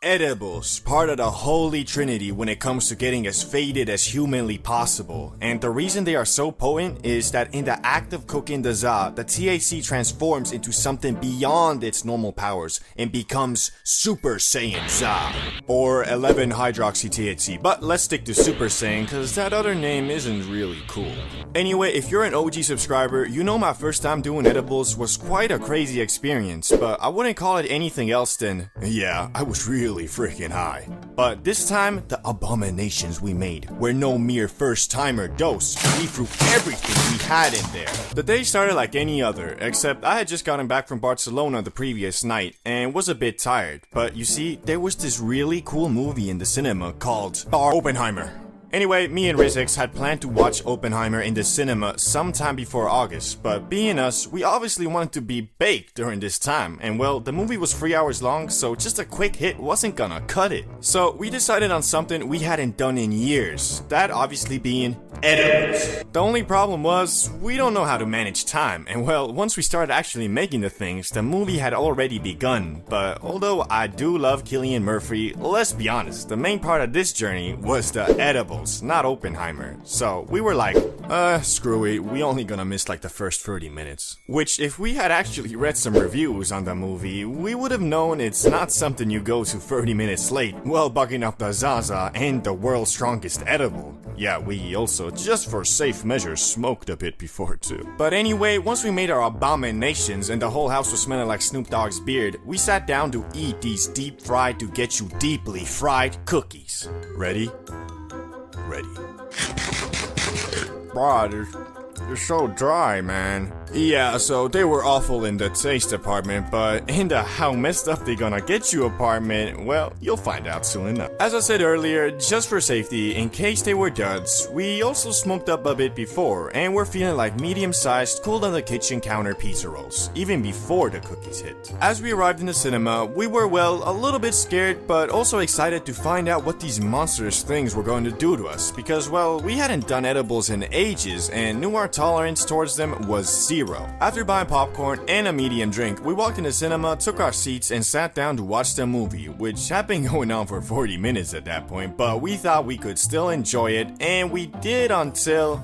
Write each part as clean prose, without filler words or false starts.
Edibles, part of the holy trinity when it comes to getting as faded as humanly possible. And the reason they are so potent is that in the act of cooking the za, the THC transforms into something beyond its normal powers and becomes Super Saiyan za, or 11-hydroxy-THC, but let's stick to Super Saiyan cause that other name isn't really cool. Anyway, if you're an OG subscriber, you know my first time doing edibles was quite a crazy experience, but I wouldn't call it anything else than, yeah, I was really freaking high. But this time, the abominations we made were no mere first-timer dose. We threw everything we had in there. The day started like any other, except I had just gotten back from Barcelona the previous night and was a bit tired. But you see, there was this really cool movie in the cinema called Oppenheimer. Anyway, me and Rizix had planned to watch Oppenheimer in the cinema sometime before August, but being us, we obviously wanted to be baked during this time, and well, the movie was 3 hours long, so just a quick hit wasn't gonna cut it. So we decided on something we hadn't done in years, that obviously being edibles. The only problem was, we don't know how to manage time, and well, once we started actually making the things, the movie had already begun. But although I do love Cillian Murphy, let's be honest, the main part of this journey was the edibles, not Oppenheimer. So we were like, screw it, we only gonna miss like the first 30 minutes. Which, if we had actually read some reviews on the movie, we would have known it's not something you go to 30 minutes late while bugging up the Zaza and the world's strongest edible. Yeah, we also, just for safe measures, smoked a bit before too. But anyway, once we made our abominations and the whole house was smelling like Snoop Dogg's beard, we sat down to eat these deep fried to get you deeply fried cookies. Ready? Ready. Bruh, they're so dry, man. Yeah, so they were awful in the taste department, but in the how messed up they gonna get you apartment, well, you'll find out soon enough. As I said earlier, just for safety, in case they were duds, we also smoked up a bit before, and we're feeling like medium-sized, cooled on the kitchen counter pizza rolls, even before the cookies hit. As we arrived in the cinema, we were, well, a little bit scared, but also excited to find out what these monstrous things were going to do to us, because, well, we hadn't done edibles in ages, and knew our tolerance towards them was zero. After buying popcorn and a medium drink, we walked in the cinema, took our seats, and sat down to watch the movie, which had been going on for 40 minutes at that point, but we thought we could still enjoy it, and we did until...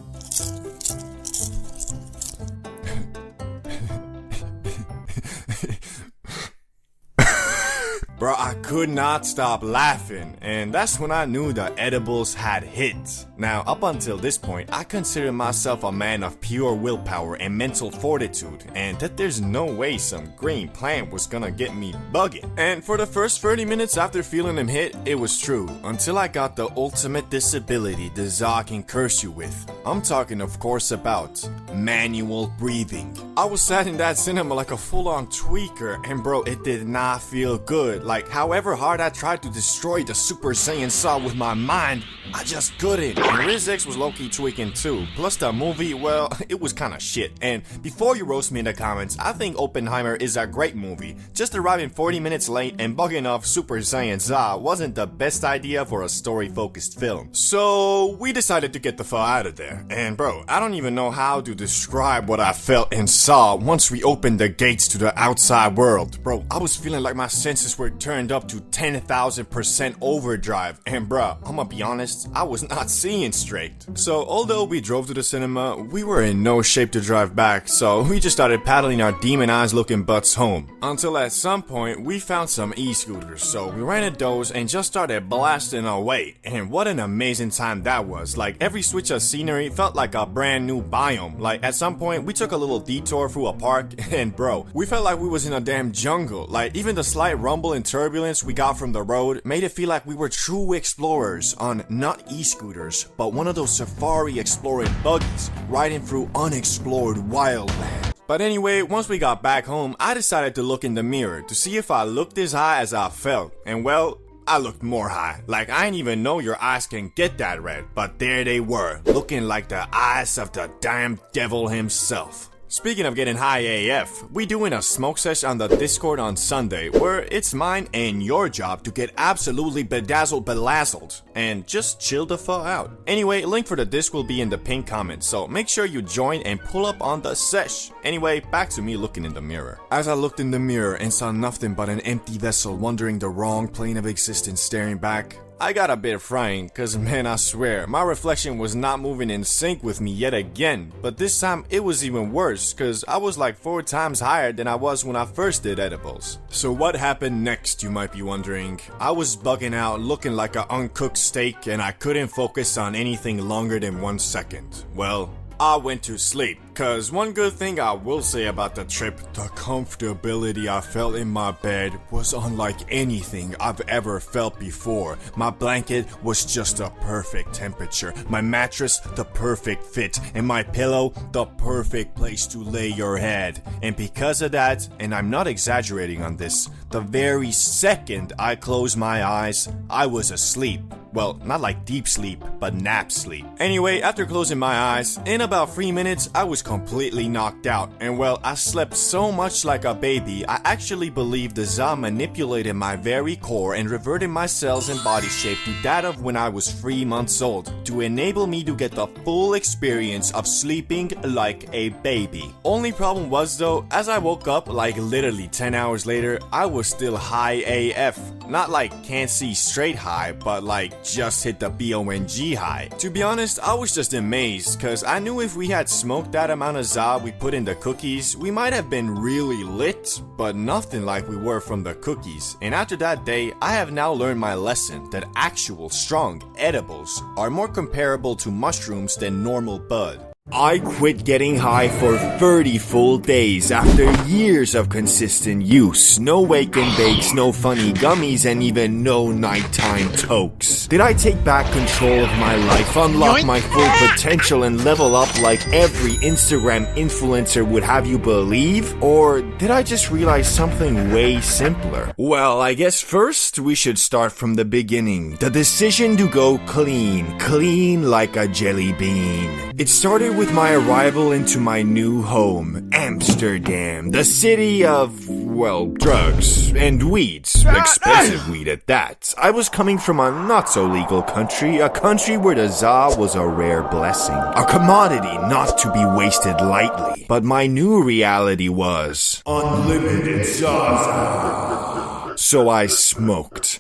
Bro, I could not stop laughing, and that's when I knew the edibles had hit. Now, up until this point, I consider myself a man of pure willpower and mental fortitude, and that there's no way some green plant was gonna get me bugging. And for the first 30 minutes after feeling them hit, it was true, until I got the ultimate disability the Za can curse you with. I'm talking, of course, about manual breathing. I was sat in that cinema like a full-on tweaker, and bro, it did not feel good. Like, however hard I tried to destroy the Super Saiyan Saw with my mind, I just couldn't. And Rizix was low-key tweaking too. Plus the movie, well, it was kinda shit. And before you roast me in the comments, I think Oppenheimer is a great movie. Just arriving 40 minutes late and bugging off Super Saiyan Za wasn't the best idea for a story-focused film. So, we decided to get the fuck out of there. And bro, I don't even know how to describe what I felt and saw once we opened the gates to the outside world. Bro, I was feeling like my senses were turned up to 10,000% overdrive, and bruh, I'ma be honest, I was not seeing straight. So although we drove to the cinema, we were in no shape to drive back, so we just started paddling our demonized looking butts home. Until at some point, we found some e-scooters, so we rented those and just started blasting away. And what an amazing time that was. Like, every switch of scenery felt like a brand new biome. Like, at some point, we took a little detour through a park, and bro, we felt like we was in a damn jungle. Like, even the slight rumble and turbulence we got from the road made it feel like we were true explorers on not e-scooters, but one of those safari exploring buggies riding through unexplored wildland. But anyway, once we got back home, I decided to look in the mirror to see if I looked as high as I felt, and well, I looked more high. Like, I didn't even know your eyes can get that red, but there they were, looking like the eyes of the damn devil himself. Speaking of getting high AF, we doing a smoke sesh on the Discord on Sunday where it's mine and your job to get absolutely bedazzled and just chill the fuck out. Anyway, link for the disc will be in the pinned comment, so make sure you join and pull up on the sesh. Anyway, back to me looking in the mirror. As I looked in the mirror and saw nothing but an empty vessel wandering the wrong plane of existence staring back, I got a bit frightened, cause man, I swear, my reflection was not moving in sync with me yet again. But this time, it was even worse, cause I was like 4 times higher than I was when I first did edibles. So what happened next, you might be wondering? I was bugging out, looking like an uncooked steak, and I couldn't focus on anything longer than 1 second. Well, I went to sleep, cause one good thing I will say about the trip, the comfortability I felt in my bed was unlike anything I've ever felt before. My blanket was just a perfect temperature, my mattress the perfect fit, and my pillow the perfect place to lay your head. And because of that, and I'm not exaggerating on this, the very second I closed my eyes, I was asleep. Well, not like deep sleep, but nap sleep. Anyway, after closing my eyes, in about 3 minutes, I was completely knocked out. And well, I slept so much like a baby, I actually believe the Za manipulated my very core and reverted my cells and body shape to that of when I was 3 months old, to enable me to get the full experience of sleeping like a baby. Only problem was though, as I woke up like literally 10 hours later, I was still high AF. Not like can't see straight high, but like just hit the BONG high. To be honest, I was just amazed, cause I knew if we had smoked that amount of Za we put in the cookies, we might have been really lit, but nothing like we were from the cookies. And after that day, I have now learned my lesson that actual strong edibles are more comparable to mushrooms than normal bud. I quit getting high for 30 full days after years of consistent use. No wake and bakes, no funny gummies, and even no nighttime tokes. Did I take back control of my life, unlock my full potential, and level up like every Instagram influencer would have you believe? Or did I just realize something way simpler? Well, I guess first we should start from the beginning. The decision to go clean like a jelly bean. It started with my arrival into my new home, Amsterdam, the city of, well, drugs and weeds. Expensive weed at that. I was coming from a not-so-legal country, a country where the Za was a rare blessing, a commodity not to be wasted lightly. But my new reality was unlimited Zaza. So I smoked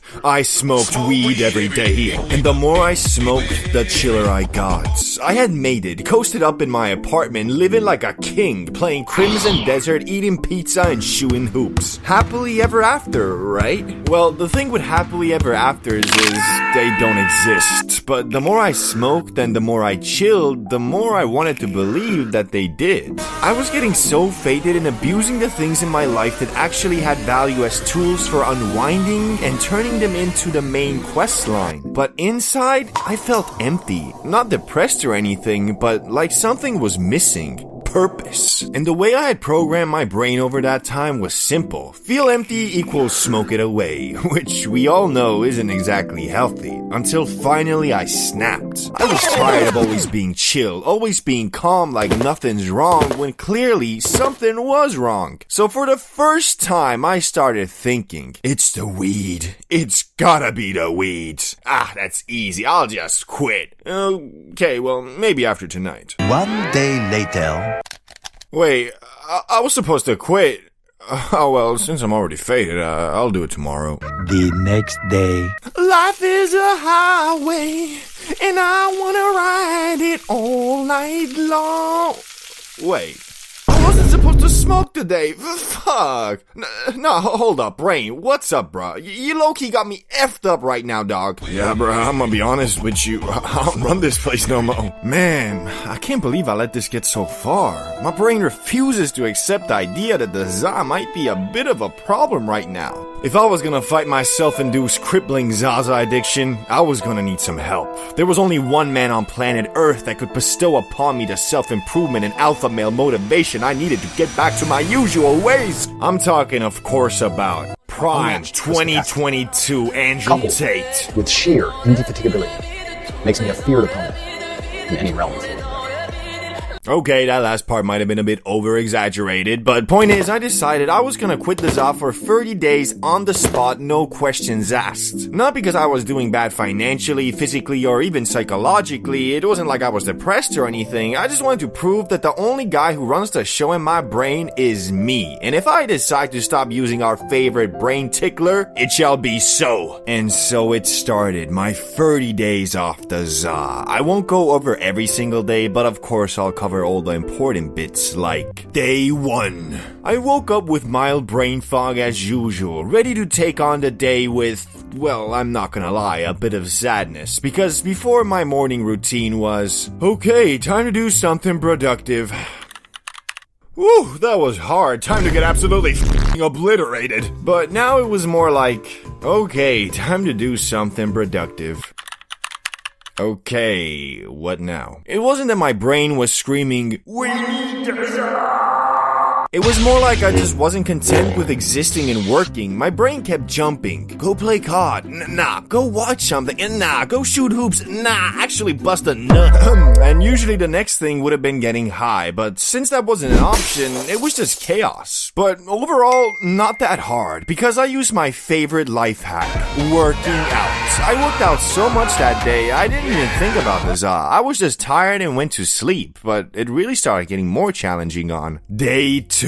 weed every day, and the more I smoked, the chiller I got. I had made it, coasted up in my apartment, living like a king, playing Crimson Desert, eating pizza and shooting hoops. Happily ever after, right? Well, the thing with happily ever afters is they don't exist. But the more I smoked and the more I chilled, the more I wanted to believe that they did. I was getting so faded and abusing the things in my life that actually had value as tools for unwinding and turning them into the main quest line. But inside, I felt empty. Not depressed or anything, but like something was missing. Purpose. And the way I had programmed my brain over that time was simple. Feel empty equals smoke it away, which we all know isn't exactly healthy. Until finally I snapped. I was tired of always being chill, always being calm like nothing's wrong when clearly something was wrong. So for the first time I started thinking, it's the weed. It's gotta be the weed. That's easy. I'll just quit. Okay, well, maybe after tonight. 1 day later. Wait, I was supposed to quit. Oh well, since I'm already faded, I'll do it tomorrow. The next day. Life is a highway, and I wanna ride it all night long. Wait, I wasn't supposed to smoke today. Fuck. No, hold up, Brain. What's up, bro? You low-key got me effed up right now, dog. Yeah, bro, I'm gonna be honest with you. I don't run this place no more. Man, I can't believe I let this get so far. My brain refuses to accept the idea that the Za might be a bit of a problem right now. If I was gonna fight my self-induced crippling Zaza addiction, I was gonna need some help. There was only one man on planet Earth that could bestow upon me the self-improvement and alpha male motivation I needed to get back to my usual ways. I'm talking, of course, about Prime 2022 Andrew Tate. With sheer indefatigability, makes me a feared opponent in any realm. Okay, that last part might have been a bit over-exaggerated, but point is, I decided I was gonna quit the za for 30 days on the spot, no questions asked. Not because I was doing bad financially, physically, or even psychologically. It wasn't like I was depressed or anything. I just wanted to prove that the only guy who runs the show in my brain is me. And if I decide to stop using our favorite brain tickler, it shall be so. And so it started, my 30 days off the za. I won't go over every single day, but of course I'll cover all the important bits, like day 1. I woke up with mild brain fog as usual, ready to take on the day with, well, I'm not gonna lie, a bit of sadness, because before my morning routine was, okay, time to do something productive. Whew, that was hard. Time to get absolutely f***ing obliterated. But now it was more like, okay, time to do something productive. Okay, what now? It wasn't that my brain was screaming, "We need to..." It was more like I just wasn't content with existing and working. My brain kept jumping. Go play COD. Nah. Go watch something. Nah. Go shoot hoops. Nah. Actually bust a nut. And usually the next thing would have been getting high, but since that wasn't an option, it was just chaos. But overall, not that hard, because I used my favorite life hack, working out. I worked out so much that day, I didn't even think about the za. I was just tired and went to sleep, but it really started getting more challenging on day 2.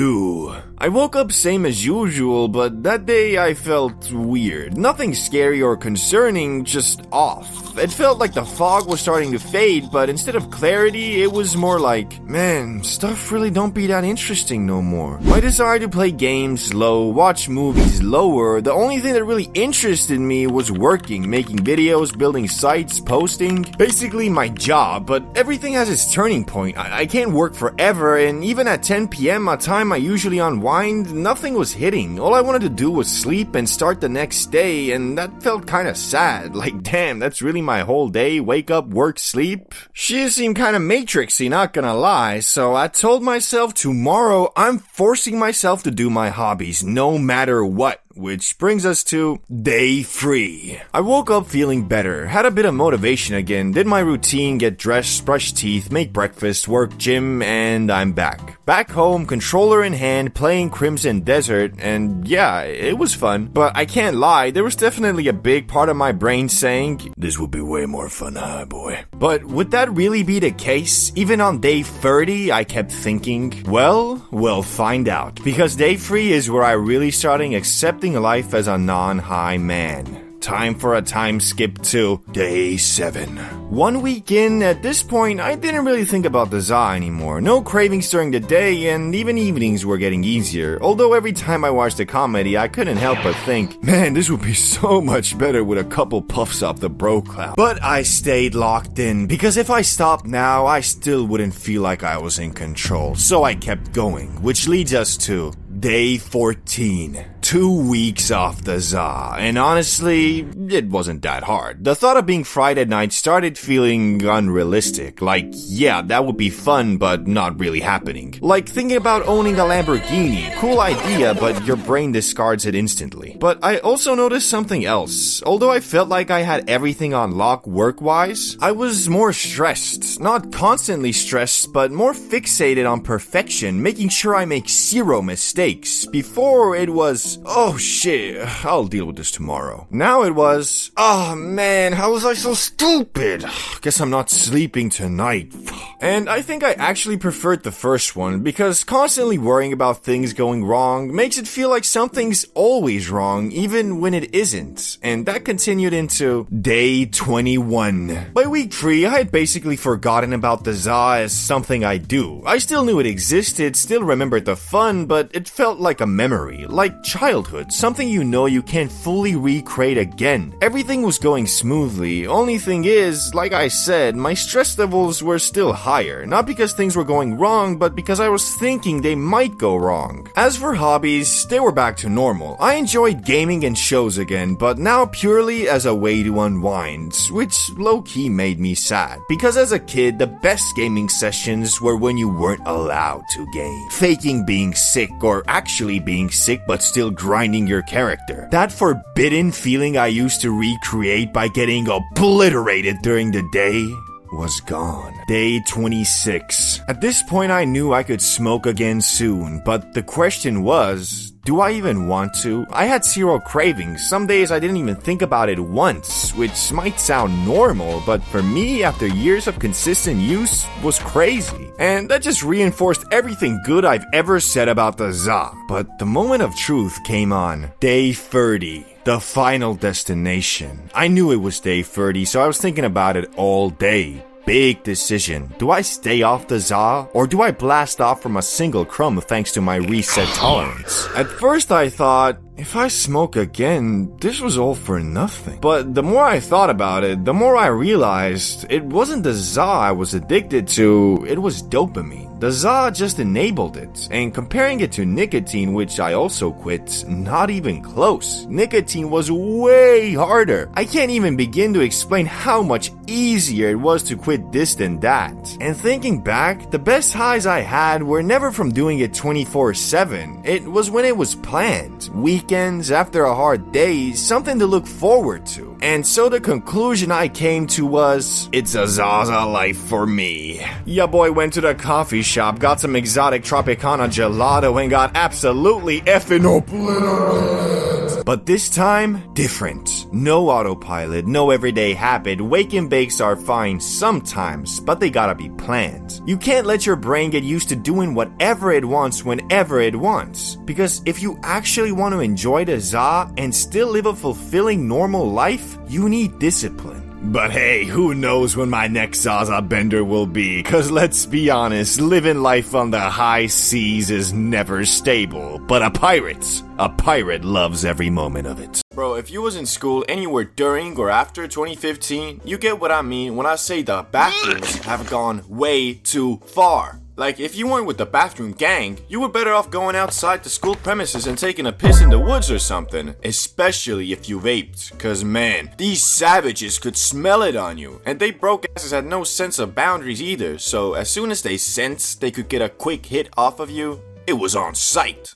I woke up same as usual, but that day I felt weird. Nothing scary or concerning, just off. It felt like the fog was starting to fade, but instead of clarity, it was more like, man, stuff really don't be that interesting no more. My desire to play games low, watch movies lower. The only thing that really interested me was working, making videos, building sites, posting. Basically my job, but everything has its turning point. I can't work forever, and even at 10 p.m., a time I usually unwind, nothing was hitting. All I wanted to do was sleep and start the next day, and that felt kinda sad. Like, damn, that's really my whole day, wake up, work, sleep. Shit seemed kinda matrixy, not gonna lie, so I told myself tomorrow I'm forcing myself to do my hobbies, no matter what. Which brings us to day 3. I woke up feeling better, had a bit of motivation again, did my routine, get dressed, brush teeth, make breakfast, work, gym, and I'm back. Back home, controller in hand, playing Crimson Desert, and yeah, it was fun. But I can't lie, there was definitely a big part of my brain saying, this will be way more fun, huh, boy? But would that really be the case? Even on day 30, I kept thinking, well, we'll find out. Because day 3 is where I really started accepting life as a non-high man. Time for a time skip to day 7. 1 week in, at this point, I didn't really think about the za anymore. No cravings during the day, and even evenings were getting easier. Although every time I watched a comedy, I couldn't help but think, man, this would be so much better with a couple puffs off the bro cloud. But I stayed locked in, because if I stopped now, I still wouldn't feel like I was in control. So I kept going, which leads us to day 14. 2 weeks off the za, and honestly, it wasn't that hard. The thought of being fried at night started feeling unrealistic. Like, yeah, that would be fun, but not really happening. Like thinking about owning a Lamborghini. Cool idea, but your brain discards it instantly. But I also noticed something else. Although I felt like I had everything on lock work-wise, I was more stressed. Not constantly stressed, but more fixated on perfection, making sure I make 0 mistakes. Before, it was, oh shit, I'll deal with this tomorrow. Now it was, oh man, how was I so stupid? Guess I'm not sleeping tonight. And I think I actually preferred the first one, because constantly worrying about things going wrong makes it feel like something's always wrong, even when it isn't. And that continued into day 21. By week 3, I had basically forgotten about the za as something I do. I still knew it existed, still remembered the fun, but it felt like a memory, like childhood, something you know you can't fully recreate again. Everything was going smoothly. Only thing is, like I said, my stress levels were still higher, not because things were going wrong, but because I was thinking they might go wrong. As for hobbies, they were back to normal. I enjoyed gaming and shows again, but now purely as a way to unwind, which low-key made me sad, because as a kid, the best gaming sessions were when you weren't allowed to game. Faking being sick, or actually being sick but still grinding your character. That forbidden feeling I used to recreate by getting obliterated during the day. was gone. Day 26. At this point, I knew I could smoke again soon, but the question was, do I even want to? I had zero cravings. Some days I didn't even think about it once, which might sound normal, but for me, after years of consistent use, was crazy. And that just reinforced everything good I've ever said about the za. But the moment of truth came on day 30. The final destination. I knew it was day 30, so I was thinking about it all day. Big decision. Do I stay off the za, or do I blast off from a single crumb thanks to my reset tolerance? At first I thought, if I smoke again, this was all for nothing. But the more I thought about it, the more I realized it wasn't the za I was addicted to, it was dopamine. The za just enabled it, and comparing it to nicotine, which I also quit, not even close. Nicotine was way harder. I can't even begin to explain how much easier it was to quit this than that. And thinking back, the best highs I had were never from doing it 24/7. It was when it was planned. Weekends, after a hard day, something to look forward to. And so the conclusion I came to was, it's a Zaza life for me. Ya boy went to the coffee shop, got some exotic Tropicana gelato, and got absolutely effing obliterated. But this time, different. No autopilot, no everyday habit. Wake and bakes are fine sometimes, but they gotta be planned. You can't let your brain get used to doing whatever it wants whenever it wants. Because if you actually want to enjoy the za and still live a fulfilling normal life, you need discipline. But hey, who knows when my next Zaza bender will be, cause let's be honest, living life on the high seas is never stable. But a pirate loves every moment of it. Bro, if you was in school anywhere during or after 2015, you get what I mean when I say the bathrooms have gone way too far. Like, if you weren't with the bathroom gang, you were better off going outside the school premises and taking a piss in the woods or something. Especially if you vaped. Cause man, these savages could smell it on you. And they broke asses had no sense of boundaries either. So as soon as they sensed they could get a quick hit off of you, it was on sight.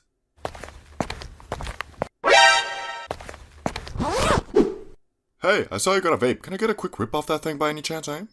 Hey, I saw you got a vape. Can I get a quick rip off that thing by any chance, eh?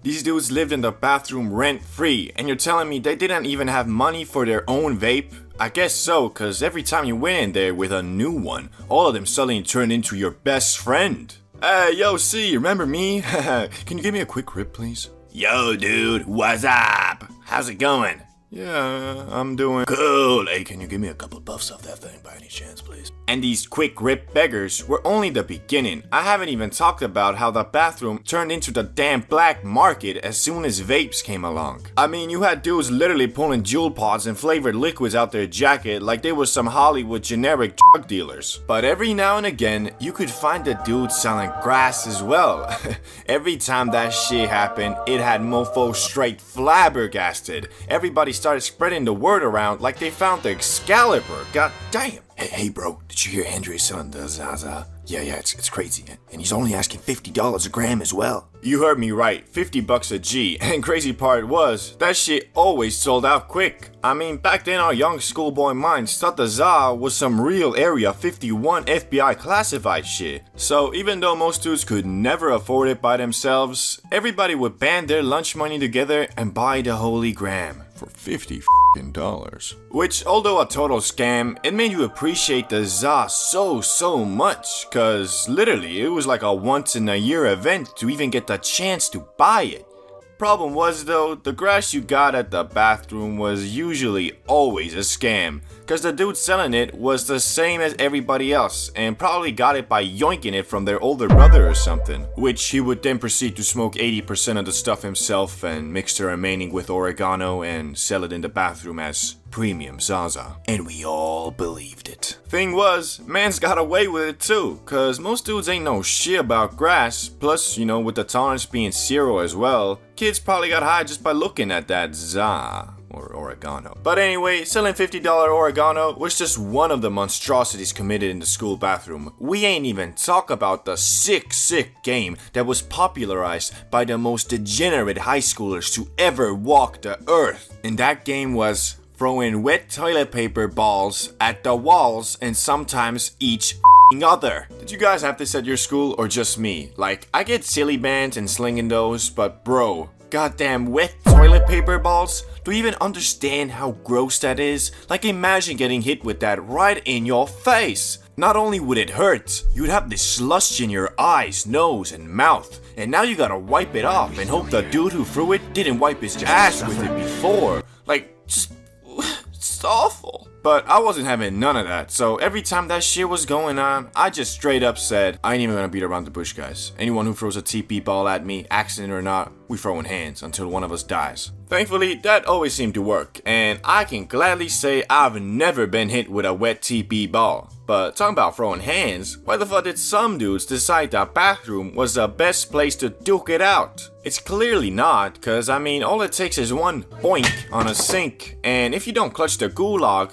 These dudes lived in the bathroom rent-free, and you're telling me they didn't even have money for their own vape? I guess so, cause every time you went in there with a new one, all of them suddenly turned into your best friend. Hey, yo, C, remember me? Can you give me a quick rip, please? Yo, dude, what's up? How's it going? Yeah, I'm doing cool. Hey, can you give me a couple puffs off that thing by any chance, please? And these quick rip beggars were only the beginning. I haven't even talked about how the bathroom turned into the damn black market as soon as vapes came along. I mean, you had dudes literally pulling jewel pods and flavored liquids out their jacket like they were some Hollywood generic drug dealers. But every now and again, you could find a dude selling grass as well. Every time that shit happened, it had mofos straight flabbergasted. Everybody started spreading the word around like they found the Excalibur. God damn. Hey bro, did you hear Andre's selling the Zaza? Yeah, it's crazy. And he's only asking $50 a gram as well. You heard me right, $50 a G. And crazy part was, that shit always sold out quick. I mean, back then our young schoolboy minds thought the ZA was some real Area 51 FBI classified shit. So even though most dudes could never afford it by themselves, everybody would band their lunch money together and buy the holy gram. For $50 Which, although a total scam, it made you appreciate the ZA so much. Cause literally, it was like a once in a year event to even get the chance to buy it. Problem was though, the grass you got at the bathroom was usually always a scam, cause the dude selling it was the same as everybody else and probably got it by yoinking it from their older brother or something, which he would then proceed to smoke 80% of the stuff himself and mix the remaining with oregano and sell it in the bathroom as premium Zaza. And we all believed it. Thing was, man's got away with it too, cause most dudes ain't no shit about grass, plus, you know, with the tolerance being zero as well, kids probably got high just by looking at that Za. Or oregano. But anyway, selling $50 oregano was just one of the monstrosities committed in the school bathroom. We ain't even talk about the sick game that was popularized by the most degenerate high schoolers to ever walk the earth. And that game was throwing wet toilet paper balls at the walls and sometimes each other. Did you guys have this at your school or just me? Like, I get silly bands and slinging those, but bro, goddamn wet toilet paper balls? Do you even understand how gross that is? Like, imagine getting hit with that right in your face. Not only would it hurt, you'd have this slush in your eyes, nose, and mouth. And now you gotta wipe it off and hope the dude who threw it didn't wipe his ass with it before. Like, just, it's awful. But I wasn't having none of that, so every time that shit was going on, I just straight up said, I ain't even gonna beat around the bush, guys. Anyone who throws a TP ball at me, accident or not, we throwing hands until one of us dies. Thankfully, that always seemed to work, and I can gladly say I've never been hit with a wet TP ball. But talking about throwing hands, why the fuck did some dudes decide that bathroom was the best place to duke it out? It's clearly not, cause I mean, all it takes is one boink on a sink, and if you don't clutch the gulag,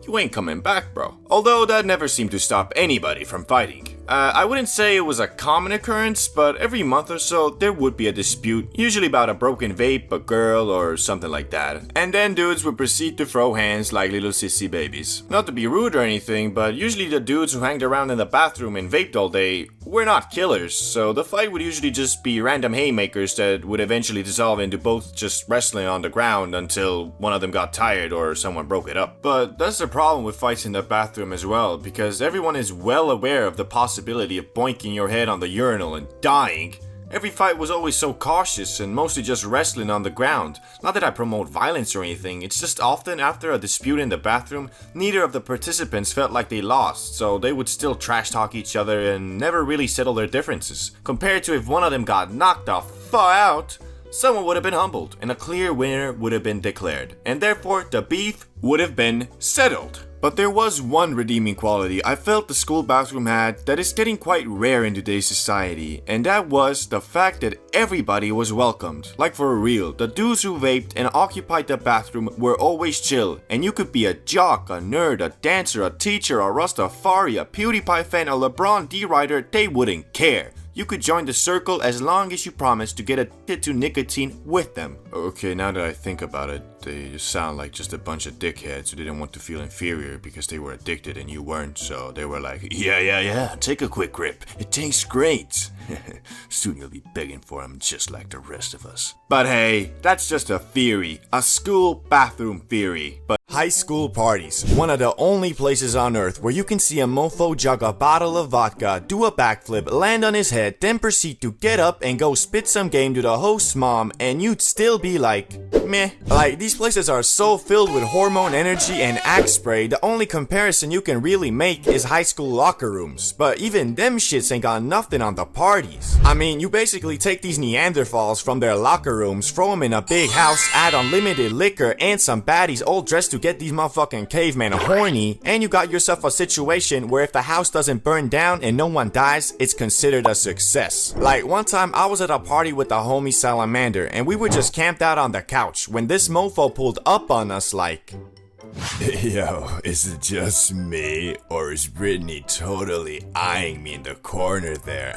you ain't coming back, bro. Although that never seemed to stop anybody from fighting. I wouldn't say it was a common occurrence, but every month or so there would be a dispute, usually about a broken vape, a girl, or something like that. And then dudes would proceed to throw hands like little sissy babies. Not to be rude or anything, but usually the dudes who hanged around in the bathroom and vaped all day were not killers, so the fight would usually just be random haymakers that would eventually dissolve into both just wrestling on the ground until one of them got tired or someone broke it up. But that's the problem with fights in the bathroom as well, because everyone is well aware of the possibility of boinking your head on the urinal and dying. Every fight was always so cautious and mostly just wrestling on the ground. Not that I promote violence or anything, it's just often after a dispute in the bathroom, neither of the participants felt like they lost, so they would still trash talk each other and never really settle their differences. Compared to if one of them got knocked the fuck out, someone would have been humbled and a clear winner would have been declared, and therefore the beef would have been settled. But there was one redeeming quality I felt the school bathroom had that is getting quite rare in today's society, and that was the fact that everybody was welcomed. Like for real, the dudes who vaped and occupied the bathroom were always chill, and you could be a jock, a nerd, a dancer, a teacher, a Rastafari, a PewDiePie fan, a LeBron D rider, they wouldn't care. You could join the circle as long as you promised to get addicted to nicotine with them. Okay, now that I think about it, they just sound like just a bunch of dickheads who didn't want to feel inferior because they were addicted and you weren't, so they were like, yeah, take a quick rip. It tastes great. Soon you'll be begging for them just like the rest of us. But hey, that's just a theory. A school bathroom theory. But high school parties, one of the only places on earth where you can see a mofo jug a bottle of vodka, do a backflip, land on his head, then proceed to get up and go spit some game to the host's mom, and you'd still be like, meh. Like, these places are so filled with hormone energy and axe spray, the only comparison you can really make is high school locker rooms. But even them shits ain't got nothing on the parties. I mean, you basically take these Neanderthals from their locker rooms, throw them in a big house, add unlimited liquor and some baddies all dressed to get these motherfucking cavemen horny, and you got yourself a situation where if the house doesn't burn down and no one dies, it's considered a success. Like, one time I was at a party with the homie Salamander, and we were just camped out on the couch when this mofo pulled up on us like, yo, is it just me, or is Brittany totally eyeing me in the corner there?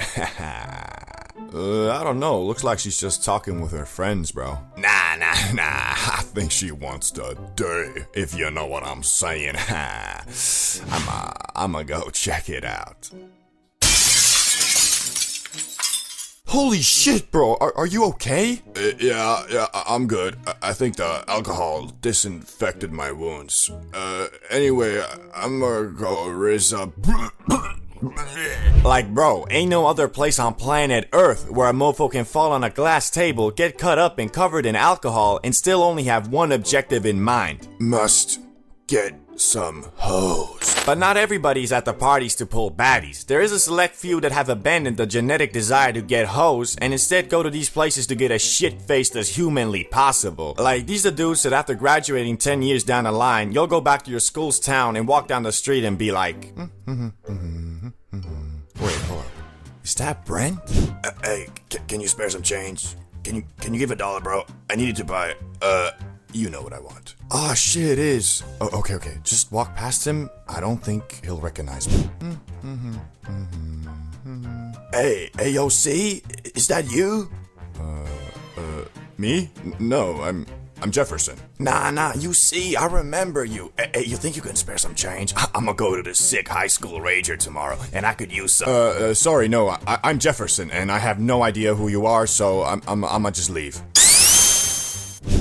I don't know. Looks like she's just talking with her friends, bro. Nah. I think she wants the day, if you know what I'm saying. I'ma go check it out. Holy shit, bro. Are you okay? Yeah, I'm good. I think the alcohol disinfected my wounds. Anyway, I'm gonna go resupply. Like, bro, ain't no other place on planet Earth where a mofo can fall on a glass table, get cut up and covered in alcohol, and still only have one objective in mind. Must get some hoes. But not everybody's at the parties to pull baddies. There is a select few that have abandoned the genetic desire to get hoes and instead go to these places to get as shit-faced as humanly possible. Like, these are dudes that after graduating 10 years down the line, you'll go back to your school's town and walk down the street and be like, wait, hold up. Is that Brent? Hey, can you spare some change? Can you give $1, bro? I need it to buy, you know what I want. Oh shit, it is. Oh, okay. Just walk past him. I don't think he'll recognize me. Hey, AOC? Is that you? Me? No, I'm I'm Jefferson. Nah, you see, I remember you. Hey, you think you can spare some change? I'm gonna go to the sick high school rager tomorrow, and I could use some. Sorry, no, I'm Jefferson, and I have no idea who you are, so I'ma just leave.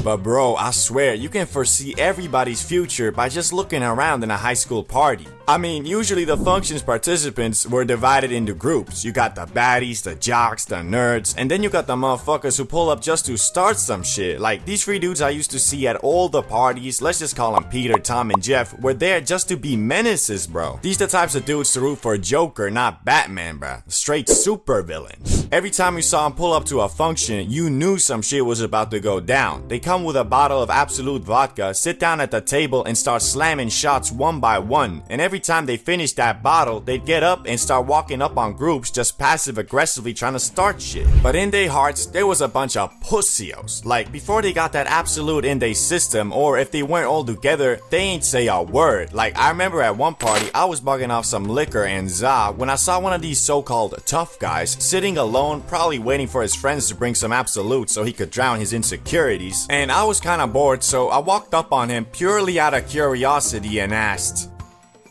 But bro, I swear, you can foresee everybody's future by just looking around in a high school party. I mean, usually the function's participants were divided into groups. You got the baddies, the jocks, the nerds, and then you got the motherfuckers who pull up just to start some shit. Like, these three dudes I used to see at all the parties, let's just call them Peter, Tom, and Jeff, were there just to be menaces, bro. These the types of dudes to root for Joker, not Batman, bro. Straight super villains. Every time you saw them pull up to a function, you knew some shit was about to go down. They come with a bottle of Absolute vodka, sit down at the table, and start slamming shots one by one. And every time they finished that bottle, they'd get up and start walking up on groups just passive aggressively trying to start shit. But in their hearts, there was a bunch of pussios. Like, before they got that Absolute in their system, or if they weren't all together, they ain't say a word. Like, I remember at one party, I was bugging off some liquor and za when I saw one of these so-called tough guys sitting alone, probably waiting for his friends to bring some Absolute so he could drown his insecurities. And I was kinda bored, so I walked up on him purely out of curiosity and asked,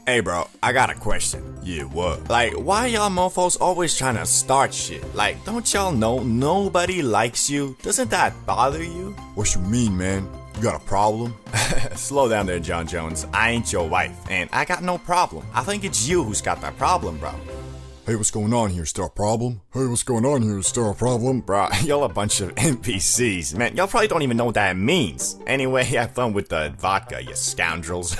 "Hey bro, I got a question." Yeah, what? Like, why y'all mofos always trying to start shit? Like, don't y'all know nobody likes you? Doesn't that bother you? What you mean, man? You got a problem? Slow down there, John Jones. I ain't your wife, and I got no problem. I think it's you who's got that problem, bro. Hey, what's going on here? Is there a problem? Hey, what's going on here? Is there a problem? Bro, y'all a bunch of NPCs, man. Y'all probably don't even know what that means. Anyway, have fun with the vodka, you scoundrels.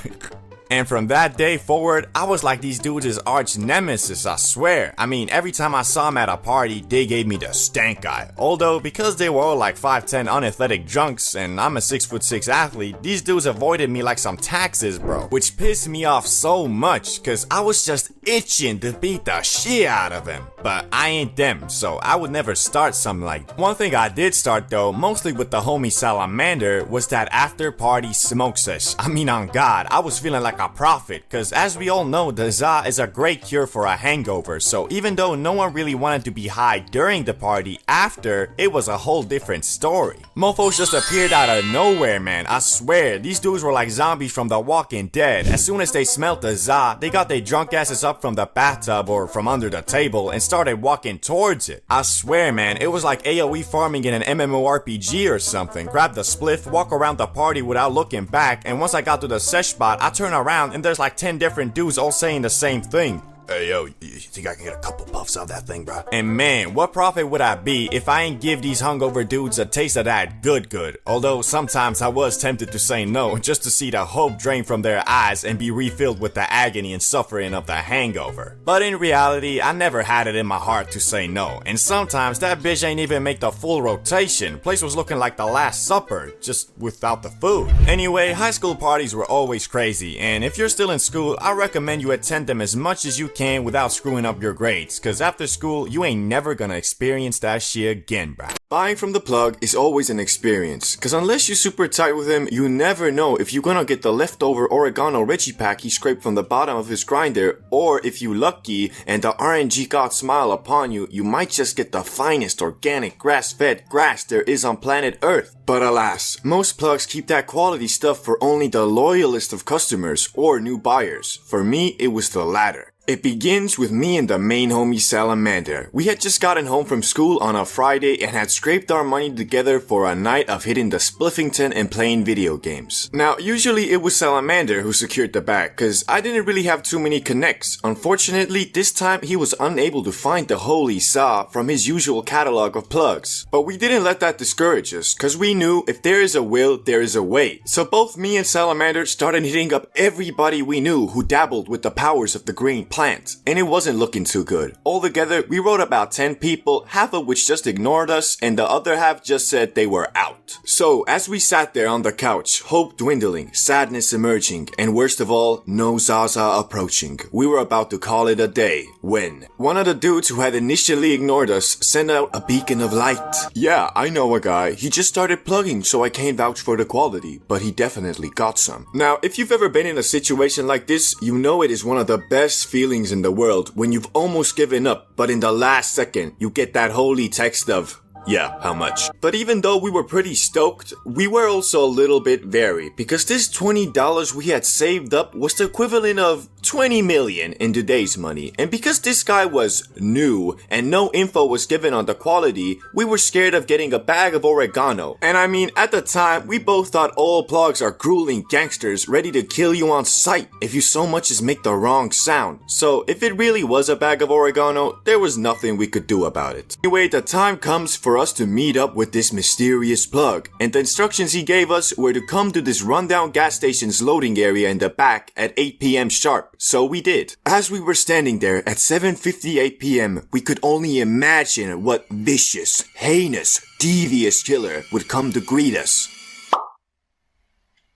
And from that day forward, I was like these dudes' arch nemesis, I swear. I mean, every time I saw them at a party, they gave me the stank eye. Although, because they were all like 5'10" unathletic drunks, and I'm a 6'6" athlete, these dudes avoided me like some taxes, bro. Which pissed me off so much, cause I was just itching to beat the shit out of them. But I ain't them, so I would never start something like that. One thing I did start though, mostly with the homie Salamander, was that after party smoke sesh. I mean, on God, I was feeling like a prophet, cause as we all know, the za is a great cure for a hangover, so even though no one really wanted to be high during the party, after, it was a whole different story. Mofos just appeared out of nowhere, man, I swear, these dudes were like zombies from The Walking Dead. As soon as they smelled the za, they got their drunk asses up from the bathtub or from under the table and started walking towards it. I swear, man, it was like AoE farming in an MMORPG or something. Grab the spliff, walk around the party without looking back, and once I got to the sesh spot, I turn around and there's like 10 different dudes all saying the same thing. Hey yo, you think I can get a couple puffs out of that thing, bro? And man, what profit would I be if I ain't give these hungover dudes a taste of that good? Although sometimes I was tempted to say no, just to see the hope drain from their eyes and be refilled with the agony and suffering of the hangover. But in reality, I never had it in my heart to say no, and sometimes that bitch ain't even make the full rotation. Place was looking like the Last Supper, just without the food. Anyway, high school parties were always crazy, and if you're still in school, I recommend you attend them as much as you can without screwing up your grades, cause after school you ain't never gonna experience that shit again, bruh. Buying from the plug is always an experience, cause unless you're super tight with him, you never know if you're gonna get the leftover oregano Reggie pack he scraped from the bottom of his grinder, or if you lucky and the RNG god smile upon you, you might just get the finest organic grass-fed grass there is on planet Earth. But alas, most plugs keep that quality stuff for only the loyalist of customers or new buyers. For me, it was the latter. It begins with me and the main homie Salamander. We had just gotten home from school on a Friday and had scraped our money together for a night of hitting the Spliffington and playing video games. Now, usually it was Salamander who secured the bag, cause I didn't really have too many connects. Unfortunately, this time he was unable to find the holy saw from his usual catalog of plugs. But we didn't let that discourage us, cause we knew if there is a will, there is a way. So both me and Salamander started hitting up everybody we knew who dabbled with the powers of the green plant, and it wasn't looking too good. Altogether, we wrote about 10 people, half of which just ignored us, and the other half just said they were out. So, as we sat there on the couch, hope dwindling, sadness emerging, and worst of all, no Zaza approaching, we were about to call it a day, when one of the dudes who had initially ignored us sent out a beacon of light. Yeah, I know a guy. He just started plugging, so I can't vouch for the quality, but he definitely got some. Now, if you've ever been in a situation like this, you know it is one of the best feelings in the world when you've almost given up, but in the last second, you get that holy text of, Yeah, how much? But even though we were pretty stoked, we were also a little bit wary because this $20 we had saved up was the equivalent of 20 million in today's money. And because this guy was new and no info was given on the quality, we were scared of getting a bag of oregano. And I mean, at the time, we both thought all plugs are grueling gangsters ready to kill you on sight if you so much as make the wrong sound. So if it really was a bag of oregano, there was nothing we could do about it. Anyway, the time comes for us to meet up with this mysterious plug, and the instructions he gave us were to come to this rundown gas station's loading area in the back at 8 p.m. sharp, so we did. As we were standing there at 7:58 p.m, we could only imagine what vicious, heinous, devious killer would come to greet us.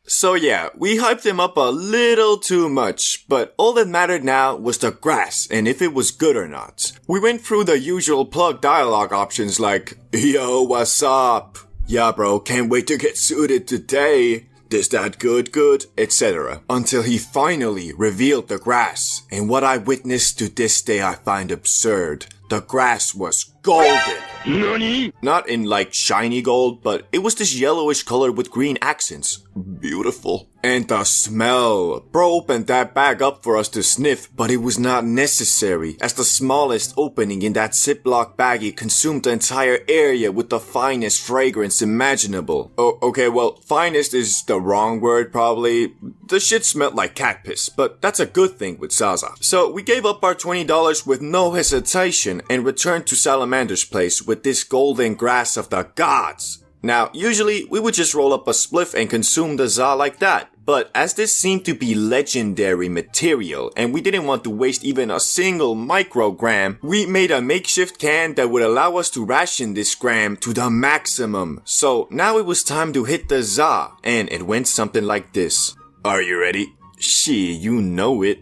So yeah, we hyped him up a little too much, but all that mattered now was the grass and if it was good or not. We went through the usual plug dialogue options like, yo, what's up? Yeah bro, can't wait to get suited today. This that good, etc. Until he finally revealed the grass, and what I witnessed to this day I find absurd. The grass was golden. Nani? Not in like shiny gold, but it was this yellowish color with green accents. Beautiful. And the smell. Bro opened that bag up for us to sniff, but it was not necessary, as the smallest opening in that Ziploc baggie consumed the entire area with the finest fragrance imaginable. Oh, okay, well, finest is the wrong word probably. The shit smelled like cat piss, but that's a good thing with Zaza. So we gave up our $20 with no hesitation and returned to Salamander's place with this golden grass of the gods. Now, usually we would just roll up a spliff and consume the za like that, but as this seemed to be legendary material and we didn't want to waste even a single microgram, we made a makeshift can that would allow us to ration this gram to the maximum. So now it was time to hit the za, and it went something like this. Are you ready? Shit, you know it.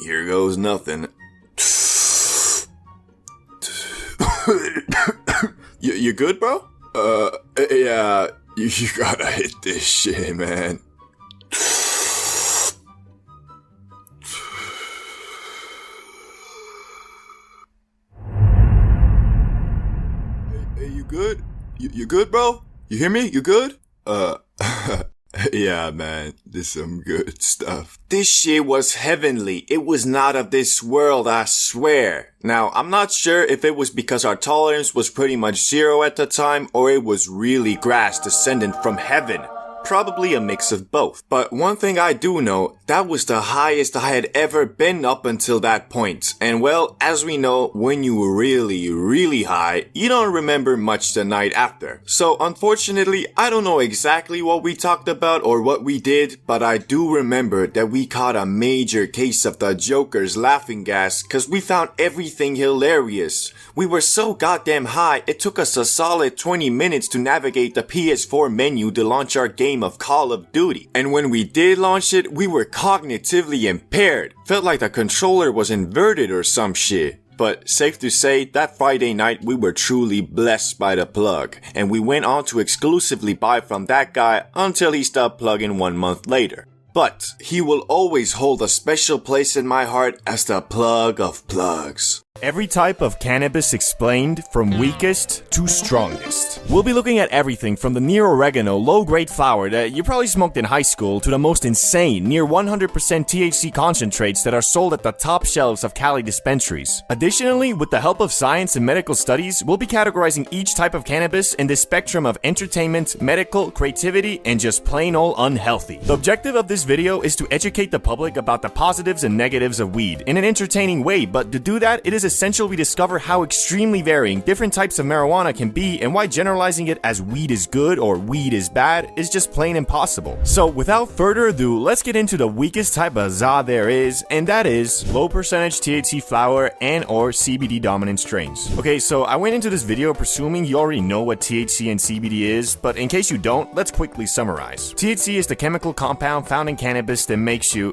Here goes nothing. You good, bro? Yeah, you gotta hit this shit, man. Hey, you good? You good, bro? You hear me? You good? Yeah, man, this is some good stuff. This shit was heavenly. It was not of this world, I swear. Now, I'm not sure if it was because our tolerance was pretty much zero at the time, or it was really grass descendant from heaven. Probably a mix of both. But one thing I do know, that was the highest I had ever been up until that point. And well, as we know, when you were really high, you don't remember much the night after. So unfortunately, I don't know exactly what we talked about or what we did, but I do remember that we caught a major case of the Joker's laughing gas cause we found everything hilarious. We were so goddamn high, it took us a solid 20 minutes to navigate the PS4 menu to launch our game of Call of Duty. And when we did launch it, we were cognitively impaired. Felt like the controller was inverted or some shit. But safe to say, that Friday night we were truly blessed by the plug, and we went on to exclusively buy from that guy until he stopped plugging 1 month later. But he will always hold a special place in my heart as the plug of plugs. Every type of cannabis explained, from weakest to strongest. We'll be looking at everything from the near oregano, low-grade flower that you probably smoked in high school to the most insane, near 100% THC concentrates that are sold at the top shelves of Cali dispensaries. Additionally, with the help of science and medical studies, we'll be categorizing each type of cannabis in the spectrum of entertainment, medical, creativity, and just plain old unhealthy. The objective of this video is to educate the public about the positives and negatives of weed in an entertaining way, but to do that, it is essential we discover how extremely varying different types of marijuana can be and why generalizing it as weed is good or weed is bad is just plain impossible. So without further ado, let's get into the weakest type of za there is, and that is low percentage THC flower and or CBD dominant strains. Okay, so I went into this video presuming you already know what THC and CBD is, but in case you don't, let's quickly summarize. THC is the chemical compound found in cannabis that makes you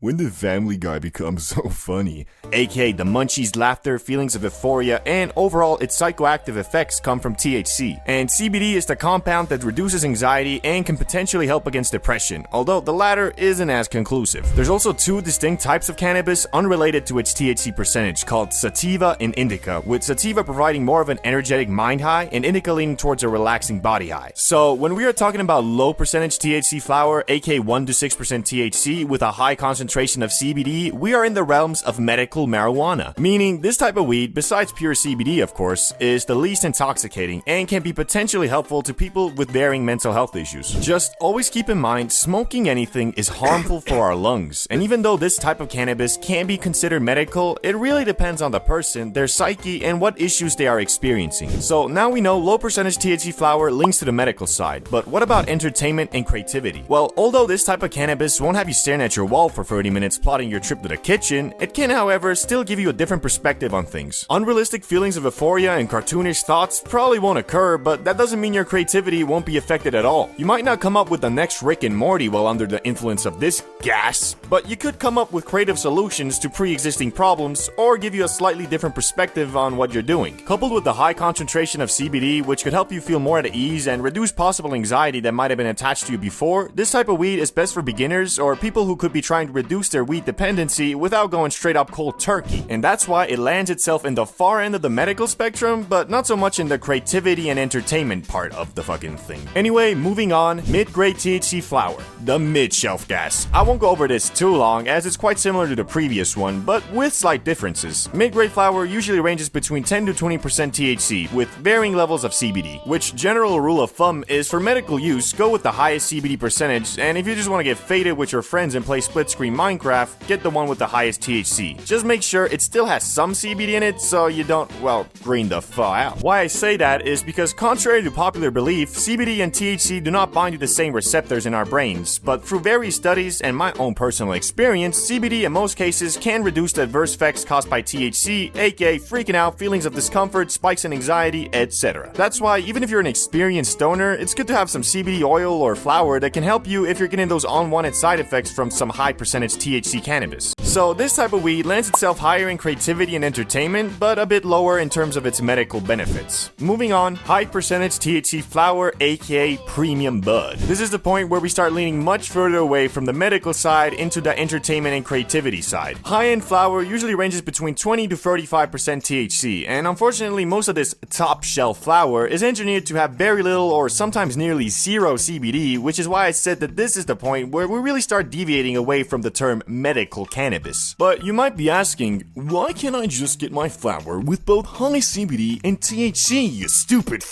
When the Family Guy becomes so funny. aka the munchies, laughter, feelings of euphoria, and overall its psychoactive effects come from THC. And CBD is the compound that reduces anxiety and can potentially help against depression, although the latter isn't as conclusive. There's also two distinct types of cannabis unrelated to its THC percentage, called sativa and indica, with sativa providing more of an energetic mind high and indica leaning towards a relaxing body high. So when we are talking about low percentage THC flower, aka 1 to 6% THC with a high concentration of CBD, we are in the realms of medical marijuana, meaning this type of weed, besides pure CBD of course, is the least intoxicating and can be potentially helpful to people with varying mental health issues. Just always keep in mind, smoking anything is harmful for our lungs, and even though this type of cannabis can be considered medical, it really depends on the person, their psyche, and what issues they are experiencing. So now we know low percentage THC flower links to the medical side, but what about entertainment and creativity? Well, although this type of cannabis won't have you staring at your wall for 30 minutes plotting your trip to the kitchen, it can, however, still give you a different perspective on things. Unrealistic feelings of euphoria and cartoonish thoughts probably won't occur, but that doesn't mean your creativity won't be affected at all. You might not come up with the next Rick and Morty while under the influence of this gas, but you could come up with creative solutions to pre-existing problems or give you a slightly different perspective on what you're doing. Coupled with the high concentration of CBD, which could help you feel more at ease and reduce possible anxiety that might have been attached to you before, this type of weed is best for beginners or people who could be trying to reduce their weed dependency without going straight up cold turkey. And that's why it lands itself in the far end of the medical spectrum, but not so much in the creativity and entertainment part of the fucking thing. Anyway, moving on, mid-grade THC flower, the mid-shelf gas. I won't go over this too long as it's quite similar to the previous one, but with slight differences. Mid-grade flower usually ranges between 10 to 20% THC with varying levels of CBD, which general rule of thumb is for medical use, go with the highest CBD percentage, and if you just want to get faded with your friends and play split screen Minecraft, get the one with the highest THC. Just make sure it still has some CBD in it so you don't, well, green the fuck out. Why I say that is because contrary to popular belief, CBD and THC do not bind to the same receptors in our brains, but through various studies and my own personal experience, CBD in most cases can reduce the adverse effects caused by THC, aka freaking out, feelings of discomfort, spikes in anxiety, etc. That's why even if you're an experienced stoner, it's good to have some CBD oil or flower that can help you if you're getting those unwanted side effects from some high percentage THC cannabis. So this type of weed lands itself higher in creativity and entertainment, but a bit lower in terms of its medical benefits. Moving on, high percentage THC flower, aka premium bud. This is the point where we start leaning much further away from the medical side into the entertainment and creativity side. High-end flower usually ranges between 20 to 35% THC, and unfortunately most of this top shelf flower is engineered to have very little or sometimes nearly zero CBD, which is why I said that this is the point where we really start deviating away from the term medical cannabis. But you might be asking, why can't I just get my flower with both high CBD and THC, you stupid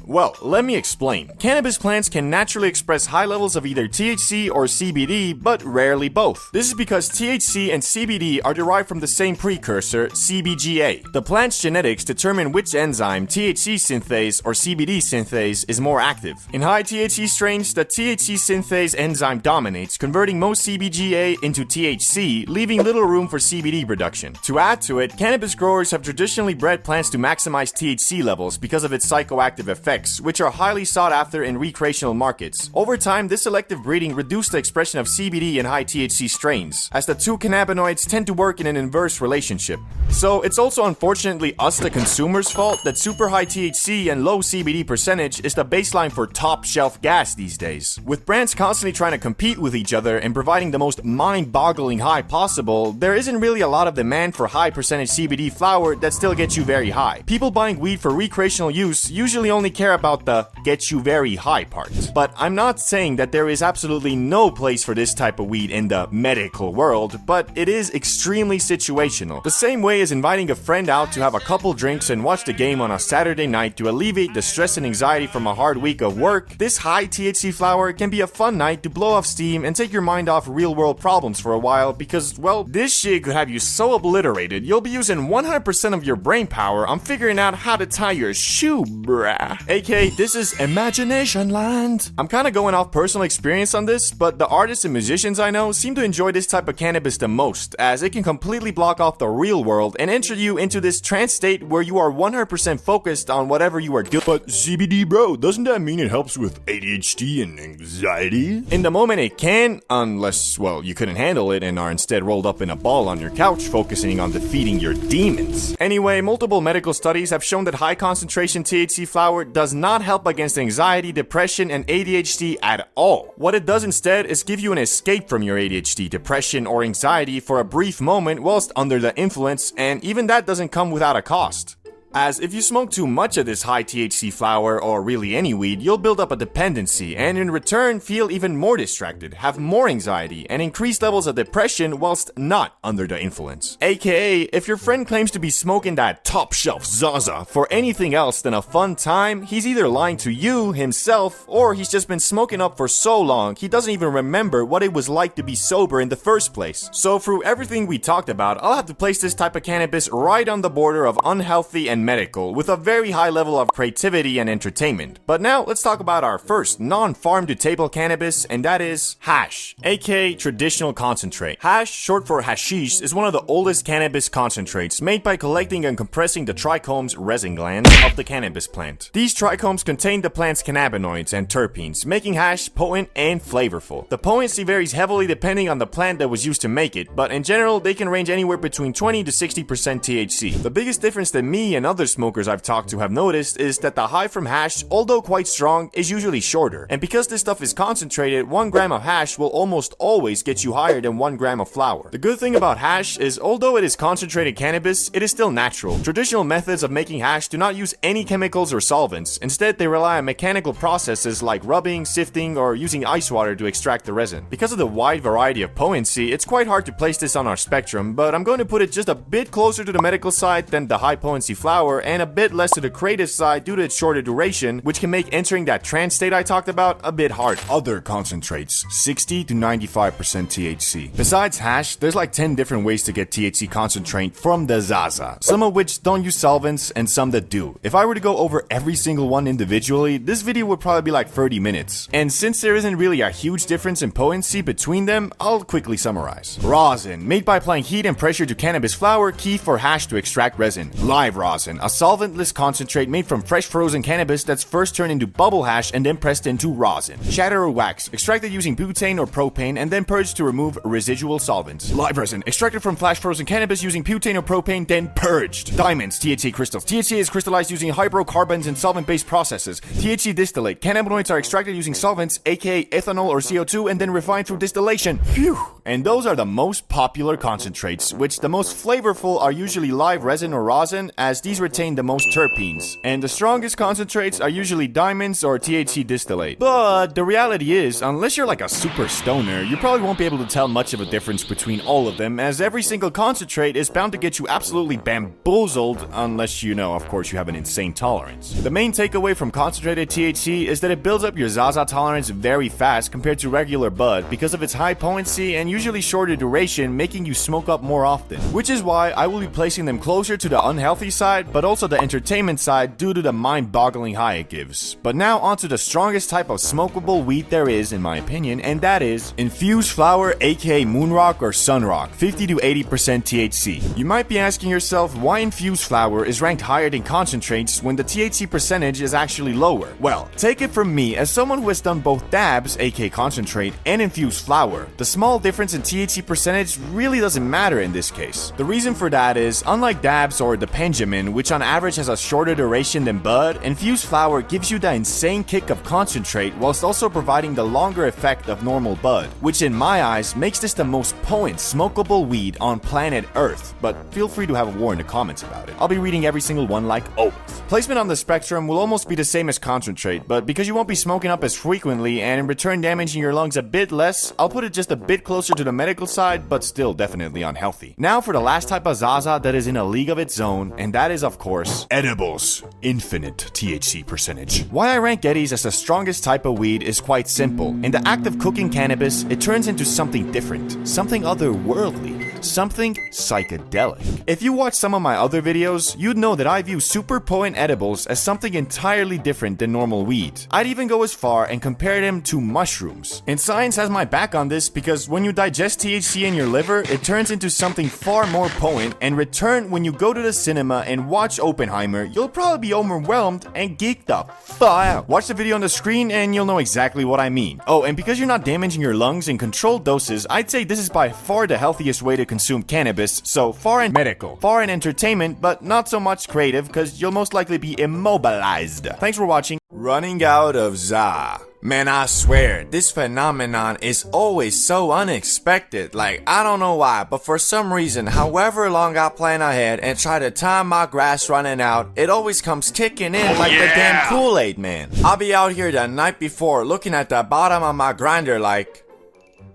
Well, let me explain. Cannabis plants can naturally express high levels of either THC or CBD, but rarely both. This is because THC and CBD are derived from the same precursor, CBGA. The plant's genetics determine which enzyme, THC synthase or CBD synthase, is more active. In high THC strains, the THC synthase enzyme dominates, converting most CBGA into THC, leaving little room for CBD production. To add to it, cannabis growers have traditionally bred plants to maximize THC levels because of its psychoactive effects, which are highly sought after in recreational markets. Over time, this selective breeding reduced the expression of CBD in high THC strains, as the two cannabinoids tend to work in an inverse relationship. So it's also unfortunately us, the consumers' fault that super high THC and low CBD percentage is the baseline for top shelf gas these days. With brands constantly trying to compete with each other and providing the most mind-boggling high possible, there isn't really a lot of demand for high percentage CBD flower that still gets you very high. People buying weed for recreational use usually only care about the get you very high part. But I'm not saying that there is absolutely no place for this type of weed in the medical world, but it is extremely situational. The same way as inviting a friend out to have a couple drinks and watch the game on a Saturday night to alleviate the stress and anxiety from a hard week of work, this high THC flower can be a fun night to blow off steam and take your mind off real world problems for a while because, well, this shit could have you so obliterated you'll be using 100% of your brain power on figuring out how to tie your shoe, bruh. AKA, this is imagination land. I'm kinda going off personal experience on this, but the artists and musicians I know seem to enjoy this type of cannabis the most, as it can completely block off the real world and enter you into this trance state where you are 100% focused on whatever you are doing. But CBD, bro, doesn't that mean it helps with ADHD and anxiety? In the moment it can, unless, well, well, you couldn't handle it and are instead rolled up in a ball on your couch focusing on defeating your demons. Anyway, multiple medical studies have shown that high concentration THC flower does not help against anxiety, depression, and ADHD at all. What it does instead is give you an escape from your ADHD, depression, or anxiety for a brief moment whilst under the influence, and even that doesn't come without a cost. As if you smoke too much of this high THC flower, or really any weed, you'll build up a dependency and in return feel even more distracted, have more anxiety, and increased levels of depression whilst not under the influence. AKA, if your friend claims to be smoking that top shelf Zaza for anything else than a fun time, he's either lying to you, himself, or he's just been smoking up for so long he doesn't even remember what it was like to be sober in the first place. So through everything we talked about, I'll have to place this type of cannabis right on the border of unhealthy and medical, with a very high level of creativity and entertainment. But now let's talk about our first non-farm to table cannabis, and that is hash, aka traditional concentrate. Hash, short for hashish, is one of the oldest cannabis concentrates made by collecting and compressing the trichomes, resin glands, of the cannabis plant. These trichomes contain the plant's cannabinoids and terpenes, making hash potent and flavorful. The potency varies heavily depending on the plant that was used to make it, but in general they can range anywhere between 20 to 60% THC. The biggest difference that me and other smokers I've talked to have noticed is that the high from hash, although quite strong, is usually shorter. And because this stuff is concentrated, 1 gram of hash will almost always get you higher than 1 gram of flower. The good thing about hash is, although it is concentrated cannabis, it is still natural. Traditional methods of making hash do not use any chemicals or solvents. Instead, they rely on mechanical processes like rubbing, sifting, or using ice water to extract the resin. Because of the wide variety of potency, it's quite hard to place this on our spectrum, but I'm going to put it just a bit closer to the medical side than the high potency flower, and a bit less to the creative side due to its shorter duration, which can make entering that trance state I talked about a bit hard. Other concentrates, 60 to 95% THC. Besides hash, there's like 10 different ways to get THC concentrate from the Zaza, some of which don't use solvents and some that do. If I were to go over every single one individually, this video would probably be like 30 minutes. And since there isn't really a huge difference in potency between them, I'll quickly summarize. Rosin, made by applying heat and pressure to cannabis flower, key for hash to extract resin. Live rosin, a solventless concentrate made from fresh frozen cannabis that's first turned into bubble hash and then pressed into rosin. Shatter or wax, extracted using butane or propane and then purged to remove residual solvents. Live resin, extracted from flash frozen cannabis using butane or propane, then purged. Diamonds, THC crystals. THC is crystallized using hydrocarbons and solvent-based processes. THC distillate, cannabinoids are extracted using solvents, aka ethanol or CO2, and then refined through distillation. Phew! And those are the most popular concentrates, which the most flavorful are usually live resin or rosin, as these retain the most terpenes, and the strongest concentrates are usually diamonds or THC distillate. But the reality is, unless you're like a super stoner, you probably won't be able to tell much of a difference between all of them, as every single concentrate is bound to get you absolutely bamboozled, unless you know, of course, you have an insane tolerance. The main takeaway from concentrated THC is that it builds up your Zaza tolerance very fast compared to regular bud because of its high potency and usually shorter duration, making you smoke up more often. Which is why I will be placing them closer to the unhealthy side, but also the entertainment side due to the mind-boggling high it gives. But now onto the strongest type of smokable weed there is, in my opinion, and that is infused flower, aka moonrock or sunrock, 50 to 80% THC. You might be asking yourself why infused flower is ranked higher than concentrates when the THC percentage is actually lower. Well, take it from me, as someone who has done both dabs, aka concentrate, and infused flower, the small difference in THC percentage really doesn't matter in this case. The reason for that is, unlike dabs or the Benjamin, which on average has a shorter duration than bud, infused flower gives you the insane kick of concentrate whilst also providing the longer effect of normal bud, which in my eyes makes this the most potent smokable weed on planet Earth, but feel free to have a war in the comments about it. I'll be reading every single one like always. Placement on the spectrum will almost be the same as concentrate, but because you won't be smoking up as frequently and in return damaging your lungs a bit less, I'll put it just a bit closer to the medical side, but still definitely unhealthy. Now for the last type of Zaza that is in a league of its own, and that is of course edibles, infinite THC percentage. Why I rank Eddies as the strongest type of weed is quite simple. In the act of cooking cannabis, it turns into something different, something otherworldly, something psychedelic. If you watch some of my other videos, you'd know that I view super potent edibles as something entirely different than normal weed. I'd even go as far and compare them to mushrooms. And science has my back on this because when you digest THC in your liver, it turns into something far more potent, and return when you go to the cinema and watch Oppenheimer, you'll probably be overwhelmed and geek the fuck out. Watch the video on the screen and you'll know exactly what I mean. Oh, and because you're not damaging your lungs in controlled doses, I'd say this is by far the healthiest way to consume cannabis, so far in medical, far in entertainment, but not so much creative, because you'll most likely be immobilized. Thanks for watching. Running out of za. Man, I swear, this phenomenon is always so unexpected. Like, I don't know why, but for some reason, however long I plan ahead and try to time my grass running out, it always comes kicking in like the damn Kool-Aid man. I'll be out here the night before looking at the bottom of my grinder like,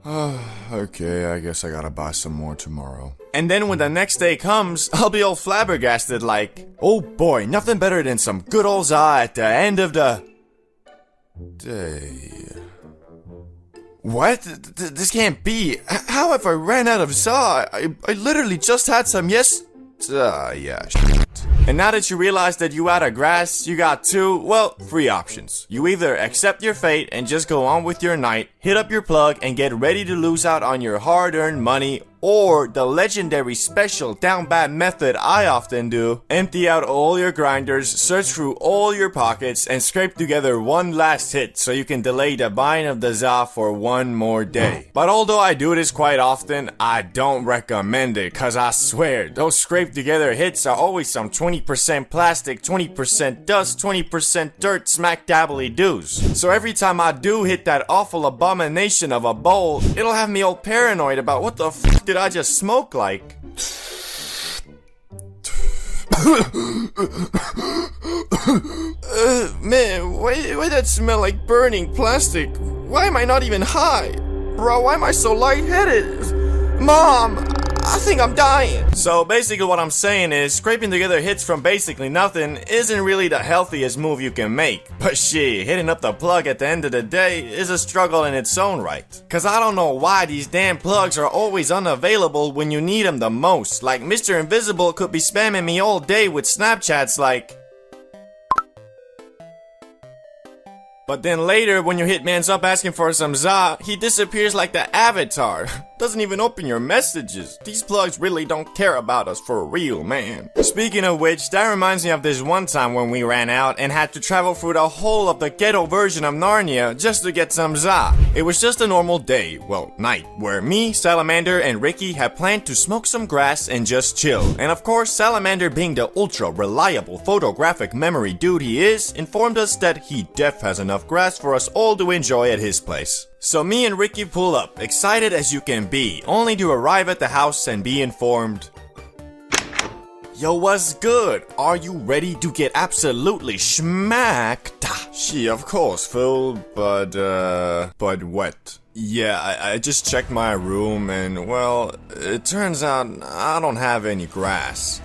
okay, I guess I gotta buy some more tomorrow. And then when the next day comes, I'll be all flabbergasted like, oh boy, nothing better than some good old za at the end of the day. What? This can't be. How have I ran out of za? I literally just had some yeah, shit. And now that you realize that you out of grass, you got two, well, three options. You either accept your fate and just go on with your night, hit up your plug, and get ready to lose out on your hard-earned money, or the legendary special down bad method I often do, empty out all your grinders, search through all your pockets, and scrape together one last hit so you can delay the buying of the za for one more day. But although I do this quite often, I don't recommend it, cause I swear, those scrape together hits are always some 20% plastic, 20% dust, 20% dirt smack dabbly doos. So every time I do hit that awful abomination of a bowl, it'll have me all paranoid about what the f did I just smoke like? Man, why that smell like burning plastic? Why am I not even high? Bro, why am I so lightheaded? Mom, I think I'm dying. So basically what I'm saying is, scraping together hits from basically nothing isn't really the healthiest move you can make. But shit, hitting up the plug at the end of the day is a struggle in its own right. Cause I don't know why these damn plugs are always unavailable when you need them the most. Like Mr. Invisible could be spamming me all day with Snapchats like, but then later, when you hit man's up asking for some za, he disappears like the Avatar. Doesn't even open your messages. These plugs really don't care about us for real, man. Speaking of which, that reminds me of this one time when we ran out and had to travel through the whole of the ghetto version of Narnia just to get some za. It was just a normal day, well, night, where me, Salamander, and Ricky had planned to smoke some grass and just chill. And of course, Salamander, being the ultra reliable photographic memory dude he is, informed us that he def has enough grass for us all to enjoy at his place. So me and Ricky pull up, excited as you can be, only to arrive at the house and be informed, yo, what's good? Are you ready to get absolutely schmacked? She, of course, Phil, but what? Yeah, I just checked my room and, well, it turns out I don't have any grass.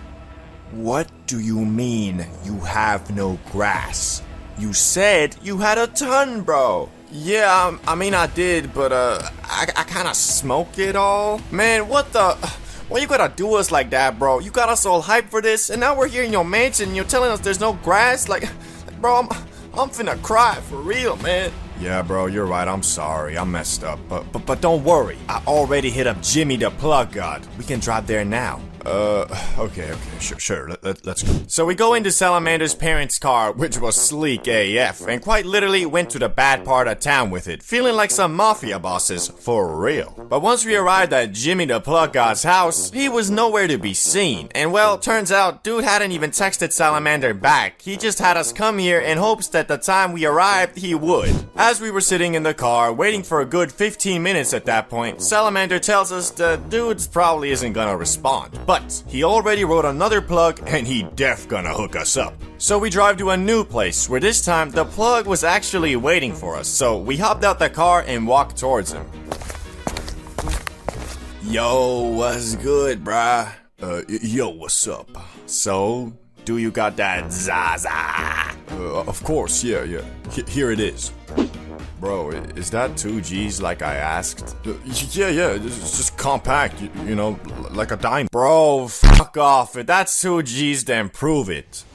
What do you mean you have no grass? You said you had a ton, bro. Yeah, I mean I did, but I kinda smoke it all. Man, what the? Why you gotta do us like that, bro? You got us all hyped for this, and now we're here in your mansion and you're telling us there's no grass? Like bro, I'm finna cry for real, man. Yeah, bro, you're right. I'm sorry. I messed up. But don't worry. I already hit up Jimmy the plug god. We can drive there now. Okay, sure, let's go. So we go into Salamander's parents' car, which was sleek AF, and quite literally went to the bad part of town with it, feeling like some mafia bosses, for real. But once we arrived at Jimmy the plug god's house, he was nowhere to be seen, and well, turns out, dude hadn't even texted Salamander back. He just had us come here in hopes that the time we arrived, he would. As we were sitting in the car, waiting for a good 15 minutes at that point, Salamander tells us the dude probably isn't gonna respond. But he already wrote another plug and he def gonna hook us up. So we drive to a new place where this time the plug was actually waiting for us. So we hopped out the car and walked towards him. Yo, what's good, bruh? Yo, what's up? So, do you got that Zaza? Of course, yeah. Here it is. Bro, is that 2 G's like I asked? Yeah, it's just compact, you know, like a dime. Bro, fuck off. If that's 2 G's, then prove it.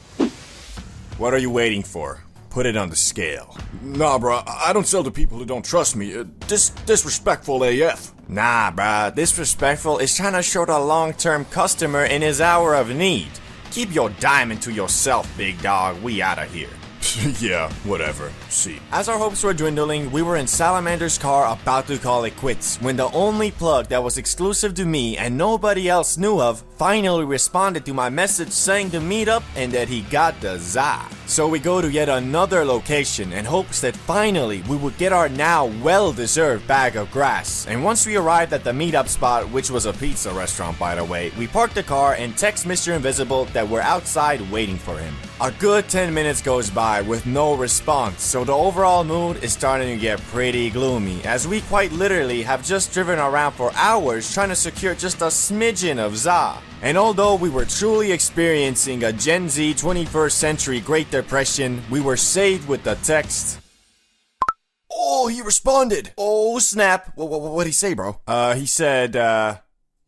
What are you waiting for? Put it on the scale. Nah, bro, I don't sell to people who don't trust me. Disrespectful AF. Nah, bruh, disrespectful is trying to show the long-term customer in his hour of need. Keep your diamond to yourself, big dog. We outta here. Yeah, whatever. See. As our hopes were dwindling, we were in Salamander's car about to call it quits when the only plug that was exclusive to me and nobody else knew of finally responded to my message saying to meet up and that he got the za. So we go to yet another location in hopes that finally we would get our now well-deserved bag of grass. And once we arrived at the meetup spot, which was a pizza restaurant by the way, we parked the car and text Mr. Invisible that we're outside waiting for him. A good 10 minutes goes by with no response, so the overall mood is starting to get pretty gloomy, as we quite literally have just driven around for hours trying to secure just a smidgen of za. And although we were truly experiencing a Gen Z 21st century Great Depression, we were saved with the text. Oh, he responded! Oh, snap! What'd he say, bro? He said,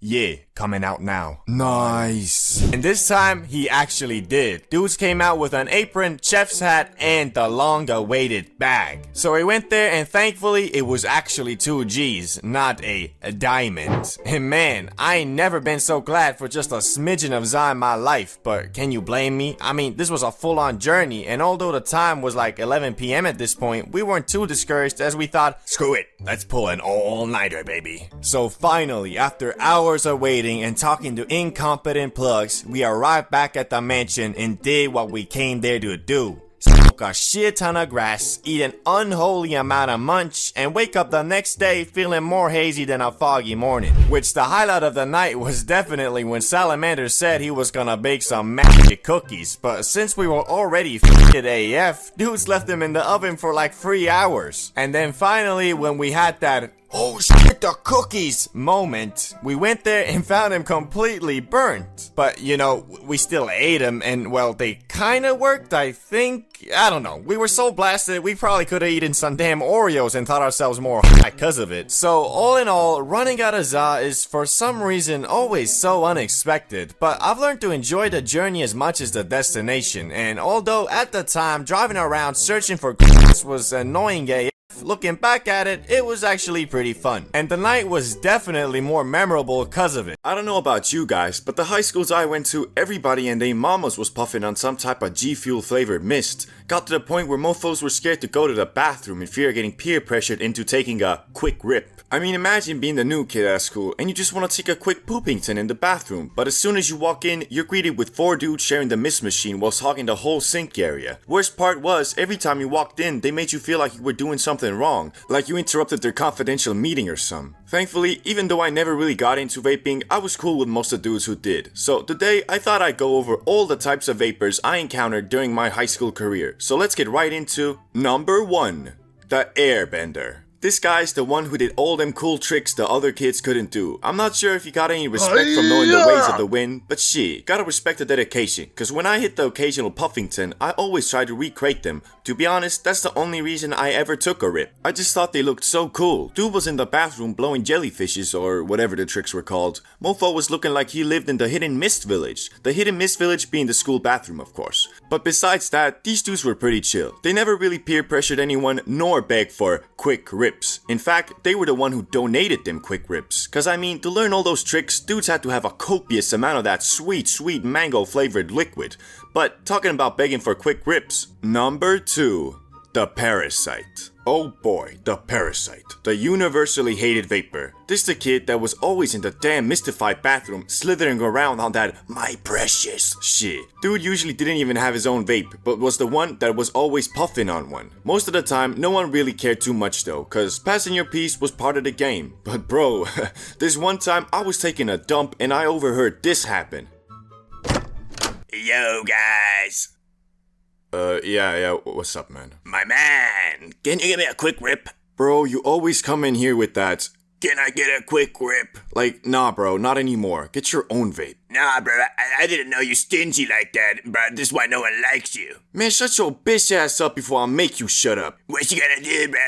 yeah, coming out now. Nice. And this time, he actually did. Dudes came out with an apron, chef's hat, and the long-awaited bag. So we went there, and thankfully, it was actually 2 G's, not a diamond. And man, I ain't never been so glad for just a smidgen of za in my life, but can you blame me? I mean, this was a full-on journey, and although the time was like 11 PM at this point, we weren't too discouraged as we thought, screw it, let's pull an all-nighter, baby. So finally, after hours of waiting and talking to incompetent plugs, we arrived back at the mansion and did what we came there to do. Smoke a shit ton of grass, eat an unholy amount of munch, and wake up the next day feeling more hazy than a foggy morning. Which the highlight of the night was definitely when Salamander said he was gonna bake some magic cookies, but since we were already f***ed AF, dudes left them in the oven for like 3 hours. And then finally, when we had that oh shit, the cookies moment, we went there and found them completely burnt. But you know, we still ate them and well, they kinda worked, I think. I don't know. We were so blasted, we probably could have eaten some damn Oreos and thought ourselves more high because of it. So all in all, running out of za is for some reason always so unexpected. But I've learned to enjoy the journey as much as the destination. And although at the time, driving around searching for grass was annoying AF, looking back at it, it was actually pretty fun. And the night was definitely more memorable because of it. I don't know about you guys, but the high schools I went to, everybody and they mamas was puffing on some type of G Fuel flavored mist. Got to the point where mofos were scared to go to the bathroom in fear of getting peer pressured into taking a quick rip. I mean, imagine being the new kid at school and you just want to take a quick poopington in the bathroom, but as soon as you walk in, you're greeted with 4 dudes sharing the mist machine whilst hogging the whole sink area. Worst part was, every time you walked in, they made you feel like you were doing something wrong, like you interrupted their confidential meeting or some. Thankfully, even though I never really got into vaping, I was cool with most of the dudes who did. So today, I thought I'd go over all the types of vapors I encountered during my high school career. So let's get right into number 1, the airbender. This guy's the one who did all them cool tricks the other kids couldn't do. I'm not sure if he got any respect from knowing the ways of the wind, but shit, gotta respect the dedication. Cause when I hit the occasional puffington, I always try to recreate them. To be honest, that's the only reason I ever took a rip. I just thought they looked so cool. Dude was in the bathroom blowing jellyfishes or whatever the tricks were called. Mofo was looking like he lived in the Hidden Mist Village. The Hidden Mist Village being the school bathroom, of course. But besides that, these dudes were pretty chill. They never really peer pressured anyone nor begged for quick rips. In fact, they were the one who donated them quick rips. Cause I mean, to learn all those tricks, dudes had to have a copious amount of that sweet mango flavored liquid. But talking about begging for quick rips, number 2, the parasite. Oh boy, the parasite. The universally hated vapor. This the kid that was always in the damn mystified bathroom slithering around on that my precious shit. Dude usually didn't even have his own vape, but was the one that was always puffing on one. Most of the time, no one really cared too much though, cause passing your piece was part of the game. But bro, this one time I was taking a dump and I overheard this happen. Yo guys. Yeah, what's up, man? My man, can you give me a quick rip? Bro, you always come in here with that, can I get a quick rip? Like, nah bro, not anymore. Get your own vape. Nah bro, I didn't know you stingy like that, but this is why no one likes you. Man, shut your bitch ass up before I make you shut up. What you gonna do, bro?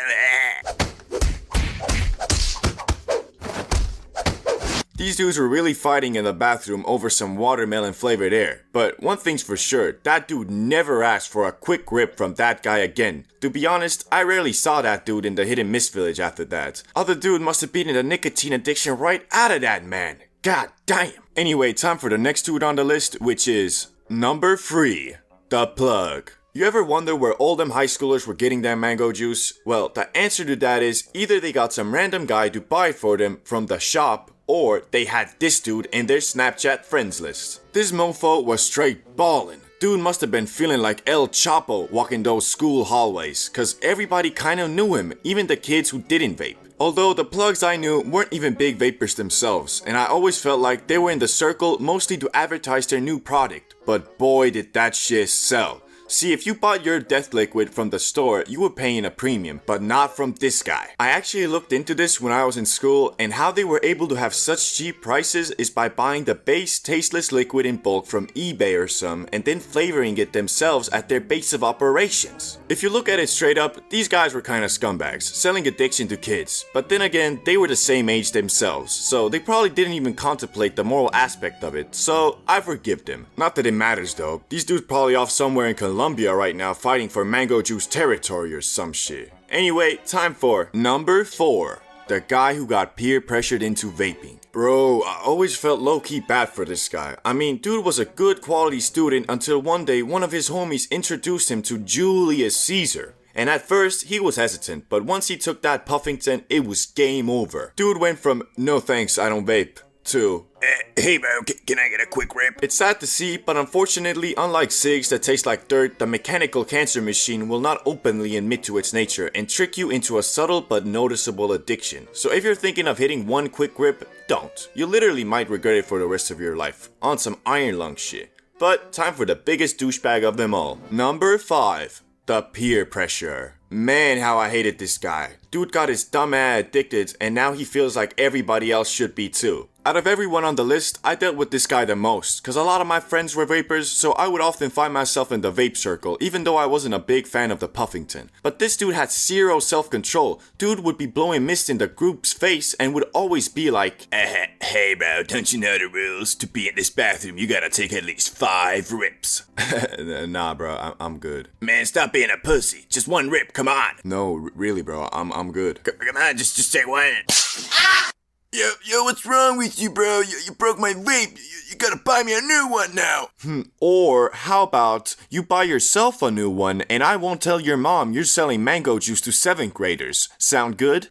These dudes were really fighting in the bathroom over some watermelon flavored air. But one thing's for sure, that dude never asked for a quick rip from that guy again. To be honest, I rarely saw that dude in the Hidden Mist Village after that. Other dude must have beaten the nicotine addiction right out of that man. God damn. Anyway, time for the next dude on the list, which is Number 3. The plug. You ever wonder where all them high schoolers were getting their mango juice? Well, the answer to that is either they got some random guy to buy it for them from the shop, or they had this dude in their Snapchat friends list. This mofo was straight ballin'. Dude must have been feeling like El Chapo walking those school hallways, cause everybody kinda knew him, even the kids who didn't vape. Although the plugs I knew weren't even big vapors themselves, and I always felt like they were in the circle mostly to advertise their new product. But boy did that shit sell. See, if you bought your death liquid from the store, you were paying a premium, but not from this guy. I actually looked into this when I was in school, and how they were able to have such cheap prices is by buying the base tasteless liquid in bulk from eBay or some, and then flavoring it themselves at their base of operations. If you look at it straight up, these guys were kinda scumbags, selling addiction to kids. But then again, they were the same age themselves, so they probably didn't even contemplate the moral aspect of it, so I forgive them. Not that it matters though, these dudes probably off somewhere in Colombia right now fighting for mango juice territory or some shit. Anyway, time for number 4. The guy who got peer pressured into vaping. Bro, I always felt low-key bad for this guy. I mean, dude was a good quality student until one day one of his homies introduced him to Julius Caesar. And at first, he was hesitant, but once he took that Puffington, it was game over. Dude went from, no thanks, I don't vape, to, hey bro, can I get a quick rip? It's sad to see, but unfortunately, unlike cigs that taste like dirt, the mechanical cancer machine will not openly admit to its nature and trick you into a subtle but noticeable addiction. So if you're thinking of hitting one quick rip, don't. You literally might regret it for the rest of your life. On some iron lung shit. But time for the biggest douchebag of them all. Number 5. The peer pressure. Man, how I hated this guy. Dude got his dumb ass addicted, and now he feels like everybody else should be too. Out of everyone on the list, I dealt with this guy the most, cause a lot of my friends were vapors, so I would often find myself in the vape circle, even though I wasn't a big fan of the Puffington. But this dude had zero self-control. Dude would be blowing mist in the group's face and would always be like, hey bro, don't you know the rules? To be in this bathroom, you gotta take at least 5 rips. Nah bro, I'm good. Man, stop being a pussy. Just one rip, come on. No, really bro, I'm good. Come on, just take one. Yo, what's wrong with you, bro? You broke my vape. You gotta buy me a new one now. Or how about you buy yourself a new one and I won't tell your mom you're selling mango juice to 7th graders. Sound good?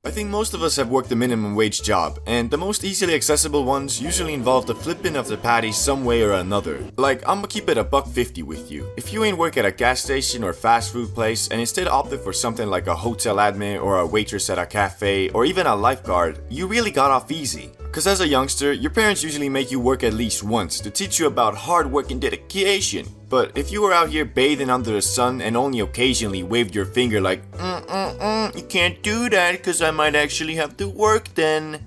I think most of us have worked a minimum wage job, and the most easily accessible ones usually involve the flipping of the patty some way or another. Like, I'ma keep it $1.50 with you. If you ain't work at a gas station or fast food place and instead opted for something like a hotel admin or a waitress at a cafe or even a lifeguard, you really got off easy. Cause as a youngster, your parents usually make you work at least once to teach you about hard work and dedication. But if you were out here bathing under the sun and only occasionally waved your finger like, you can't do that cause I might actually have to work then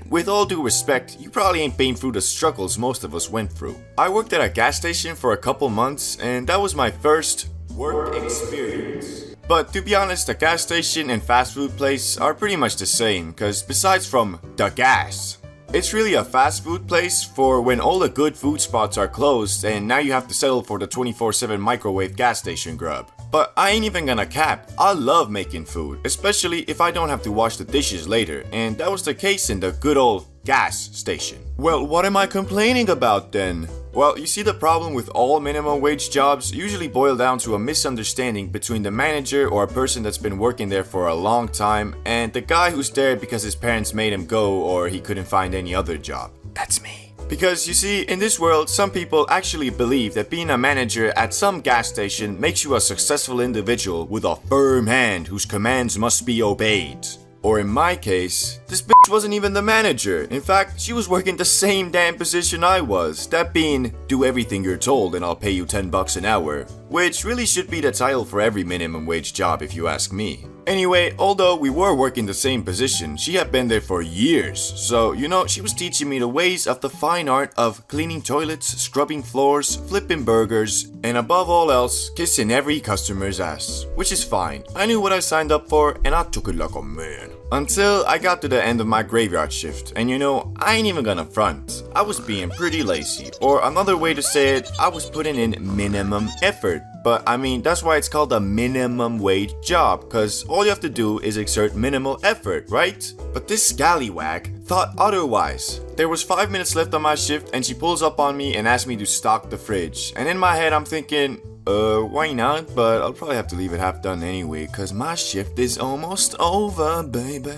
with all due respect, you probably ain't been through the struggles most of us went through. I worked at a gas station for a couple months and that was my first work experience. But to be honest, the gas station and fast food place are pretty much the same cause besides from the gas, it's really a fast food place for when all the good food spots are closed and now you have to settle for the 24/7 microwave gas station grub. But I ain't even gonna cap, I love making food, especially if I don't have to wash the dishes later, and that was the case in the good old gas station. Well, what am I complaining about then? Well, you see, the problem with all minimum wage jobs usually boil down to a misunderstanding between the manager or a person that's been working there for a long time and the guy who's there because his parents made him go or he couldn't find any other job. That's me. Because you see, in this world, some people actually believe that being a manager at some gas station makes you a successful individual with a firm hand whose commands must be obeyed. Or in my case, this bitch wasn't even the manager. In fact, she was working the same damn position I was. That being, do everything you're told and I'll pay you $10 an hour. Which really should be the title for every minimum wage job if you ask me. Anyway, although we were working the same position, she had been there for years. So, you know, she was teaching me the ways of the fine art of cleaning toilets, scrubbing floors, flipping burgers, and above all else, kissing every customer's ass. Which is fine. I knew what I signed up for and I took it like a man. Until I got to the end of my graveyard shift, and you know, I ain't even gonna front. I was being pretty lazy, or another way to say it, I was putting in minimum effort. but I mean, that's why it's called a minimum wage job, cause all you have to do is exert minimal effort, right? But this scallywag thought otherwise. There was 5 minutes left on my shift and she pulls up on me and asks me to stock the fridge. And in my head I'm thinking, why not? But I'll probably have to leave it half done anyway, cause my shift is almost over, baby.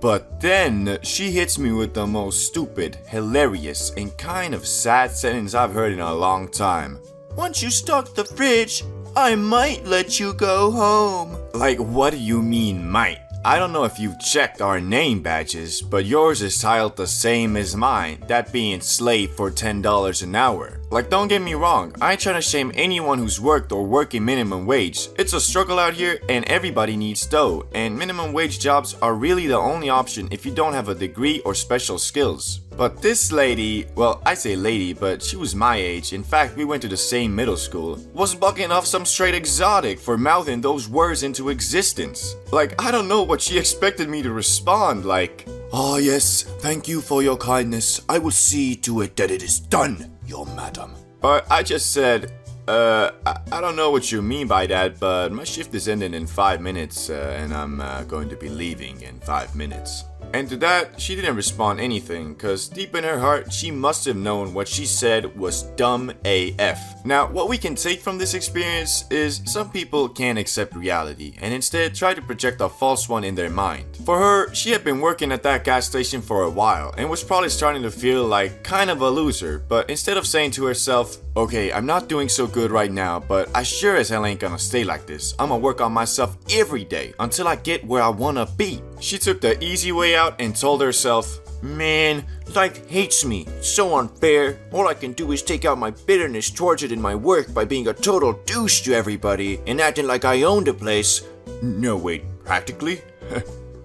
But then she hits me with the most stupid, hilarious, and kind of sad sentence I've heard in a long time. Once you stock the fridge, I might let you go home. Like, what do you mean, might? I don't know if you've checked our name badges, but yours is tiled the same as mine, that being slave for $10 an hour. Like, don't get me wrong, I ain't trying to shame anyone who's worked or working minimum wage. It's a struggle out here and everybody needs dough, and minimum wage jobs are really the only option if you don't have a degree or special skills. But this lady, well, I say lady, but she was my age. In fact, we went to the same middle school. Was bucking off some straight exotic for mouthing those words into existence. Like, I don't know what she expected me to respond, like, "Ah, yes, thank you for your kindness. I will see to it that it is done, your madam." But I just said, I don't know what you mean by that, but my shift is ending in 5 minutes, and I'm going to be leaving in 5 minutes. And to that, she didn't respond anything, cause deep in her heart, she must have known what she said was dumb AF. Now, what we can take from this experience is some people can't accept reality, and instead try to project a false one in their mind. For her, she had been working at that gas station for a while, and was probably starting to feel like kind of a loser, but instead of saying to herself, "Okay, I'm not doing so good right now, but I sure as hell ain't gonna stay like this. I'ma work on myself every day until I get where I wanna be," she took the easy way out and told herself, "Man, life hates me. It's so unfair. All I can do is take out my bitterness towards it in my work by being a total douche to everybody and acting like I own the place." No, wait, practically?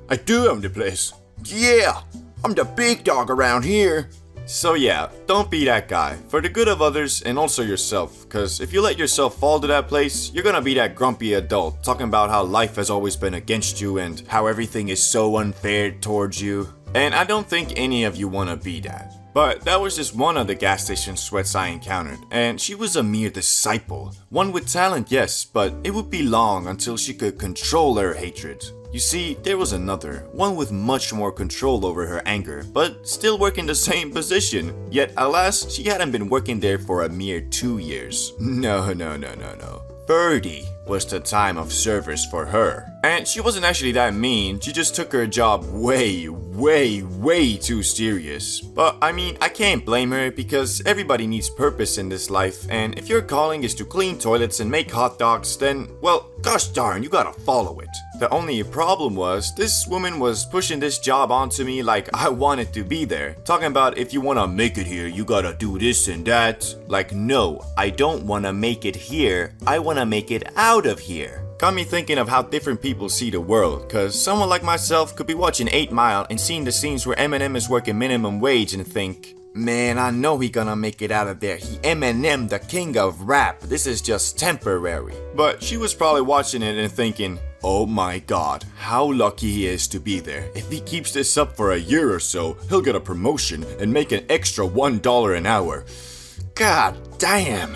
I do own the place. Yeah, I'm the big dog around here. So yeah, don't be that guy, for the good of others and also yourself, cause if you let yourself fall to that place, you're gonna be that grumpy adult talking about how life has always been against you and how everything is so unfair towards you. And I don't think any of you wanna be that. But that was just one of the gas station sweats I encountered, and she was a mere disciple. One with talent, yes, but it would be long until she could control her hatred. You see, there was another, one with much more control over her anger, but still working the same position. Yet, alas, she hadn't been working there for a mere 2 years. No. 30 was the time of service for her. And she wasn't actually that mean, she just took her job way too serious. But I mean, I can't blame her because everybody needs purpose in this life, and if your calling is to clean toilets and make hot dogs, then, well, gosh darn, you gotta follow it. The only problem was, this woman was pushing this job onto me like I wanted to be there. Talking about if you wanna make it here, you gotta do this and that. Like, no, I don't wanna make it here, I wanna make it out of here. Got me thinking of how different people see the world, cause someone like myself could be watching 8 Mile and seeing the scenes where Eminem is working minimum wage and think, "Man, I know he gonna make it out of there. He Eminem, the king of rap. This is just temporary." But she was probably watching it and thinking, "Oh my god, how lucky he is to be there. If he keeps this up for a year or so, he'll get a promotion and make an extra $1 an hour. God damn."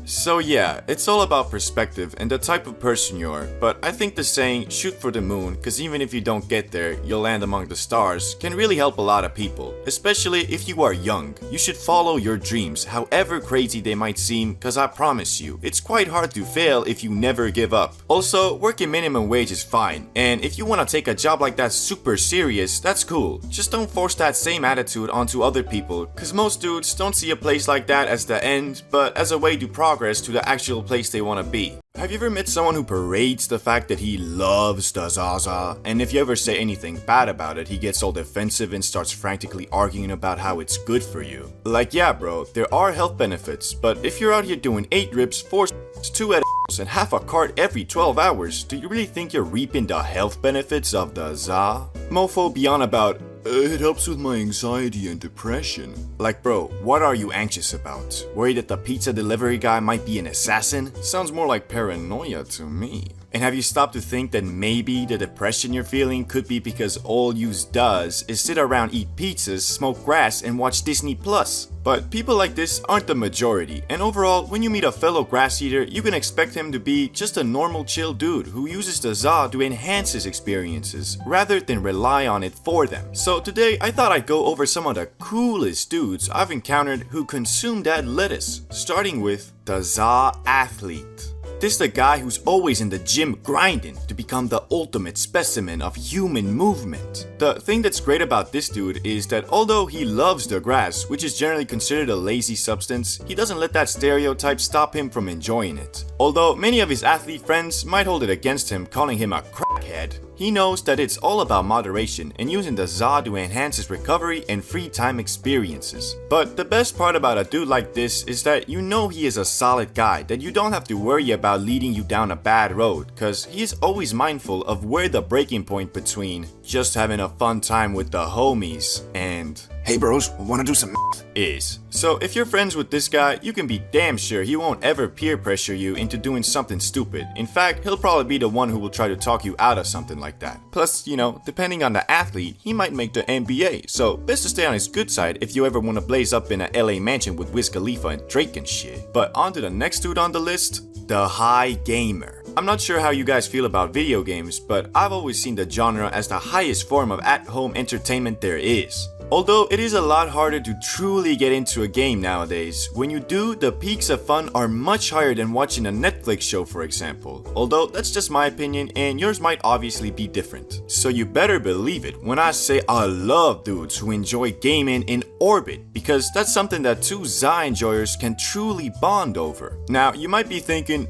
So yeah, it's all about perspective and the type of person you are, but I think the saying, "shoot for the moon, cause even if you don't get there, you'll land among the stars," can really help a lot of people, especially if you are young. You should follow your dreams, however crazy they might seem, cause I promise you, it's quite hard to fail if you never give up. Also, working minimum wage is fine, and if you wanna take a job like that super serious, that's cool. Just don't force that same attitude onto other people, cause most dudes don't see a place like that as the end, but as a way to progress to the actual place they want to be. Have you ever met someone who parades the fact that he loves the Zaza, and if you ever say anything bad about it, he gets all defensive and starts frantically arguing about how it's good for you? Like, yeah bro, there are health benefits, but if you're out here doing 8 rips, 4 2 edibles, and half a cart every 12 hours, do you really think you're reaping the health benefits of the Za? Mofo beyond about, It helps with my anxiety and depression. Like, bro, what are you anxious about? Worried that the pizza delivery guy might be an assassin? Sounds more like paranoia to me. And have you stopped to think that maybe the depression you're feeling could be because all you does is sit around, eat pizzas, smoke grass, and watch Disney Plus? But people like this aren't the majority, and overall, when you meet a fellow grass eater, you can expect him to be just a normal chill dude who uses the za to enhance his experiences, rather than rely on it for them. So today, I thought I'd go over some of the coolest dudes I've encountered who consume that lettuce, starting with the za athlete. This is the guy who's always in the gym grinding to become the ultimate specimen of human movement. The thing that's great about this dude is that although he loves the grass, which is generally considered a lazy substance, he doesn't let that stereotype stop him from enjoying it. Although many of his athlete friends might hold it against him, calling him a crackhead, he knows that it's all about moderation and using the za to enhance his recovery and free time experiences. But the best part about a dude like this is that you know he is a solid guy, that you don't have to worry about leading you down a bad road, cause he is always mindful of where the breaking point between just having a fun time with the homies and hey bros, wanna do some is. So if you're friends with this guy, you can be damn sure he won't ever peer pressure you into doing something stupid. In fact, he'll probably be the one who will try to talk you out of something like that. Plus, you know, depending on the athlete, he might make the NBA, so best to stay on his good side if you ever wanna blaze up in a LA mansion with Wiz Khalifa and Drake and shit. But on to the next dude on the list, the high gamer. I'm not sure how you guys feel about video games, but I've always seen the genre as the highest form of at-home entertainment there is. Although it is a lot harder to truly get into a game nowadays, when you do, the peaks of fun are much higher than watching a Netflix show, for example. Although that's just my opinion and yours might obviously be different. So you better believe it when I say I love dudes who enjoy gaming in orbit, because that's something that two za enjoyers can truly bond over. Now you might be thinking,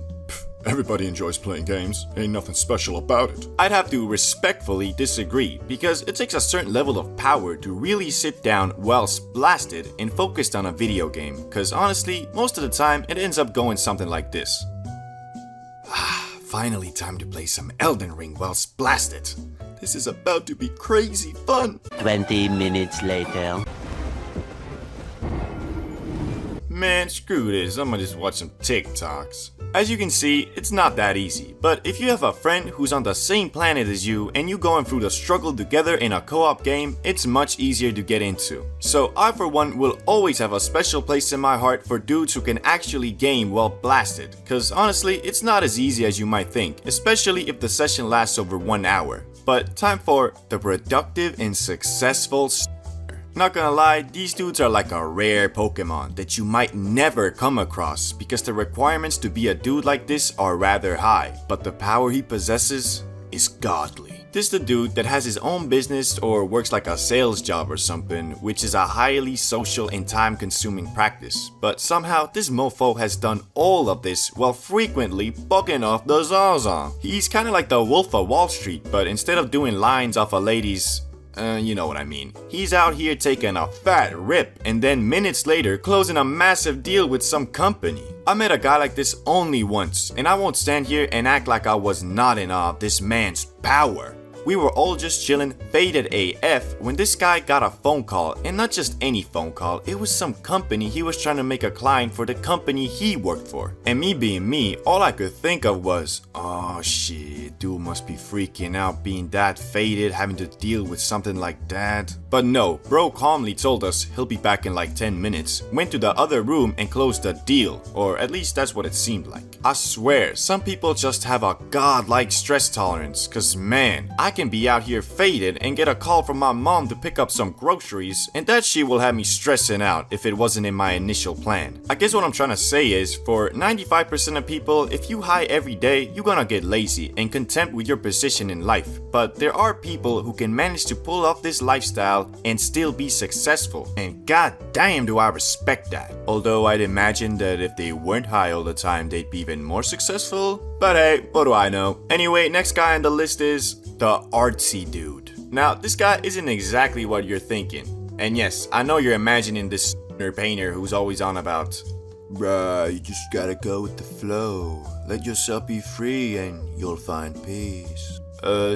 everybody enjoys playing games, ain't nothing special about it. I'd have to respectfully disagree, because it takes a certain level of power to really sit down whilst blasted and focused on a video game, cause honestly, most of the time it ends up going something like this. Finally time to play some Elden Ring whilst blasted. This is about to be crazy fun. 20 minutes later. Man, screw this, I'm gonna just watch some TikToks. As you can see, it's not that easy, but if you have a friend who's on the same planet as you and you going through the struggle together in a co-op game, it's much easier to get into. So I for one will always have a special place in my heart for dudes who can actually game while blasted, cause honestly, it's not as easy as you might think, especially if the session lasts over 1 hour. But time for the productive and successful. Not gonna lie, these dudes are like a rare Pokemon that you might never come across because the requirements to be a dude like this are rather high, but the power he possesses is godly. This is the dude that has his own business or works like a sales job or something, which is a highly social and time-consuming practice. But somehow, this mofo has done all of this while frequently bucking off the Zaza. He's kinda like the Wolf of Wall Street, but instead of doing lines off a lady's you know what I mean. He's out here taking a fat rip and then minutes later closing a massive deal with some company. I met a guy like this only once, and I won't stand here and act like I was not in awe of this man's power. We were all just chillin', faded AF, when this guy got a phone call, and not just any phone call, it was some company he was trying to make a client for the company he worked for. And me being me, all I could think of was, oh shit, dude must be freaking out being that faded, having to deal with something like that. But no, bro calmly told us he'll be back in like 10 minutes, went to the other room and closed the deal, or at least that's what it seemed like. I swear, some people just have a godlike stress tolerance, cause man, I can be out here faded and get a call from my mom to pick up some groceries, and that shit will have me stressing out if it wasn't in my initial plan. I guess what I'm trying to say is, for 95% of people, if you high every day, you're gonna get lazy and content with your position in life. But there are people who can manage to pull off this lifestyle and still be successful, and god damn do I respect that. Although I'd imagine that if they weren't high all the time, they'd be even more successful. But hey, what do I know? Anyway, next guy on the list is the artsy dude. Now, this guy isn't exactly what you're thinking. And yes, I know you're imagining this painter who's always on about, bruh, you just gotta go with the flow. Let yourself be free and you'll find peace.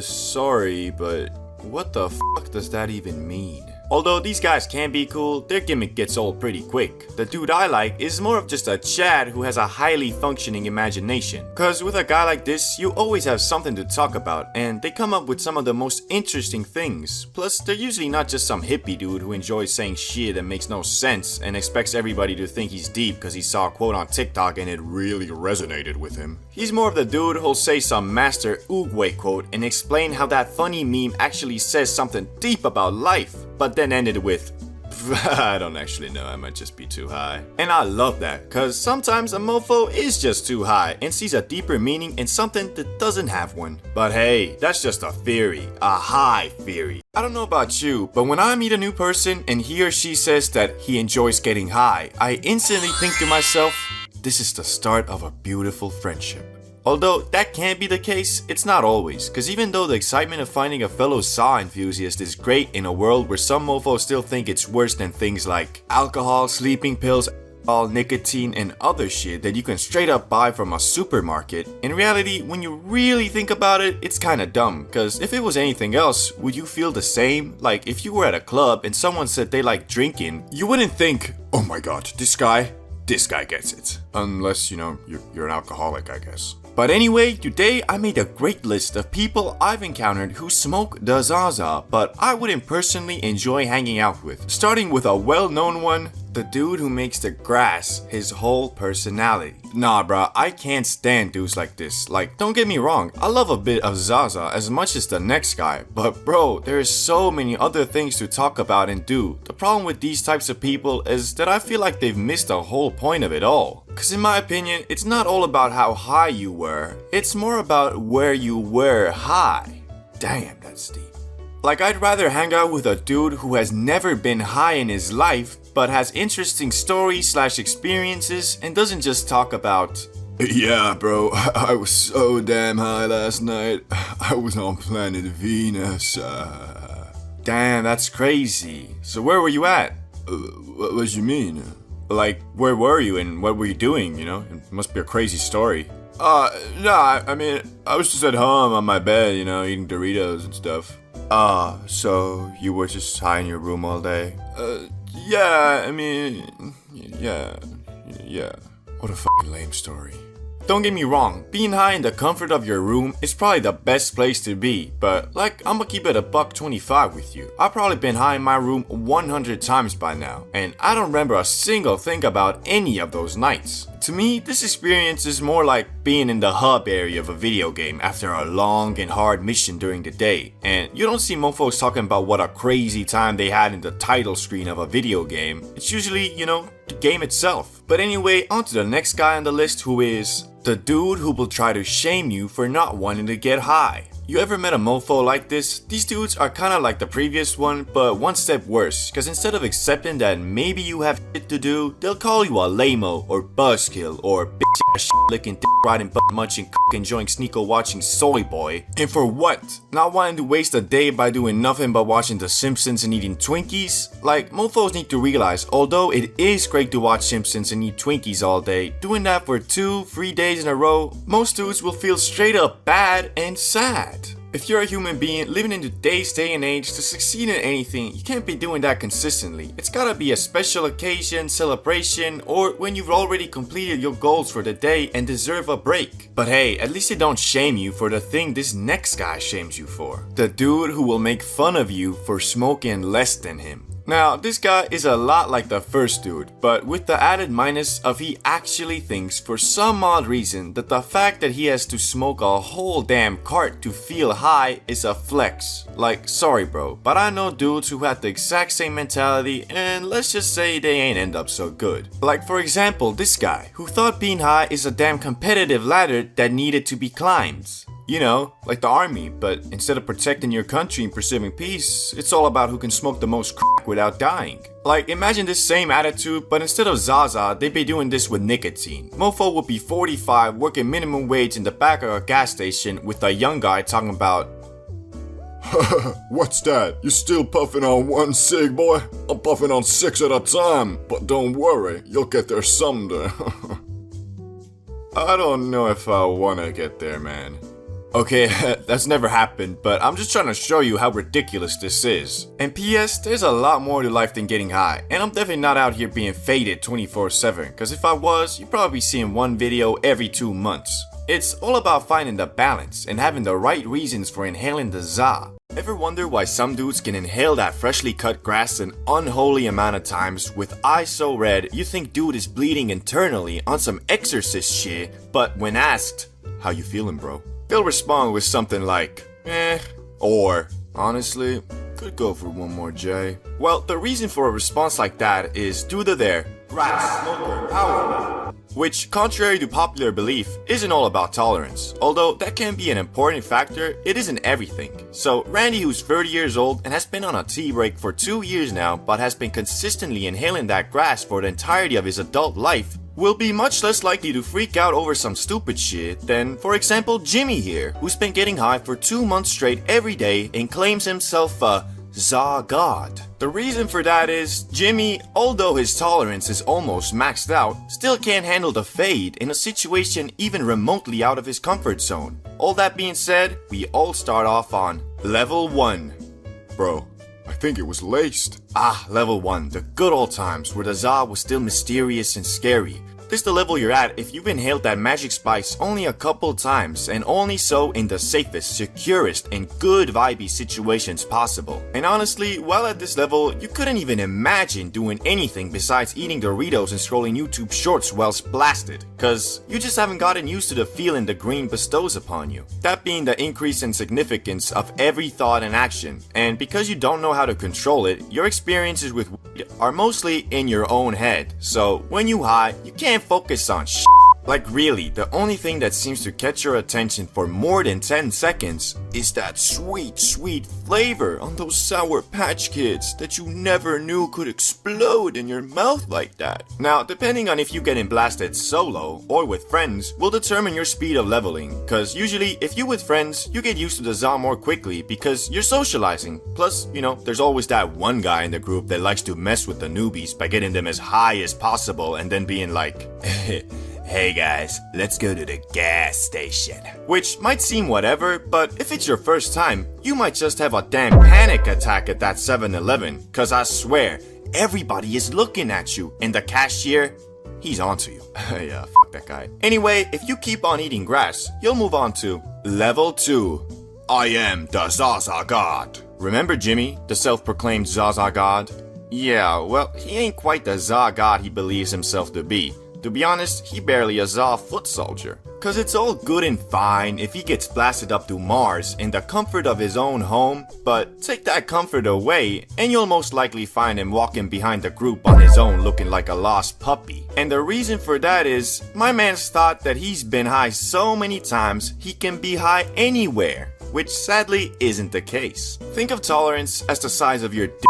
Sorry, but what the fuck does that even mean? Although these guys can be cool, their gimmick gets old pretty quick. The dude I like is more of just a Chad who has a highly functioning imagination. Cause with a guy like this, you always have something to talk about, and they come up with some of the most interesting things. Plus, they're usually not just some hippie dude who enjoys saying shit that makes no sense and expects everybody to think he's deep cause he saw a quote on TikTok and it really resonated with him. He's more of the dude who'll say some master Oogway quote and explain how that funny meme actually says something deep about life, but then ended with, I don't actually know, I might just be too high. And I love that, cause sometimes a mofo is just too high and sees a deeper meaning in something that doesn't have one. But hey, that's just a theory, a high theory. I don't know about you, but when I meet a new person and he or she says that he enjoys getting high, I instantly think to myself, this is the start of a beautiful friendship. Although that can't be the case, it's not always, cause even though the excitement of finding a fellow saw enthusiast is great in a world where some mofos still think it's worse than things like alcohol, sleeping pills, all nicotine and other shit that you can straight up buy from a supermarket, in reality, when you really think about it, it's kinda dumb, cause if it was anything else, would you feel the same? Like if you were at a club and someone said they like drinking, you wouldn't think, oh my god, this guy gets it. Unless, you know, you're an alcoholic, I guess. But anyway, today I made a great list of people I've encountered who smoke the Zaza, but I wouldn't personally enjoy hanging out with. Starting with a well-known one, the dude who makes the grass his whole personality. Nah bruh, I can't stand dudes like this. Like, don't get me wrong, I love a bit of Zaza as much as the next guy, but bro, there's so many other things to talk about and do. The problem with these types of people is that I feel like they've missed the whole point of it all. Cause in my opinion, it's not all about how high you were, it's more about where you were high. Damn, that's deep. Like, I'd rather hang out with a dude who has never been high in his life, but has interesting stories / experiences and doesn't just talk about, yeah bro, I was so damn high last night, I was on planet Venus. Damn, that's crazy. So where were you at? What do you mean? Like, where were you and what were you doing, you know? It must be a crazy story. Nah, I mean, I was just at home on my bed, you know, eating Doritos and stuff. So you were just high in your room all day? Yeah, I mean, yeah. What a fucking lame story. Don't get me wrong, being high in the comfort of your room is probably the best place to be, but like, I'ma keep it $1.25 with you. I've probably been high in my room 100 times by now, and I don't remember a single thing about any of those nights. To me, this experience is more like being in the hub area of a video game after a long and hard mission during the day, and you don't see mofos talking about what a crazy time they had in the title screen of a video game. It's usually, you know, the game itself. But anyway, on to the next guy on the list, who is the dude who will try to shame you for not wanting to get high. You ever met a mofo like this? These dudes are kinda like the previous one, but one step worse, cause instead of accepting that maybe you have shit to do, they'll call you a lame-o or buzzkill or bitch ass shit licking, dick riding, butt munching, cock enjoying, sneako watching soy boy. And for what? Not wanting to waste a day by doing nothing but watching The Simpsons and eating Twinkies? Like, mofos need to realize, although it is great to watch Simpsons and eat Twinkies all day, doing that for 2-3 days in a row, most dudes will feel straight up bad and sad. If you're a human being living in today's day and age, to succeed in anything, you can't be doing that consistently. It's gotta be a special occasion, celebration, or when you've already completed your goals for the day and deserve a break. But hey, at least they don't shame you for the thing this next guy shames you for. The dude who will make fun of you for smoking less than him. Now, this guy is a lot like the first dude, but with the added minus of he actually thinks for some odd reason that the fact that he has to smoke a whole damn cart to feel high is a flex. Like, sorry bro, but I know dudes who had the exact same mentality and let's just say they ain't end up so good. Like for example, this guy, who thought being high is a damn competitive ladder that needed to be climbed. You know, like the army, but instead of protecting your country and preserving peace, it's all about who can smoke the most crack without dying. Like, imagine this same attitude, but instead of Zaza, they'd be doing this with nicotine. Mofo would be 45, working minimum wage in the back of a gas station with a young guy talking about, what's that? You still puffing on one cig, boy? I'm puffing on 6 at a time, but don't worry, you'll get there someday. I don't know if I wanna get there, man. Okay, that's never happened, but I'm just trying to show you how ridiculous this is. And P.S., there's a lot more to life than getting high, and I'm definitely not out here being faded 24/7, cause if I was, you'd probably be seeing one video every 2 months. It's all about finding the balance and having the right reasons for inhaling the za. Ever wonder why some dudes can inhale that freshly cut grass an unholy amount of times with eyes so red you think dude is bleeding internally on some exorcist shit, but when asked, how you feeling bro? They'll respond with something like, or, honestly, could go for one more J. Well, the reason for a response like that is due to their rat smoker power, which, contrary to popular belief, isn't all about tolerance. Although that can be an important factor, it isn't everything. So Randy, who's 30 years old and has been on a tea break for 2 years now, but has been consistently inhaling that grass for the entirety of his adult life, will be much less likely to freak out over some stupid shit than, for example, Jimmy here, who's been getting high for 2 months straight every day and claims himself a za god. The reason for that is, Jimmy, although his tolerance is almost maxed out, still can't handle the fade in a situation even remotely out of his comfort zone. All that being said, we all start off on level 1. Bro, I think it was laced. Level 1, the good old times where the za was still mysterious and scary. This is the level you're at if you've inhaled that magic spice only a couple times, and only so in the safest, securest, and good vibey situations possible. And honestly, while at this level, you couldn't even imagine doing anything besides eating Doritos and scrolling YouTube shorts whilst blasted, cause you just haven't gotten used to the feeling the green bestows upon you. That being the increase in significance of every thought and action, and because you don't know how to control it, your experiences with weed are mostly in your own head. So when you high, you can't focus on shit. Like really, the only thing that seems to catch your attention for more than 10 seconds is that sweet, sweet flavor on those Sour Patch Kids that you never knew could explode in your mouth like that. Now, depending on if you getting blasted solo or with friends will determine your speed of leveling, cause usually if you with friends, you get used to the za more quickly because you're socializing. Plus, you know, there's always that one guy in the group that likes to mess with the newbies by getting them as high as possible and then being like, hey guys, let's go to the gas station. Which might seem whatever, but if it's your first time, you might just have a damn panic attack at that 7-Eleven, cause I swear, everybody is looking at you, and the cashier, he's onto you. Yeah, fuck that guy. Anyway, if you keep on eating grass, you'll move on to level 2. I am the Zaza God. Remember Jimmy, the self-proclaimed Zaza God? Yeah, well, he ain't quite the Za God he believes himself to be. To be honest, he barely a za foot soldier. Cause it's all good and fine if he gets blasted up to Mars in the comfort of his own home, but take that comfort away and you'll most likely find him walking behind the group on his own looking like a lost puppy. And the reason for that is, my man's thought that he's been high so many times he can be high anywhere, which sadly isn't the case. Think of tolerance as the size of your dick.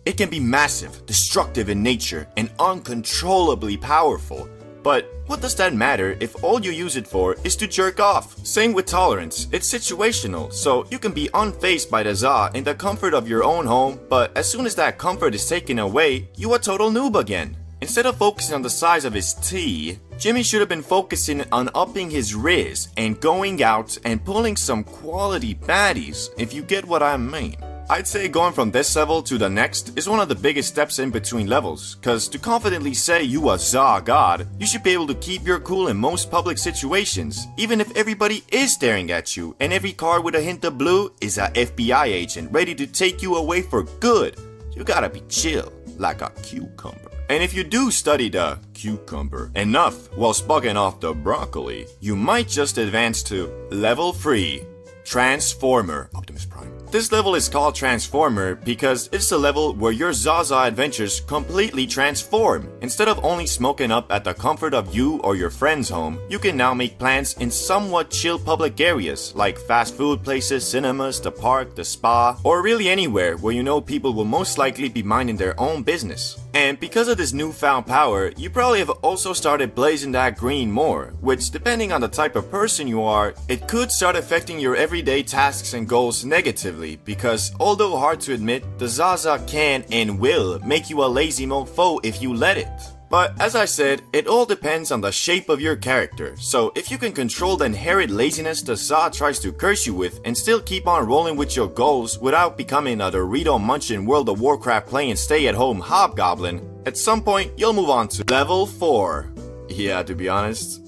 It can be massive, destructive in nature, and uncontrollably powerful. But what does that matter if all you use it for is to jerk off? Same with tolerance, it's situational, so you can be unfazed by the za in the comfort of your own home, but as soon as that comfort is taken away, you a total noob again. Instead of focusing on the size of his T, Jimmy should have been focusing on upping his riz and going out and pulling some quality baddies, if you get what I mean. I'd say going from this level to the next is one of the biggest steps in between levels, cause to confidently say you a za god, you should be able to keep your cool in most public situations, even if everybody is staring at you and every car with a hint of blue is a FBI agent ready to take you away for good. You gotta be chill, like a cucumber. And if you do study the cucumber enough while bugging off the broccoli, you might just advance to level 3, Transformer Optimus Prime. This level is called Transformer because it's the level where your Zaza adventures completely transform. Instead of only smoking up at the comfort of you or your friend's home, you can now make plans in somewhat chill public areas like fast food places, cinemas, the park, the spa, or really anywhere where you know people will most likely be minding their own business. And because of this newfound power, you probably have also started blazing that green more, which depending on the type of person you are, it could start affecting your everyday tasks and goals negatively because although hard to admit, the Zaza can and will make you a lazy mofo if you let it. But as I said, it all depends on the shape of your character. So if you can control the inherent laziness the Za tries to curse you with and still keep on rolling with your goals without becoming a Dorito munching World of Warcraft playing stay-at-home hobgoblin, at some point you'll move on to level 4. Yeah, to be honest,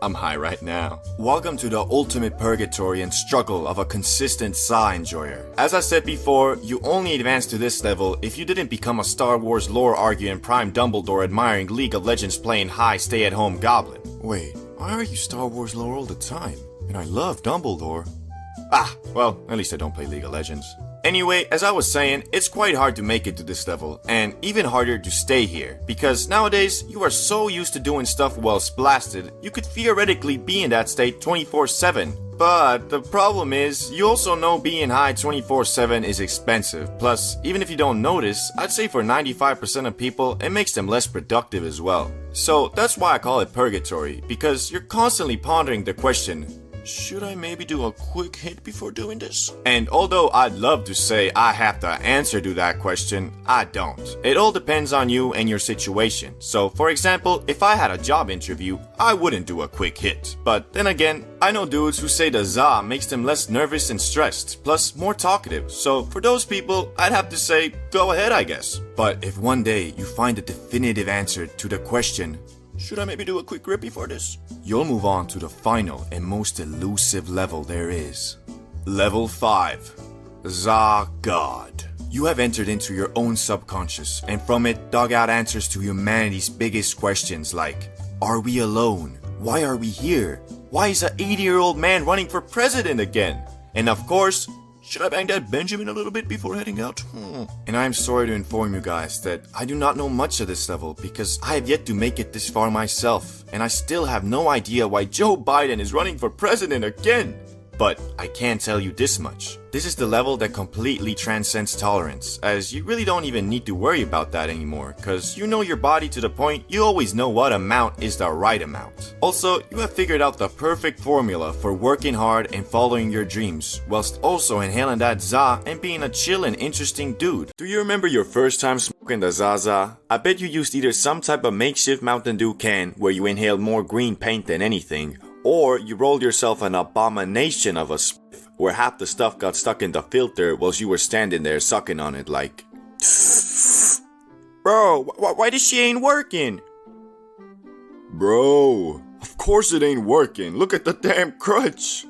I'm high right now. Welcome to the ultimate purgatory and struggle of a consistent Za enjoyer. As I said before, you only advance to this level if you didn't become a Star Wars lore arguing Prime Dumbledore admiring League of Legends playing high stay-at-home goblin. Wait, why are you Star Wars lore all the time? And I love Dumbledore. Well, at least I don't play League of Legends. Anyway, as I was saying, it's quite hard to make it to this level, and even harder to stay here, because nowadays, you are so used to doing stuff while splasted, you could theoretically be in that state 24/7. But the problem is, you also know being high 24/7 is expensive, plus, even if you don't notice, I'd say for 95% of people, it makes them less productive as well. So that's why I call it purgatory, because you're constantly pondering the question, should I maybe do a quick hit before doing this? And although I'd love to say I have the answer to that question, I don't. It all depends on you and your situation. So for example, if I had a job interview, I wouldn't do a quick hit. But then again, I know dudes who say the Za makes them less nervous and stressed, plus more talkative. So for those people, I'd have to say, go ahead I guess. But if one day you find a definitive answer to the question, should I maybe do a quick rip before this? You'll move on to the final and most elusive level there is. Level 5. Za God. You have entered into your own subconscious and from it dug out answers to humanity's biggest questions like, are we alone? Why are we here? Why is an 80-year-old man running for president again? And of course, should I bang that Benjamin a little bit before heading out? And I am sorry to inform you guys that I do not know much of this level because I have yet to make it this far myself, and I still have no idea why Joe Biden is running for president again. But I can tell you this much. This is the level that completely transcends tolerance, as you really don't even need to worry about that anymore, cause you know your body to the point you always know what amount is the right amount. Also, you have figured out the perfect formula for working hard and following your dreams, whilst also inhaling that Za and being a chill and interesting dude. Do you remember your first time smoking the Zaza? I bet you used either some type of makeshift Mountain Dew can where you inhaled more green paint than anything, or you rolled yourself an abomination of a spliff where half the stuff got stuck in the filter whilst you were standing there sucking on it like, bro, why this shit ain't working? Bro, of course it ain't working. Look at the damn crutch.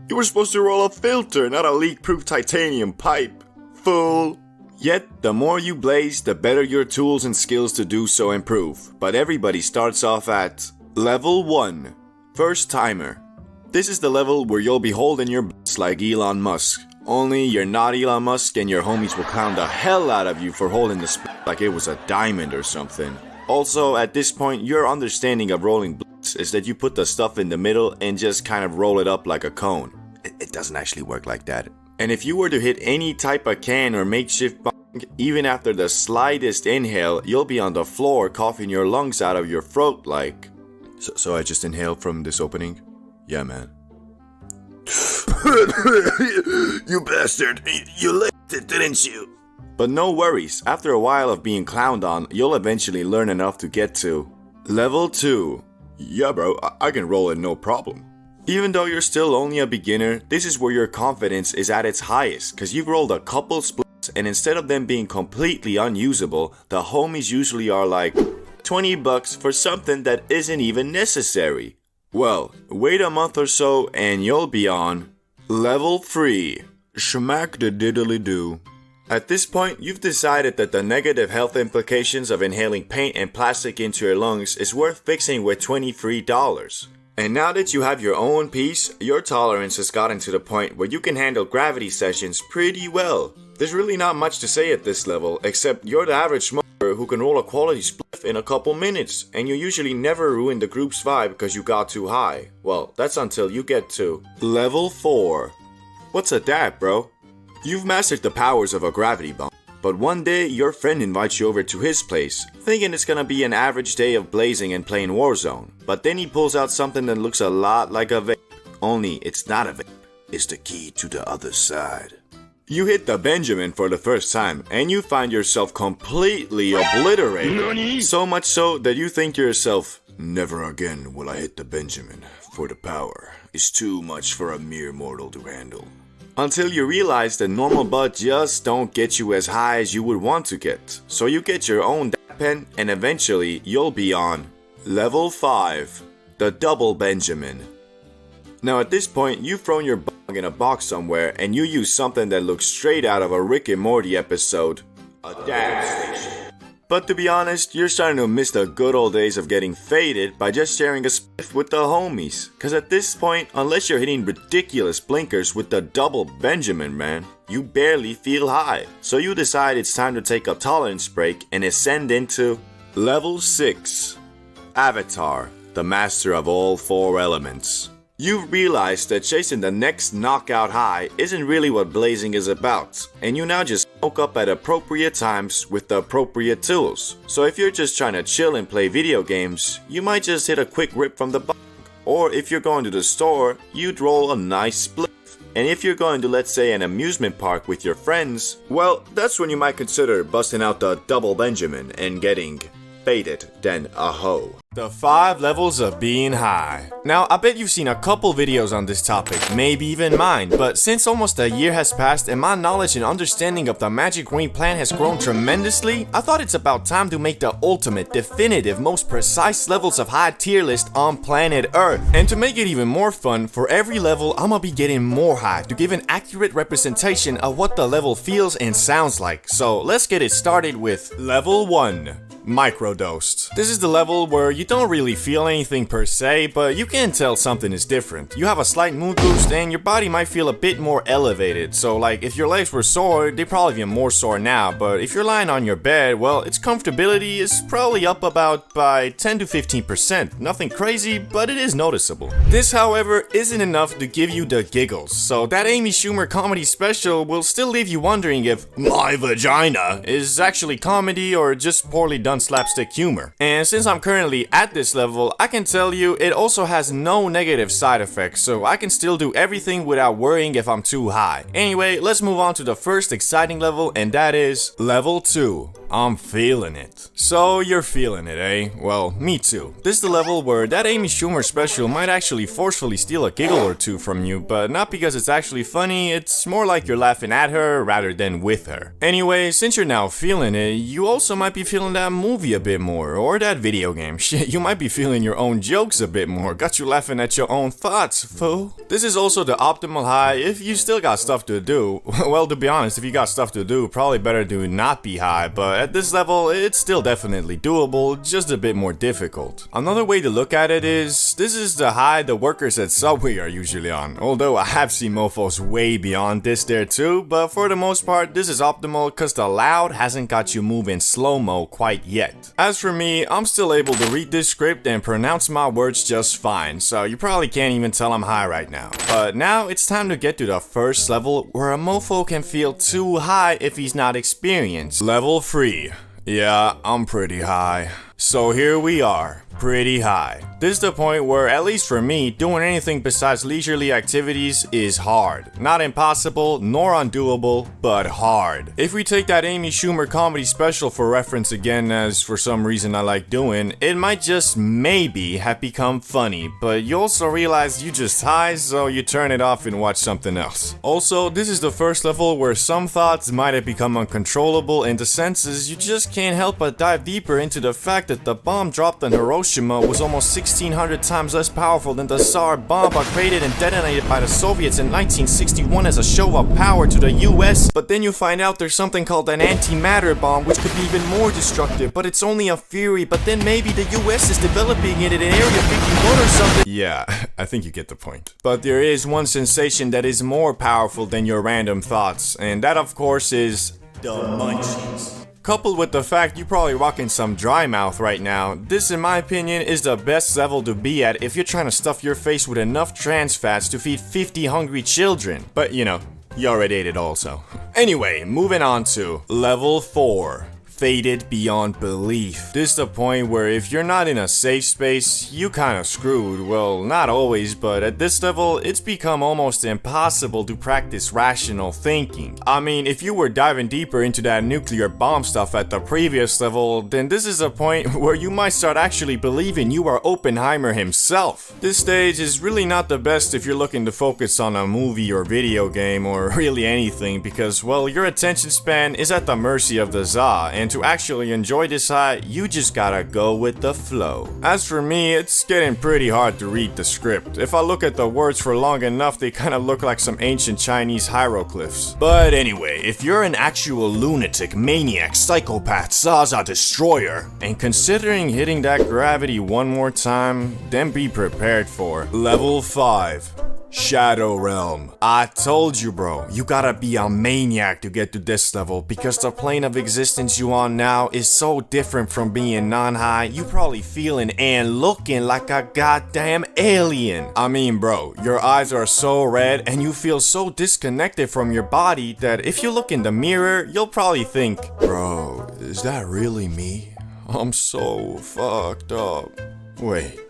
You were supposed to roll a filter, not a leak-proof titanium pipe. Fool. Yet, the more you blaze, the better your tools and skills to do so improve. But everybody starts off at level 1. First timer. This is the level where you'll be holding your butts like Elon Musk. Only you're not Elon Musk and your homies will clown the hell out of you for holding the split like it was a diamond or something. Also, at this point, your understanding of rolling blunts is that you put the stuff in the middle and just kind of roll it up like a cone. It doesn't actually work like that. And if you were to hit any type of can or makeshift bong, even after the slightest inhale, you'll be on the floor coughing your lungs out of your throat like... So I just inhaled from this opening? Yeah, man. You bastard! You licked it, didn't you? But no worries, after a while of being clowned on, you'll eventually learn enough to get to level 2. Yeah bro, I can roll it no problem. Even though you're still only a beginner, this is where your confidence is at its highest, cause you've rolled a couple splits and instead of them being completely unusable, the homies usually are like, $20 for something that isn't even necessary. Well, wait a month or so and you'll be on level 3. Schmack the diddly do. At this point, you've decided that the negative health implications of inhaling paint and plastic into your lungs is worth fixing with $23. And now that you have your own piece, your tolerance has gotten to the point where you can handle gravity sessions pretty well. There's really not much to say at this level, except you're the average smoker who can roll a quality spliff in a couple minutes, and you usually never ruin the group's vibe because you got too high. Well, that's until you get to level 4. What's a dab, bro? You've mastered the powers of a gravity bomb, but one day your friend invites you over to his place, thinking it's gonna be an average day of blazing and playing Warzone. But then he pulls out something that looks a lot like a vape, only it's not a vape, it's the key to the other side. You hit the Benjamin for the first time, and you find yourself completely obliterated. So much so that you think to yourself, never again will I hit the Benjamin, for the power is too much for a mere mortal to handle. Until you realize that normal bud just don't get you as high as you would want to get. So you get your own pen, and eventually you'll be on level 5, the double Benjamin. Now at this point, you've thrown your bong in a box somewhere and you use something that looks straight out of a Rick and Morty episode, a dab station. But to be honest, you're starting to miss the good old days of getting faded by just sharing a spliff with the homies. Cause at this point, unless you're hitting ridiculous blinkers with the double Benjamin, man, you barely feel high. So you decide it's time to take a tolerance break and ascend into level 6, Avatar, the master of all 4 elements. You've realized that chasing the next knockout high isn't really what blazing is about, and you now just smoke up at appropriate times with the appropriate tools. So if you're just trying to chill and play video games, you might just hit a quick rip from the bong. Or if you're going to the store, you'd roll a nice spliff. And if you're going to, let's say, an amusement park with your friends, well, that's when you might consider busting out the double Benjamin and getting faded than a hoe. The 5 levels of being high. Now, I bet you've seen a couple videos on this topic, maybe even mine, but since almost a year has passed and my knowledge and understanding of the magic green plant has grown tremendously, I thought it's about time to make the ultimate, definitive, most precise levels of high tier list on planet Earth. And to make it even more fun, for every level, I'ma be getting more high to give an accurate representation of what the level feels and sounds like. So let's get it started with level 1. Microdosed. This is the level where you don't really feel anything per se, but you can tell something is different. You have a slight mood boost and your body might feel a bit more elevated. So like if your legs were sore, they'd probably be more sore now, but if you're lying on your bed, well, its comfortability is probably up about by 10 to 15%. Nothing crazy, but it is noticeable. This, however, isn't enough to give you the giggles. So that Amy Schumer comedy special will still leave you wondering if my vagina is actually comedy or just poorly done slapstick humor. And since I'm currently at this level, I can tell you it also has no negative side effects, so I can still do everything without worrying if I'm too high. Anyway, let's move on to the first exciting level, and that is level 2. I'm feeling it. So you're feeling it, eh? Well, me too. This is the level where that Amy Schumer special might actually forcefully steal a giggle or two from you, but not because it's actually funny, it's more like you're laughing at her rather than with her. Anyway, since you're now feeling it, you also might be feeling that movie a bit more, or that video game. Shit, you might be feeling your own jokes a bit more. Got you laughing at your own thoughts, fool. This is also the optimal high if you still got stuff to do. Well, to be honest, if you got stuff to do, probably better to not be high, but at this level, it's still definitely doable, just a bit more difficult. Another way to look at it is, this is the high the workers at Subway are usually on. Although I have seen mofos way beyond this there too, but for the most part, this is optimal cause the loud hasn't got you moving slow-mo quite yet. As for me, I'm still able to read this script and pronounce my words just fine, so you probably can't even tell I'm high right now. But now it's time to get to the first level where a mofo can feel too high if he's not experienced. Level 3. Yeah, I'm pretty high. So here we are, pretty high. This is the point where, at least for me, doing anything besides leisurely activities is hard. Not impossible, nor undoable, but hard. If we take that Amy Schumer comedy special for reference again, as for some reason I like doing, it might just maybe have become funny, but you also realize you just high, so you turn it off and watch something else. Also, this is the first level where some thoughts might have become uncontrollable in the senses you just can't help but dive deeper into the fact that the bomb dropped on Hiroshima was almost 1,600 times less powerful than the Tsar bomb created and detonated by the Soviets in 1961 as a show of power to the US. But then you find out there's something called an antimatter bomb which could be even more destructive, but it's only a theory, but then maybe the US is developing it in Area 51 or something. Yeah, I think you get the point. But there is one sensation that is more powerful than your random thoughts, and that of course is the munchies. Coupled with the fact you're probably rocking some dry mouth right now, this in my opinion is the best level to be at if you're trying to stuff your face with enough trans fats to feed 50 hungry children. But you know, you already ate it also. Anyway, moving on to level 4. faded beyond belief. This is the point where if you're not in a safe space, you kinda screwed. Well, not always, but at this level, it's become almost impossible to practice rational thinking. I mean, if you were diving deeper into that nuclear bomb stuff at the previous level, then this is a point where you might start actually believing you are Oppenheimer himself. This stage is really not the best if you're looking to focus on a movie or video game or really anything because, well, your attention span is at the mercy of the za, and to actually enjoy this high, you just gotta go with the flow. As for me, it's getting pretty hard to read the script. If I look at the words for long enough, they kinda look like some ancient Chinese hieroglyphs. But anyway, if you're an actual lunatic, maniac, psychopath, Zaza destroyer, and considering hitting that gravity one more time, then be prepared for Level 5. Shadow Realm. I told you, bro, you gotta be a maniac to get to this level because the plane of existence you on now is so different from being non-high, you probably feeling and looking like a goddamn alien. I mean, bro, your eyes are so red and you feel so disconnected from your body that if you look in the mirror, you'll probably think, bro, is that really me? I'm so fucked up. Wait.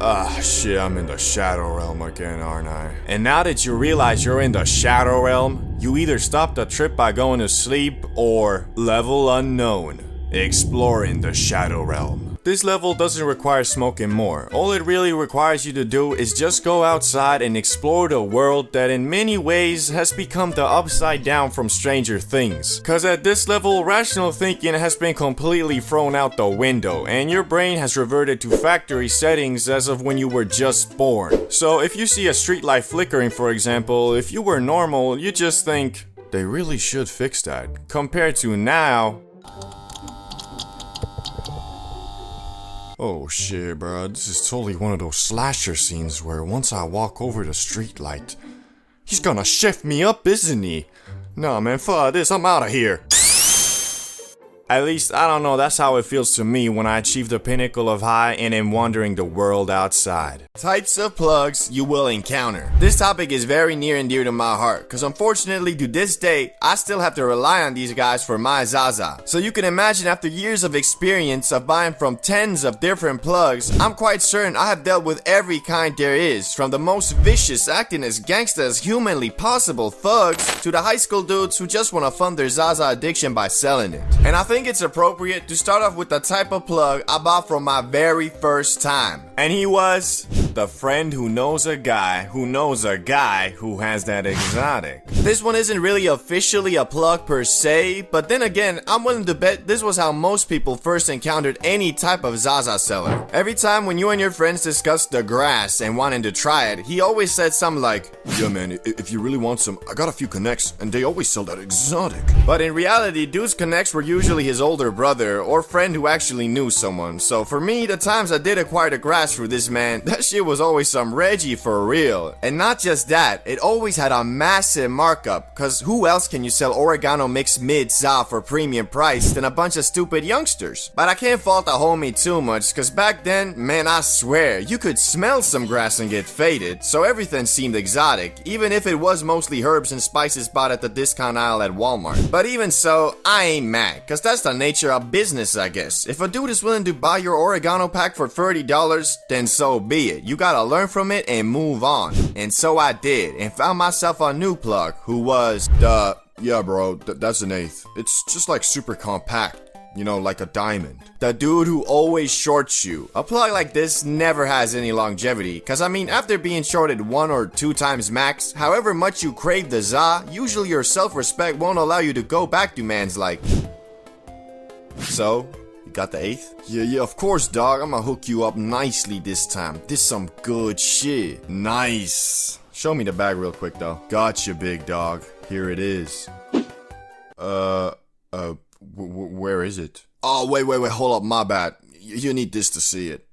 Ah, shit, I'm in the Shadow Realm again, aren't I? And now that you realize you're in the Shadow Realm, you either stop the trip by going to sleep or Level Unknown, exploring the Shadow Realm. This level doesn't require smoking more. All it really requires you to do is just go outside and explore the world that in many ways has become the upside down from Stranger Things. Cause at this level, rational thinking has been completely thrown out the window and your brain has reverted to factory settings as of when you were just born. So if you see a streetlight flickering, for example, if you were normal, you just think, they really should fix that. Compared to now, oh shit, bro, this is totally one of those slasher scenes where once I walk over the streetlight, he's gonna shift me up, isn't he? Nah, man, fuck this, I'm out of here. At least, I don't know, that's how it feels to me when I achieve the pinnacle of high and am wandering the world outside. Types of plugs you will encounter. This topic is very near and dear to my heart, cause unfortunately to this day, I still have to rely on these guys for my Zaza. So you can imagine after years of experience of buying from tens of different plugs, I'm quite certain I have dealt with every kind there is, from the most vicious acting as gangsta as humanly possible thugs, to the high school dudes who just wanna fund their Zaza addiction by selling it. And I think it's appropriate to start off with the type of plug I bought from my very first time. And he was the friend who knows a guy who knows a guy who has that exotic. This one isn't really officially a plug per se, but then again, I'm willing to bet this was how most people first encountered any type of Zaza seller. Every time when you and your friends discussed the grass and wanted to try it, he always said something like, yeah man, if you really want some, I got a few connects and they always sell that exotic. But in reality, dude's connects were usually his older brother or friend who actually knew someone. So for me, the times I did acquire the grass for this man, that shit was always some Reggie for real. And not just that, it always had a massive markup, cause who else can you sell oregano mixed mid-za for premium price than a bunch of stupid youngsters? But I can't fault the homie too much, cause back then, man, I swear, you could smell some grass and get faded, so everything seemed exotic, even if it was mostly herbs and spices bought at the discount aisle at Walmart. But even so, I ain't mad, cause that's the nature of business, I guess. If a dude is willing to buy your oregano pack for $30, then so be it. You gotta learn from it and move on. And so I did, and found myself a new plug, who was yeah bro, that's an eighth. It's just like super compact. You know, like a diamond. The dude who always shorts you. A plug like this never has any longevity, cause I mean, after being shorted 1 or 2 times max, however much you crave the za, usually your self-respect won't allow you to go back to man's like, so, you got the eighth? Yeah, of course, dog. I'm gonna hook you up nicely this time. This some good shit. Nice. Show me the bag real quick, though. Gotcha, big dog. Here it is. Where is it? Oh, wait, hold up, my bad. You need this to see it.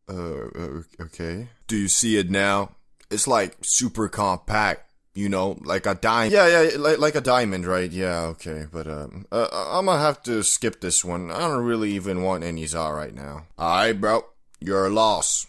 Okay. Do you see it now? It's like super compact. You know, like a diamond. Yeah, like a diamond, right? Yeah, okay. But, I'm gonna have to skip this one. I don't really even want any za right now. Alright, bro. You're a loss.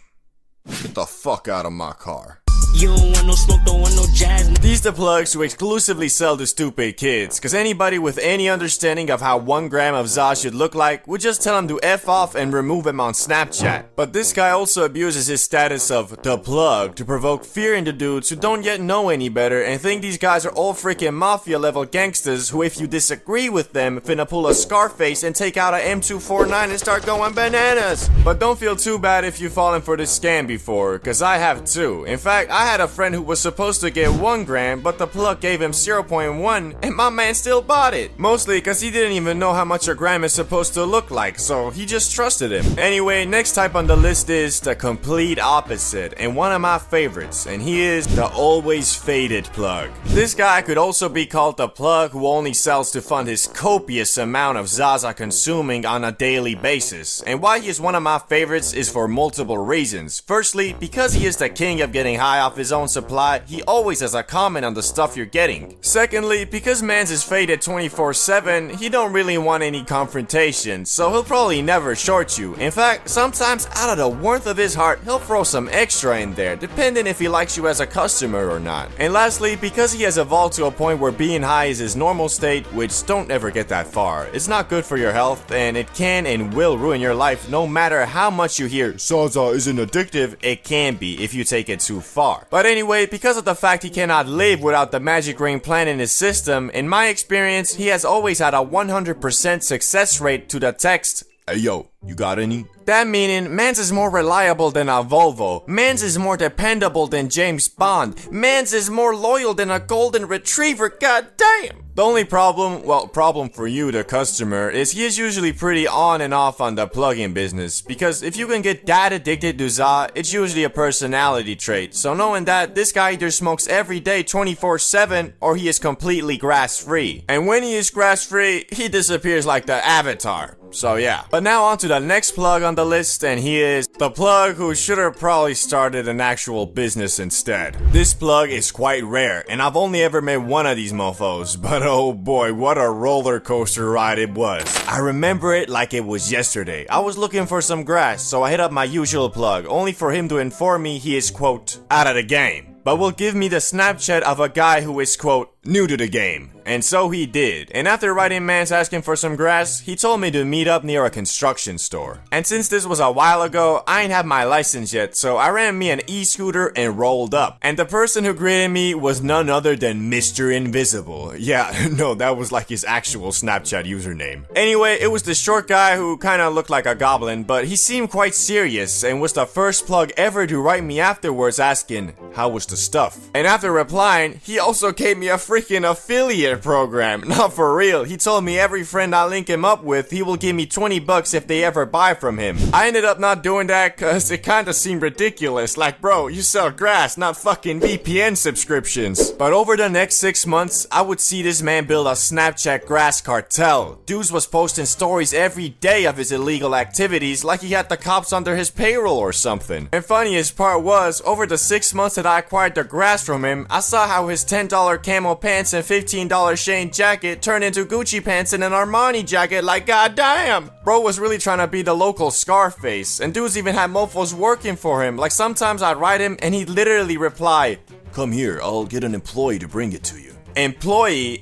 Get the fuck out of my car. You don't want no smoke, don't want no jazz. These the plugs who exclusively sell to stupid kids, cause anybody with any understanding of how 1 gram of za should look like would just tell him to F off and remove him on Snapchat. But this guy also abuses his status of the plug to provoke fear into dudes who don't yet know any better and think these guys are all freaking mafia level gangsters who, if you disagree with them, finna pull a Scarface and take out a M249 and start going bananas. But don't feel too bad if you've fallen for this scam before, cause I have too. In fact, I had a friend who was supposed to get 1 gram, but the plug gave him 0.1 and my man still bought it. Mostly cause he didn't even know how much a gram is supposed to look like, so he just trusted him. Anyway, next type on the list is the complete opposite, and one of my favorites, and he is the always faded plug. This guy could also be called the plug who only sells to fund his copious amount of Zaza consuming on a daily basis. And why he is one of my favorites is for multiple reasons. Firstly, because he is the king of getting high off his own supply, he always has a comment on the stuff you're getting. Secondly, because mans is faded 24/7, he don't really want any confrontation, so he'll probably never short you. In fact, sometimes out of the warmth of his heart, he'll throw some extra in there, depending if he likes you as a customer or not. And lastly, because he has evolved to a point where being high is his normal state, which don't ever get that far. It's not good for your health, and it can and will ruin your life no matter how much you hear Zaza isn't addictive. It can be if you take it too far. But anyway, because of the fact he cannot live without the magic ring plant in his system, in my experience, he has always had a 100% success rate to the text, "Hey yo, you got any?" That meaning, mans is more reliable than a Volvo, mans is more dependable than James Bond, mans is more loyal than a golden retriever, god damn! The only problem for you, the customer, is he is usually pretty on and off on the plug-in business, because if you can get that addicted to za, it's usually a personality trait, so knowing that, this guy either smokes every day 24/7, or he is completely grass-free. And when he is grass-free, he disappears like the Avatar. So yeah. But now on to the next plug on the list, and he is the plug who should have probably started an actual business instead. This plug is quite rare, and I've only ever met one of these mofos, but oh boy, what a roller coaster ride it was. I remember it like it was yesterday. I was looking for some grass, so I hit up my usual plug, only for him to inform me he is, quote, out of the game, but will give me the Snapchat of a guy who is, quote, new to the game. And so he did, and after writing mans asking for some grass, he told me to meet up near a construction store. And since this was a while ago, I ain't have my license yet, so I ran me an e-scooter and rolled up. And the person who greeted me was none other than Mr. Invisible. Yeah, no, that was like his actual Snapchat username. Anyway, it was the short guy who kinda looked like a goblin, but he seemed quite serious and was the first plug ever to write me afterwards asking, how was the stuff? And after replying, he also gave me a freaking affiliate program. Not for real. He told me every friend I link him up with, he will give me $20 if they ever buy from him. I ended up not doing that cause it kinda seemed ridiculous. Like, bro, you sell grass, not fucking VPN subscriptions. But over the next 6 months, I would see this man build a Snapchat grass cartel. Dudes was posting stories every day of his illegal activities like he had the cops under his payroll or something. And funniest part was, over the 6 months that I acquired the grass from him, I saw how his $10 camo pants and $15 Shane jacket turned into Gucci pants and an Armani jacket, like goddamn! Bro was really trying to be the local Scarface, and dudes even had mofos working for him. Like sometimes I'd write him and he'd literally reply, come here, I'll get an employee to bring it to you. Employee?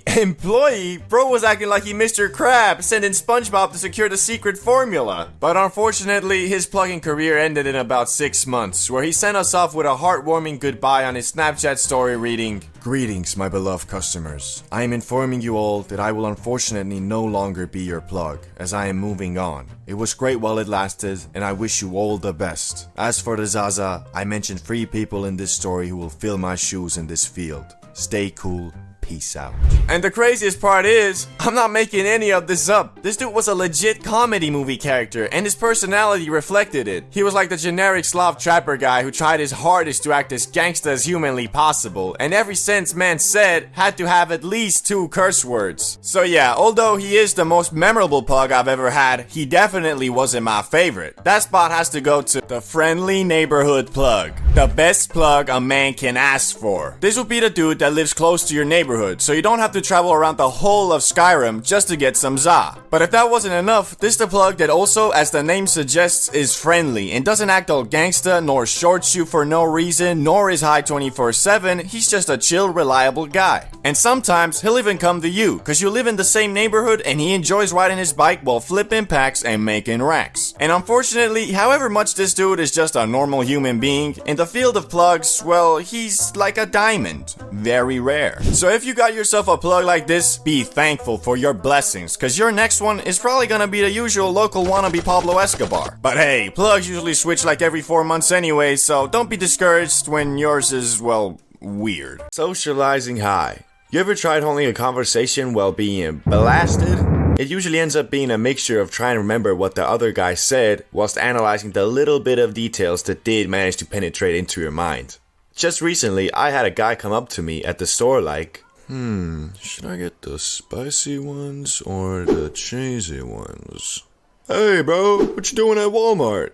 Bro was acting like he Mr. Krabs, sending SpongeBob to secure the secret formula. But unfortunately, his plugging career ended in about 6 months, where he sent us off with a heartwarming goodbye on his Snapchat story reading, greetings, my beloved customers. I am informing you all that I will unfortunately no longer be your plug, as I am moving on. It was great while it lasted, and I wish you all the best. As for the Zaza, I mentioned 3 people in this story who will fill my shoes in this field. Stay cool. Peace out. And the craziest part is, I'm not making any of this up. This dude was a legit comedy movie character, and his personality reflected it. He was like the generic Slav trapper guy who tried his hardest to act as gangsta as humanly possible, and every sentence man said had to have at least 2 curse words. So yeah, although he is the most memorable plug I've ever had, he definitely wasn't my favorite. That spot has to go to the friendly neighborhood plug. The best plug a man can ask for. This would be the dude that lives close to your neighborhood neighborhood, so you don't have to travel around the whole of Skyrim just to get some za. But if that wasn't enough, this the plug that also, as the name suggests, is friendly and doesn't act all gangsta, nor shorts you for no reason, nor is high 24/7, he's just a chill, reliable guy. And sometimes he'll even come to you, cause you live in the same neighborhood and he enjoys riding his bike while flipping packs and making racks. And unfortunately, however much this dude is just a normal human being, in the field of plugs, well, he's like a diamond. Very rare. So if you got yourself a plug like this, be thankful for your blessings, cause your next one is probably gonna be the usual local wannabe Pablo Escobar. But hey, plugs usually switch like every 4 months anyway, so don't be discouraged when yours is, well, weird. Socializing high. You ever tried holding a conversation while being blasted? It usually ends up being a mixture of trying to remember what the other guy said whilst analyzing the little bit of details that did manage to penetrate into your mind. Just recently, I had a guy come up to me at the store like, should I get the spicy ones or the cheesy ones? Hey bro, what you doing at Walmart?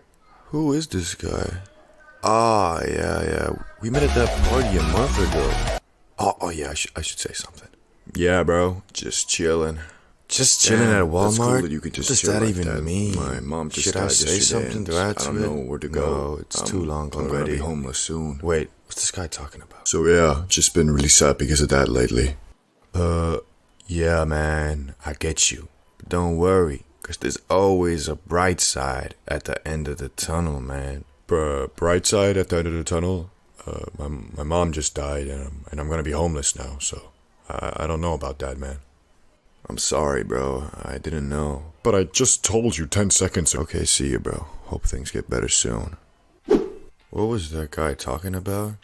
Who is this guy? Ah, yeah, we met at that party a month ago. Oh yeah, I should say something. Yeah bro, just chilling. Just chilling at Walmart? That's cool that you could just chill like that. What does that even mean? My mom just died yesterday. Should I say something to add to it? I don't know where to go. No, it's too long already. I'm gonna be homeless soon. Wait, what's this guy talking about? So yeah, just been really sad because of that lately. Yeah man, I get you. But don't worry, cause there's always a bright side at the end of the tunnel, man. Bright side at the end of the tunnel? My mom just died and I'm gonna be homeless now, so I don't know about that, man. I'm sorry, bro. I didn't know. But I just told you 10 seconds ago. Okay, see you, bro. Hope things get better soon. What was that guy talking about?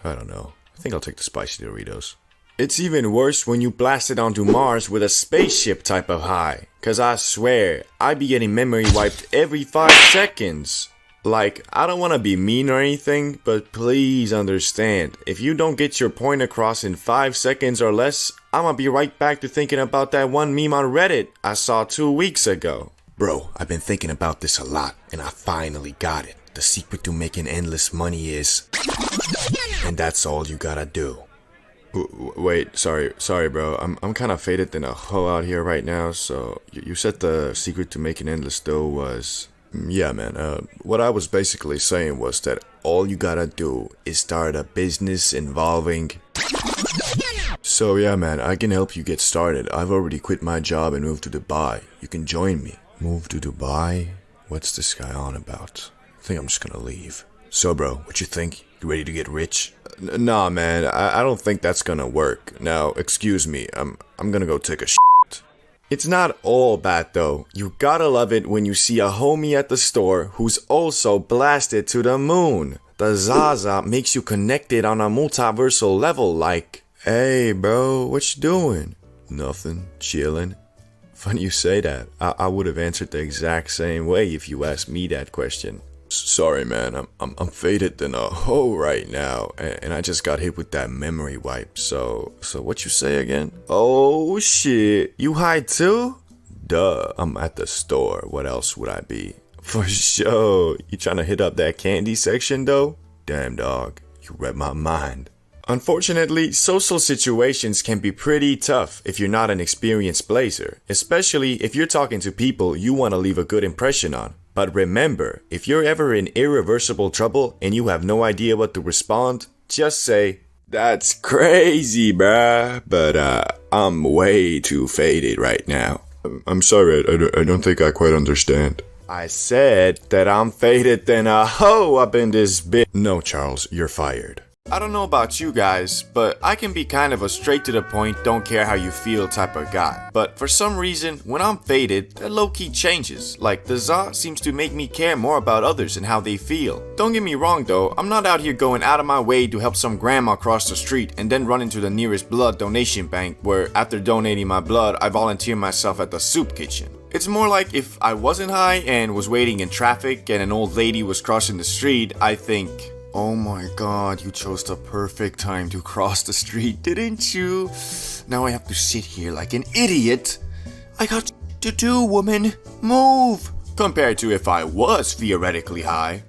I don't know. I think I'll take the spicy Doritos. It's even worse when you blast it onto Mars with a spaceship type of high. Cause I swear, I be getting memory wiped every 5 seconds. Like, I don't want to be mean or anything, but please understand, if you don't get your point across in 5 seconds or less, I'ma be right back to thinking about that one meme on Reddit I saw 2 weeks ago. Bro, I've been thinking about this a lot, and I finally got it. The secret to making endless money is... And that's all you gotta do. Wait, sorry bro, I'm kinda faded than a hoe out here right now, so... You said the secret to making endless dough was... Yeah man, what I was basically saying was that all you gotta do is start a business involving... So yeah man, I can help you get started. I've already quit my job and moved to Dubai. You can join me. Move to Dubai? What's this guy on about? I think I'm just gonna leave. So bro, what you think? You ready to get rich? Nah man, I don't think that's gonna work. Now, excuse me, I'm gonna go take a shit. It's not all bad though. You gotta love it when you see a homie at the store who's also blasted to the moon. The Zaza makes you connected on a multiversal level like, hey bro, what you doing? Nothing, chilling. Funny you say that. I would have answered the exact same way if you asked me that question. Sorry man, I'm faded than a hoe right now, and I just got hit with that memory wipe, so what you say again? Oh shit, you high too? Duh, I'm at the store, what else would I be? For sure, you tryna hit up that candy section though? Damn dog, you read my mind. Unfortunately, social situations can be pretty tough if you're not an experienced blazer, especially if you're talking to people you want to leave a good impression on. But remember, if you're ever in irreversible trouble and you have no idea what to respond, just say, that's crazy, bruh, but I'm way too faded right now. I'm sorry, I don't think I quite understand. I said that I'm faded than a hoe up in this bit. No, Charles, you're fired. I don't know about you guys, but I can be kind of a straight to the point, don't care how you feel type of guy. But for some reason, when I'm faded, that low-key changes. Like, the za seems to make me care more about others and how they feel. Don't get me wrong though, I'm not out here going out of my way to help some grandma cross the street and then run into the nearest blood donation bank where after donating my blood, I volunteer myself at the soup kitchen. It's more like if I wasn't high and was waiting in traffic and an old lady was crossing the street, I think, oh my god, you chose the perfect time to cross the street, didn't you? Now I have to sit here like an idiot. I got to do, woman. Move! Compared to if I was theoretically high.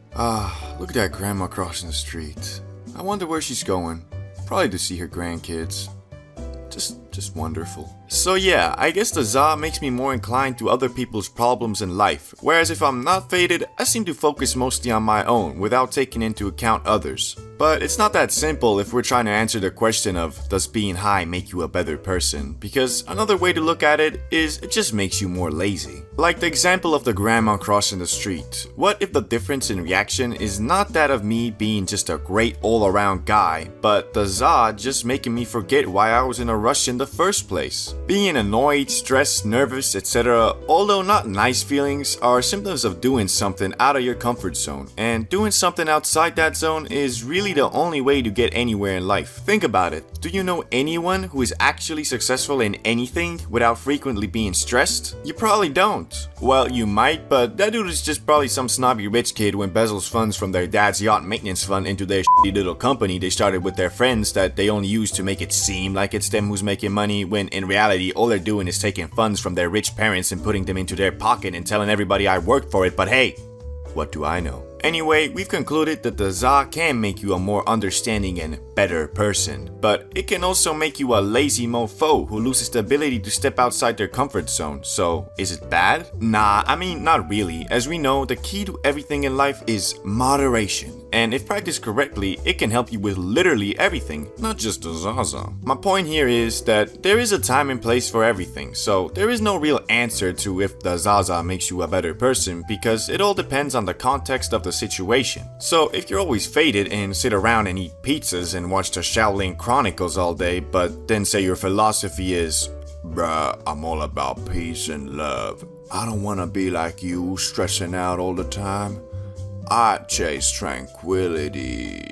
Look at that grandma crossing the street. I wonder where she's going. Probably to see her grandkids. just wonderful. So yeah, I guess the za makes me more inclined to other people's problems in life, whereas if I'm not faded, I seem to focus mostly on my own without taking into account others. But it's not that simple if we're trying to answer the question of, does being high make you a better person? Because another way to look at it is, it just makes you more lazy. Like the example of the grandma crossing the street. What if the difference in reaction is not that of me being just a great all-around guy, but the za just making me forget why I was in a rush in the first place? Being annoyed, stressed, nervous, etc., although not nice feelings, are symptoms of doing something out of your comfort zone. And doing something outside that zone is really the only way to get anywhere in life. Think about it. Do you know anyone who is actually successful in anything without frequently being stressed? You probably don't. Well, you might, but that dude is just probably some snobby rich kid who embezzles funds from their dad's yacht maintenance fund into their shitty little company they started with their friends that they only use to make it seem like it's them who's making money, when in reality all they're doing is taking funds from their rich parents and putting them into their pocket and telling everybody I worked for it, but hey, what do I know? Anyway, we've concluded that the za can make you a more understanding and better person, but it can also make you a lazy mofo who loses the ability to step outside their comfort zone. So, is it bad? Nah, I mean, not really. As we know, the key to everything in life is moderation. And if practiced correctly, it can help you with literally everything, not just the zaza. My point here is that there is a time and place for everything, so there is no real answer to if the zaza makes you a better person, because it all depends on the context of the situation. So if you're always faded and sit around and eat pizzas and watch the Shaolin Chronicles all day, but then say your philosophy is, bruh, I'm all about peace and love. I don't wanna be like you, stressing out all the time. I chase tranquility.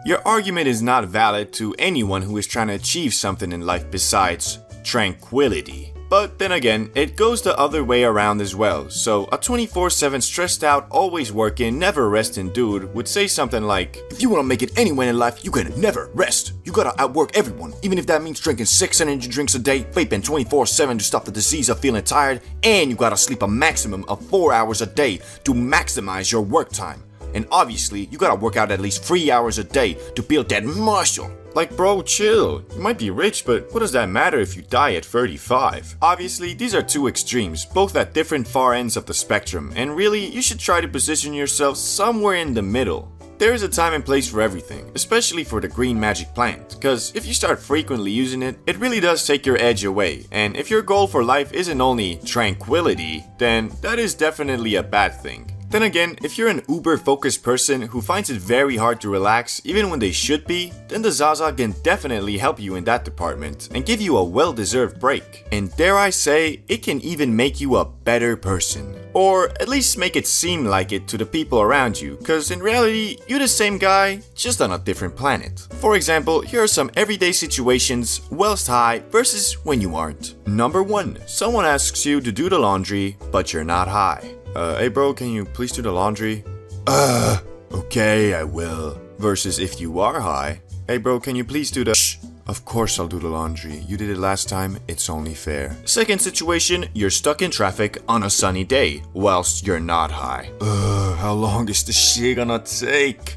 Your argument is not valid to anyone who is trying to achieve something in life besides tranquility. But then again, it goes the other way around as well. So a 24/7 stressed out, always working, never resting dude would say something like, if you want to make it anywhere in life, you can never rest. You gotta outwork everyone, even if that means drinking 6 energy drinks a day, vaping 24/7 to stop the disease of feeling tired, and you gotta sleep a maximum of 4 hours a day to maximize your work time. And obviously, you gotta work out at least 3 hours a day to build that muscle. Like, bro, chill. You might be rich, but what does that matter if you die at 35? Obviously, these are two extremes, both at different far ends of the spectrum, and really, you should try to position yourself somewhere in the middle. There is a time and place for everything, especially for the green magic plant, because if you start frequently using it, it really does take your edge away, and if your goal for life isn't only tranquility, then that is definitely a bad thing. Then again, if you're an uber-focused person who finds it very hard to relax even when they should be, then the Zaza can definitely help you in that department and give you a well-deserved break. And dare I say, it can even make you a better person. Or at least make it seem like it to the people around you, cause in reality, you're the same guy, just on a different planet. For example, here are some everyday situations whilst high versus when you aren't. Number 1, someone asks you to do the laundry, but you're not high. Hey bro, can you please do the laundry? Okay, I will. Versus if you are high, hey bro, can you please do the Shh, of course I'll do the laundry. You did it last time, it's only fair. Second situation, you're stuck in traffic on a sunny day, whilst you're not high. How long is this shit gonna take?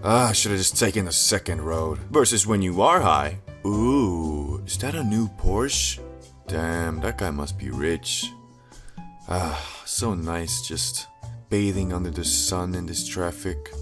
I should've just taken the second road. Versus when you are high, ooh, is that a new Porsche? Damn, that guy must be rich. So nice just bathing under the sun in this traffic.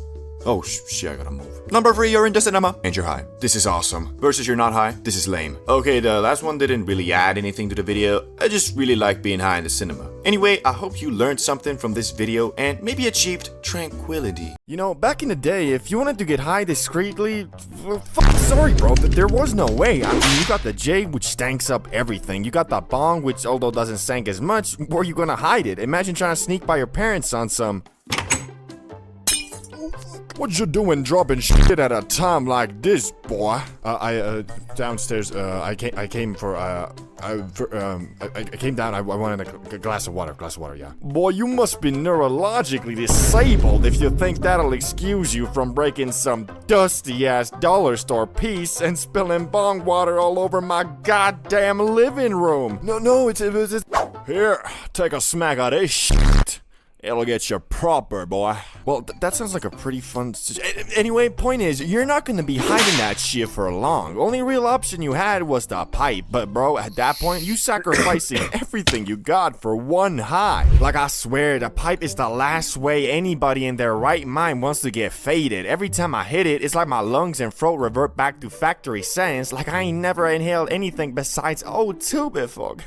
Oh shit, I gotta move. Number 3, you're in the cinema and you're high. This is awesome. Versus you're not high, this is lame. Okay, the last one didn't really add anything to the video. I just really like being high in the cinema. Anyway, I hope you learned something from this video and maybe achieved tranquility. You know, back in the day, if you wanted to get high discreetly, well, sorry bro, but there was no way. I mean, you got the J, which stanks up everything. You got the bong, which although doesn't stank as much, where you gonna hide it? Imagine trying to sneak by your parents on some... What you doing dropping shit at a time like this, boy? Downstairs, I came down, I wanted a glass of water, yeah. Boy, you must be neurologically disabled if you think that'll excuse you from breaking some dusty-ass dollar store piece and spilling bong water all over my goddamn living room. No, it's... Here, take a smack of this shit. It'll get you proper, boy. Well, that sounds like a pretty fun... Anyway, point is, you're not gonna be hiding that shit for long. Only real option you had was the pipe. But bro, at that point, you sacrificing everything you got for one high. Like, I swear, the pipe is the last way anybody in their right mind wants to get faded. Every time I hit it, it's like my lungs and throat revert back to factory settings. Like I ain't never inhaled anything besides O2 before.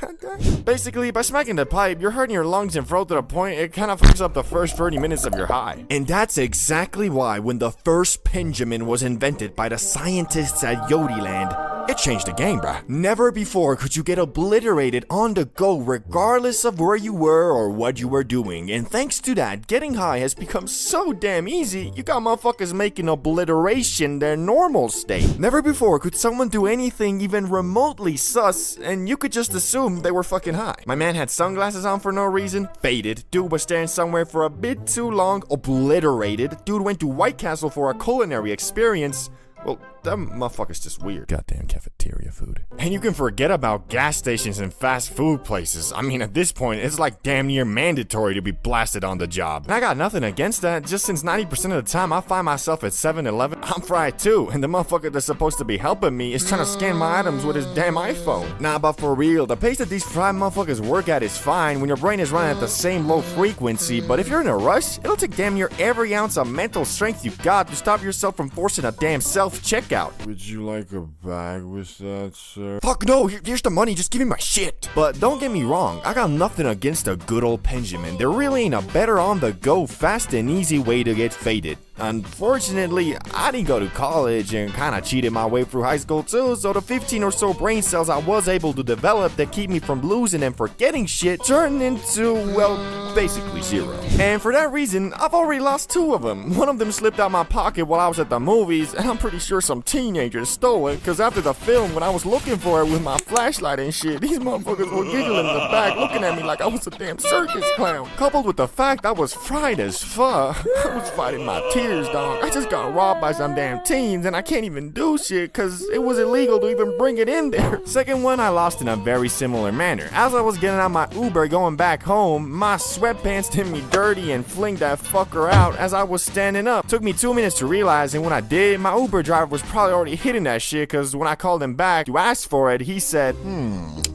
Basically, by smacking the pipe, you're hurting your lungs and throat to the point it kind of fucks up the first 30 minutes of your high. And that's exactly why when the first Benjamin was invented by the scientists at Yodiland, it changed the game, bruh. Never before could you get obliterated on the go regardless of where you were or what you were doing. And thanks to that, getting high has become so damn easy, you got motherfuckers making obliteration their normal state. Never before could someone do anything even remotely sus and you could just assume they were fucking high. My man had sunglasses on for no reason, faded. Dude was staring somewhere for a bit too long, obliterated. Dude went to White Castle for a culinary experience. Well, that motherfucker's just weird. Goddamn cafeteria food. And you can forget about gas stations and fast food places. I mean, at this point, it's like damn near mandatory to be blasted on the job. And I got nothing against that, just since 90% of the time I find myself at 7-Eleven, I'm fried too, and the motherfucker that's supposed to be helping me is trying to scan my items with his damn iPhone. Nah, but for real, the pace that these fried motherfuckers work at is fine when your brain is running at the same low frequency, but if you're in a rush, it'll take damn near every ounce of mental strength you got to stop yourself from forcing a damn self-checkout. Would you like a bag with that, sir? Fuck no, here's the money, just give me my shit. But don't get me wrong, I got nothing against a good old Benjamin. There really ain't a better on-the-go, fast and easy way to get faded. Unfortunately, I didn't go to college and kinda cheated my way through high school too, so the 15 or so brain cells I was able to develop that keep me from losing and forgetting shit turned into, well, basically zero. And for that reason, I've already lost 2 of them. One of them slipped out my pocket while I was at the movies, and I'm pretty sure some teenagers stole it, cause after the film, when I was looking for it with my flashlight and shit, these motherfuckers were giggling in the back, looking at me like I was a damn circus clown. Coupled with the fact I was fried as fuck, I was fighting my tears. Dog. I just got robbed by some damn teens and I can't even do shit cause it was illegal to even bring it in there. Second one I lost in a very similar manner. As I was getting out my Uber going back home, my sweatpants did me dirty and flinged that fucker out as I was standing up. Took me 2 minutes to realize, and when I did, my Uber driver was probably already hitting that shit cause when I called him back to ask for it, he said,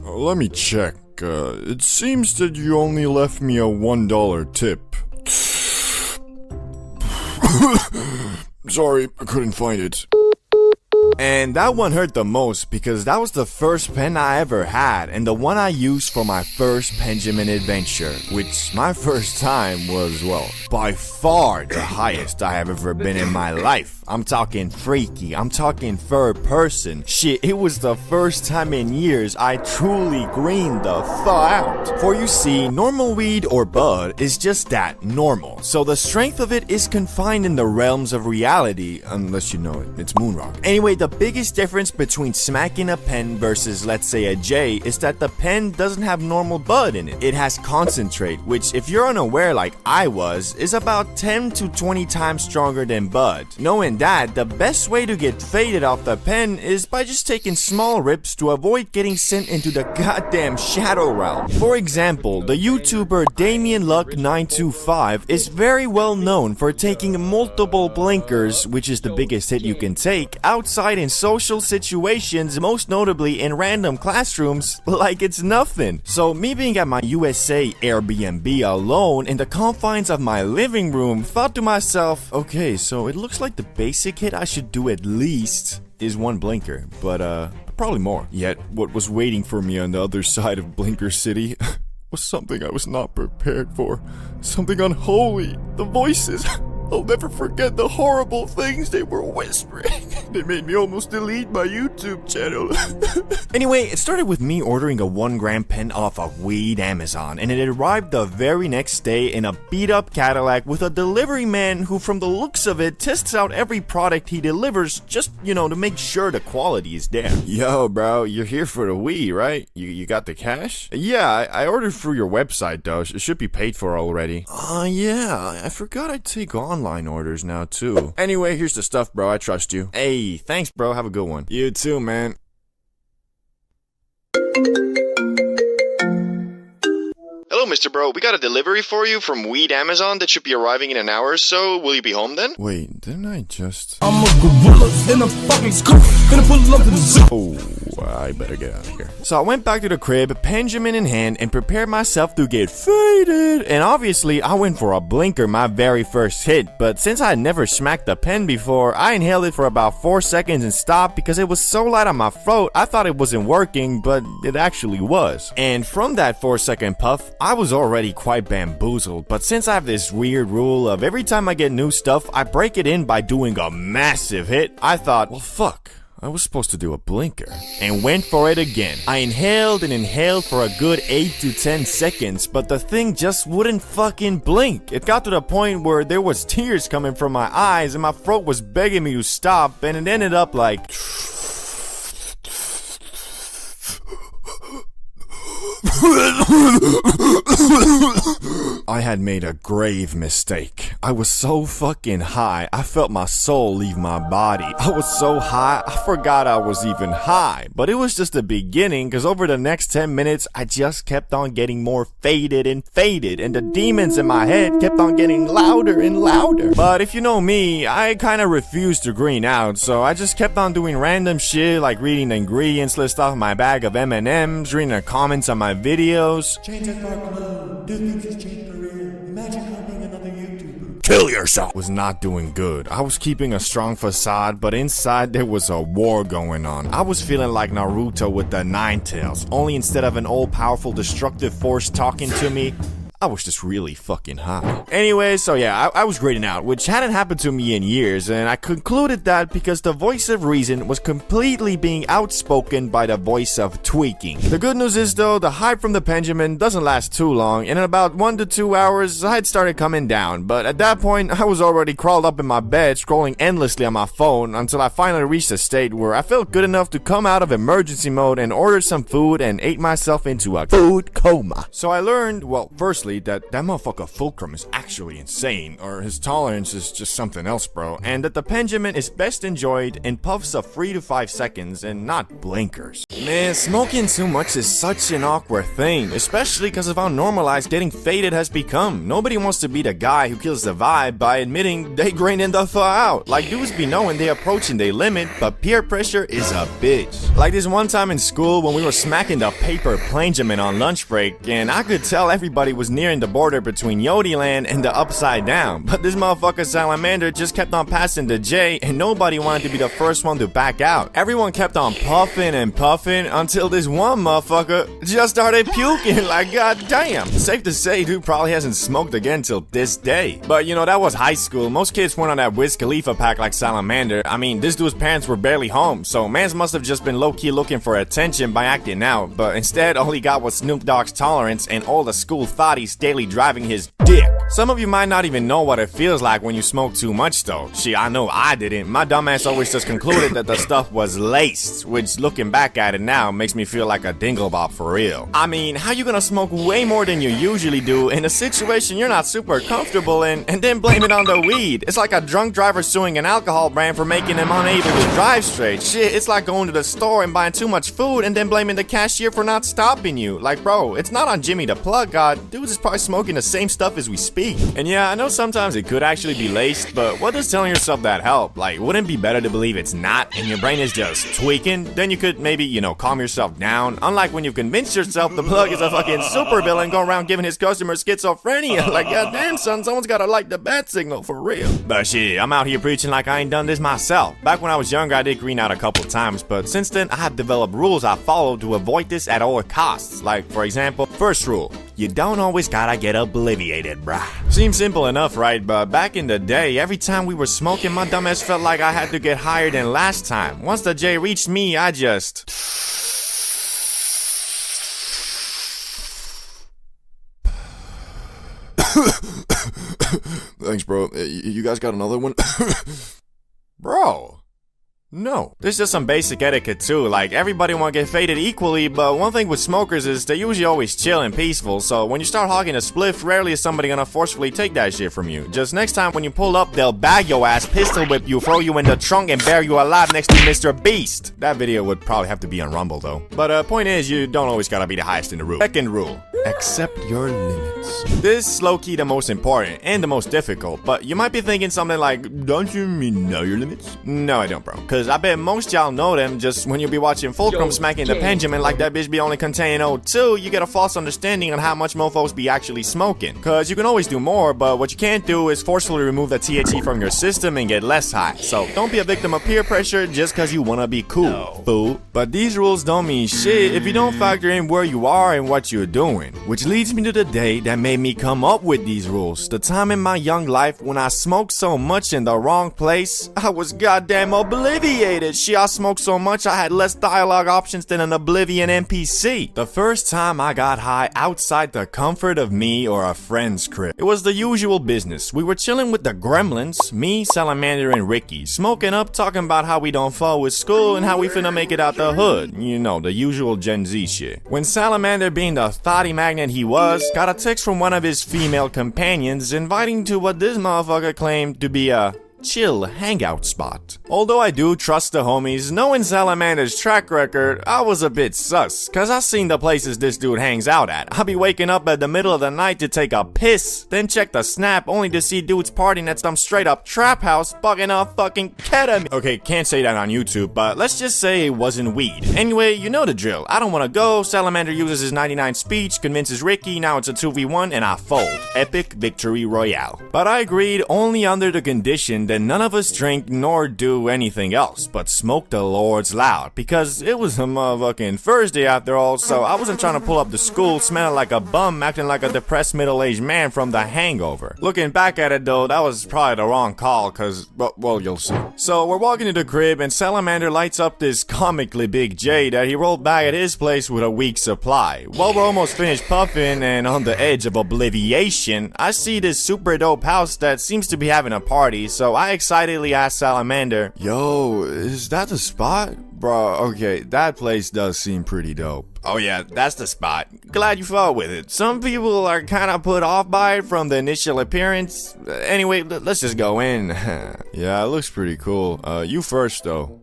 Let me check. It seems that you only left me a $1 tip. Sorry, I couldn't find it. And that one hurt the most because that was the first pen I ever had and the one I used for my first Benjamin adventure, which my first time was, well, by far the highest I have ever been in my life. I'm talking freaky, I'm talking third person. Shit, it was the first time in years I truly greened the thaw out. For you see, normal weed or bud is just that, normal. So the strength of it is confined in the realms of reality, unless you know it, it's moonrock. Anyway, the biggest difference between smacking a pen versus, let's say, a J is that the pen doesn't have normal bud in it. It has concentrate, which if you're unaware like I was, is about 10 to 20 times stronger than bud. Knowing that, the best way to get faded off the pen is by just taking small rips to avoid getting sent into the goddamn shadow realm. For example, the YouTuber Damien Luck 925 is very well known for taking multiple blinkers, which is the biggest hit you can take, outside in social situations, most notably in random classrooms, like it's nothing. So me being at my USA Airbnb alone in the confines of my living room, thought to myself, okay, so it looks like the basic hit I should do at least is 1 blinker, but probably more. Yet what was waiting for me on the other side of Blinker City was something I was not prepared for. Something unholy. The voices. I'll never forget the horrible things they were whispering. They made me almost delete my YouTube channel. Anyway, it started with me ordering a 1-gram pen off a weed Amazon, and it arrived the very next day in a beat-up Cadillac with a delivery man who, from the looks of it, tests out every product he delivers just, you know, to make sure the quality is there. Yo, bro, you're here for the weed, right? You got the cash? Yeah, I ordered through your website, though. It should be paid for already. Yeah, I forgot I'd take online orders now, too. Anyway, here's the stuff, bro. I trust you. Hey, thanks, bro. Have a good one. You too, man. Hello So, Mr. Bro, we got a delivery for you from Weed Amazon that should be arriving in an hour or so. Will you be home then? Wait, didn't I just... I'm a gorilla in a fucking scoop. Gonna pull up in the zoo. Oh, I better get out of here. So I went back to the crib, Benjamin in hand, and prepared myself to get faded. And obviously, I went for a blinker my very first hit. But since I had never smacked a pen before, I inhaled it for about 4 seconds and stopped because it was so light on my throat, I thought it wasn't working, but it actually was. And from that 4-second puff, I was already quite bamboozled. But since I have this weird rule of every time I get new stuff, I break it in by doing a massive hit, I thought, well, fuck. I was supposed to do a blinker, and went for it again. I inhaled and inhaled for a good 8 to 10 seconds, but the thing just wouldn't fucking blink. It got to the point where there was tears coming from my eyes and my throat was begging me to stop, and it ended up like... I had made a grave mistake. I was so fucking high, I felt my soul leave my body. I was so high, I forgot I was even high. But it was just the beginning, cause over the next 10 minutes, I just kept on getting more faded, and the demons in my head kept on getting louder and louder. But if you know me, I kinda refused to green out, so I just kept on doing random shit like reading the ingredients list off my bag of M&Ms, reading the comments on my videos. Change that far below. Do things has changed for real. Imagine helping another YouTuber. Kill yourself. Was not doing good. I was keeping a strong facade, but inside there was a war going on. I was feeling like Naruto with the 9 tails, only instead of an all powerful destructive force talking to me, I was just really fucking high. Anyway, so yeah, I was grading out, which hadn't happened to me in years, and I concluded that because the voice of reason was completely being outspoken by the voice of tweaking. The good news is though, the hype from the Benjamin doesn't last too long, and in about 1 to 2 hours, I had started coming down, but at that point, I was already crawled up in my bed, scrolling endlessly on my phone, until I finally reached a state where I felt good enough to come out of emergency mode and order some food and ate myself into a food coma. So I learned, well, firstly, that motherfucker Fulcrum is actually insane, or his tolerance is just something else, bro, and that the Benjamin is best enjoyed in puffs of 3 to 5 seconds and not blinkers. Man, smoking too much is such an awkward thing, especially because of how normalized getting faded has become. Nobody wants to be the guy who kills the vibe by admitting they graining the thaw out. Like, dudes be knowing they approaching their limit, but peer pressure is a bitch. Like this one time in school when we were smacking the paper Benjamin on lunch break, and I could tell everybody was nearing the border between Yodiland and the Upside Down, but this motherfucker Salamander just kept on passing the J, and nobody wanted to be the first one to back out. Everyone kept on puffing and puffing until this one motherfucker just started puking. Like, goddamn. Safe to say, dude probably hasn't smoked again till this day. But you know, that was high school. Most kids weren't on that Wiz Khalifa pack like Salamander. I mean, this dude's parents were barely home, so mans must have just been low-key looking for attention by acting out, but instead all he got was Snoop Dogg's tolerance and all the school thotties daily driving his dick. Some of you might not even know what it feels like when you smoke too much though. Shit, I know I didn't. My dumbass always just concluded that the stuff was laced, which looking back at it now makes me feel like a dinglebop for real. I mean, how you gonna smoke way more than you usually do in a situation you're not super comfortable in and then blame it on the weed? It's like a drunk driver suing an alcohol brand for making him unable to drive straight. Shit, it's like going to the store and buying too much food and then blaming the cashier for not stopping you. Like, bro, it's not on Jimmy the Plug God. Dude is probably smoking the same stuff as we speak. And yeah, I know sometimes it could actually be laced, but what does telling yourself that help? Like, wouldn't it be better to believe it's not and your brain is just tweaking? Then you could maybe, you know, calm yourself down. Unlike when you've convinced yourself the Plug is a fucking supervillain going around giving his customers schizophrenia. Like, goddamn son, someone's gotta like the bat signal for real. But shit, I'm out here preaching like I ain't done this myself. Back when I was younger, I did green out a couple times, but since then, I have developed rules I follow to avoid this at all costs. Like, for example, first rule, you don't always gotta get obliviated, bruh. Seems simple enough, right? But back in the day, every time we were smoking, my dumbass felt like I had to get higher than last time. Once the J reached me, I just... Thanks, bro. You guys got another one? Bro. No. There's just some basic etiquette too, like everybody wanna get faded equally, but one thing with smokers is they're usually always chill and peaceful, so when you start hogging a spliff, rarely is somebody gonna forcefully take that shit from you. Just next time when you pull up, they'll bag your ass, pistol whip you, throw you in the trunk, and bury you alive next to Mr. Beast. That video would probably have to be on Rumble though. But point is, you don't always gotta be the highest in the room. Second rule. accept your limits. This is low-key the most important and the most difficult, but you might be thinking something like, don't you mean know your limits? No, I don't, bro. Cause I bet most y'all know them just when you'll be watching Fulcrum smacking the pendulum like that bitch be only containing O2, you get a false understanding on how much mofos be actually smoking. Cause you can always do more, but what you can't do is forcefully remove the THC from your system and get less high. So don't be a victim of peer pressure just cause you wanna be cool, fool. But these rules don't mean shit if you don't factor in where you are and what you're doing. Which leads me to the day that made me come up with these rules. The time in my young life when I smoked so much in the wrong place, I was goddamn obliviated. Shit, I smoked so much I had less dialogue options than an oblivion NPC. The first time I got high outside the comfort of me or a friend's crib, it was the usual business. We were chilling with the gremlins, me, Salamander, and Ricky, smoking up, talking about how we don't fall with school and how we finna make it out the hood. You know, the usual Gen Z shit. When Salamander, being the thotty magnet he was, got a text from one of his female companions inviting to what this motherfucker claimed to be a chill hangout spot. Although I do trust the homies, knowing Salamander's track record, I was a bit sus, cause I seen the places this dude hangs out at. I'll be waking up at the middle of the night to take a piss, then check the snap only to see dudes partying at some straight up trap house bugging off fucking ketamine. Okay, can't say that on YouTube, but let's just say it wasn't weed. Anyway, you know the drill. I don't wanna go, Salamander uses his 99 speech, convinces Ricky, now it's a 2v1, and I fold. Epic victory royale. But I agreed only under the condition that none of us drink nor do anything else but smoke the Lord's loud, because it was a motherfucking Thursday after all, so I wasn't trying to pull up to school smelling like a bum, acting like a depressed middle-aged man from The Hangover. Looking back at it though, that was probably the wrong call, cause, well, you'll see. So we're walking to the crib and Salamander lights up this comically big J that he rolled back at his place with a week's supply. While we're almost finished puffing and on the edge of obliviation, I see this super dope house that seems to be having a party, so I excitedly asked Salamander, "Yo, is that the spot?" Bro, okay, that place does seem pretty dope. Oh yeah, that's the spot. Glad you fought with it. Some people are kinda put off by it from the initial appearance. Anyway, let's just go in. Yeah, it looks pretty cool. You first though.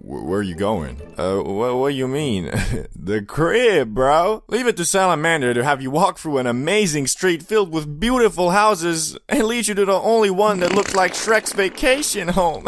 Where are you going? What do you mean? The crib, bro. Leave it to Salamander to have you walk through an amazing street filled with beautiful houses and lead you to the only one that looks like Shrek's vacation home.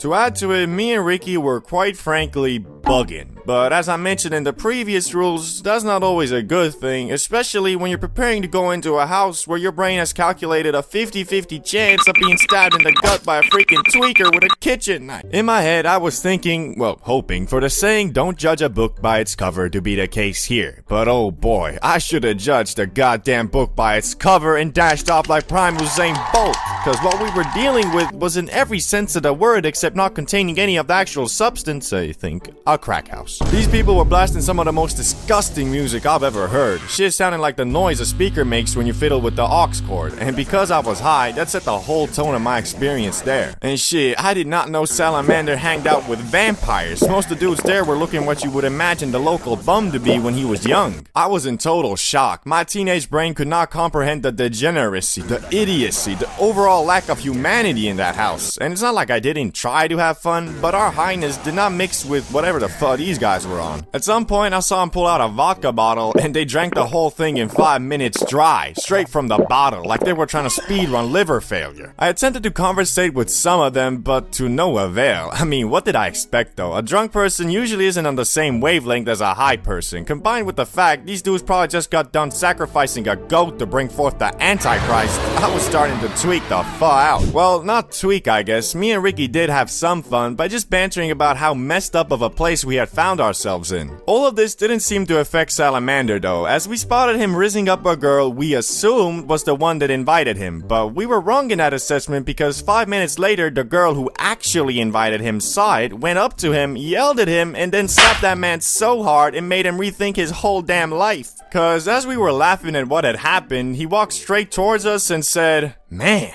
To add to it, me and Ricky were quite frankly bugging. But as I mentioned in the previous rules, that's not always a good thing, especially when you're preparing to go into a house where your brain has calculated a 50-50 chance of being stabbed in the gut by a freaking tweaker with a kitchen knife. In my head, I was thinking, well, hoping for the saying, don't judge a book by its cover to be the case here. But oh boy, I should have judged the goddamn book by its cover and dashed off like Prime Usain Bolt. Cause what we were dealing with was in every sense of the word except not containing any of the actual substance, I think, a crack house. These people were blasting some of the most disgusting music I've ever heard. Shit sounding like the noise a speaker makes when you fiddle with the aux cord. And because I was high, that set the whole tone of my experience there. And shit, I did not know Salamander hanged out with vampires. Most of the dudes there were looking what you would imagine the local bum to be when he was young. I was in total shock. My teenage brain could not comprehend the degeneracy, the idiocy, the overall lack of humanity in that house. And it's not like I didn't try to have fun, but our highness did not mix with whatever the fuck these guys were on. At some point, I saw him pull out a vodka bottle, and they drank the whole thing in 5 minutes dry, straight from the bottle, like they were trying to speedrun liver failure. I attempted to conversate with some of them, but to no avail. I mean, what did I expect though? A drunk person usually isn't on the same wavelength as a high person, combined with the fact these dudes probably just got done sacrificing a goat to bring forth the Antichrist. I was starting to tweak the fuck out. Well, not tweak, I guess. Me and Ricky did have some fun by just bantering about how messed up of a place we had found ourselves in. All of this didn't seem to affect Salamander though, as we spotted him rizzing up a girl we assumed was the one that invited him, but we were wrong in that assessment because 5 minutes later the girl who actually invited him saw it, went up to him, yelled at him, and then slapped that man so hard it made him rethink his whole damn life. Cause as we were laughing at what had happened, he walked straight towards us and said, "Man,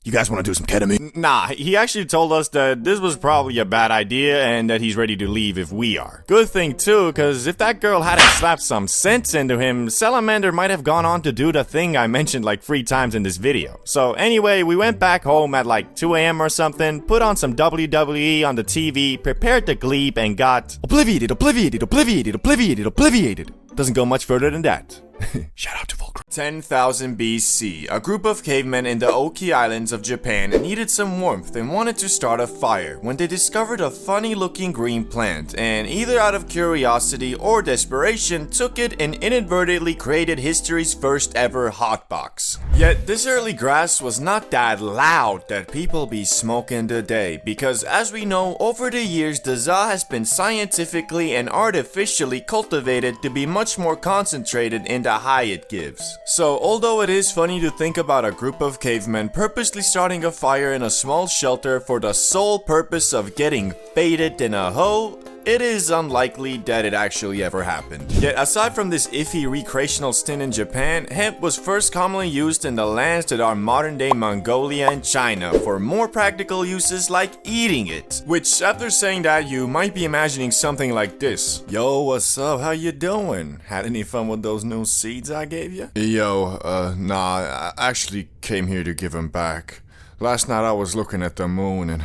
you guys want to do some ketamine?" Nah, he actually told us that this was probably a bad idea and that he's ready to leave if we are. Good thing too, cause if that girl hadn't slapped some sense into him, Salamander might have gone on to do the thing I mentioned like 3 times in this video. So anyway, we went back home at like 2 AM or something, put on some WWE on the TV, prepared to gleep, and got obliviated. doesn't go much further than that. Shout out to Volcra. 10,000 BC, a group of cavemen in the Oki Islands of Japan needed some warmth and wanted to start a fire when they discovered a funny looking green plant, and either out of curiosity or desperation took it and inadvertently created history's first ever hotbox. Yet this early grass was not that loud that people be smoking today, because as we know, over the years the za has been scientifically and artificially cultivated to be much more concentrated in the high it gives. So although it is funny to think about a group of cavemen purposely starting a fire in a small shelter for the sole purpose of getting faded in a hoe, it is unlikely that it actually ever happened. Yet aside from this iffy recreational stint in Japan, hemp was first commonly used in the lands that are modern day Mongolia and China for more practical uses like eating it. Which, after saying that, you might be imagining something like this. Yo, what's up? How you doing? Had any fun with those new seeds I gave you? Yo, nah, I actually came here to give them back. Last night I was looking at the moon and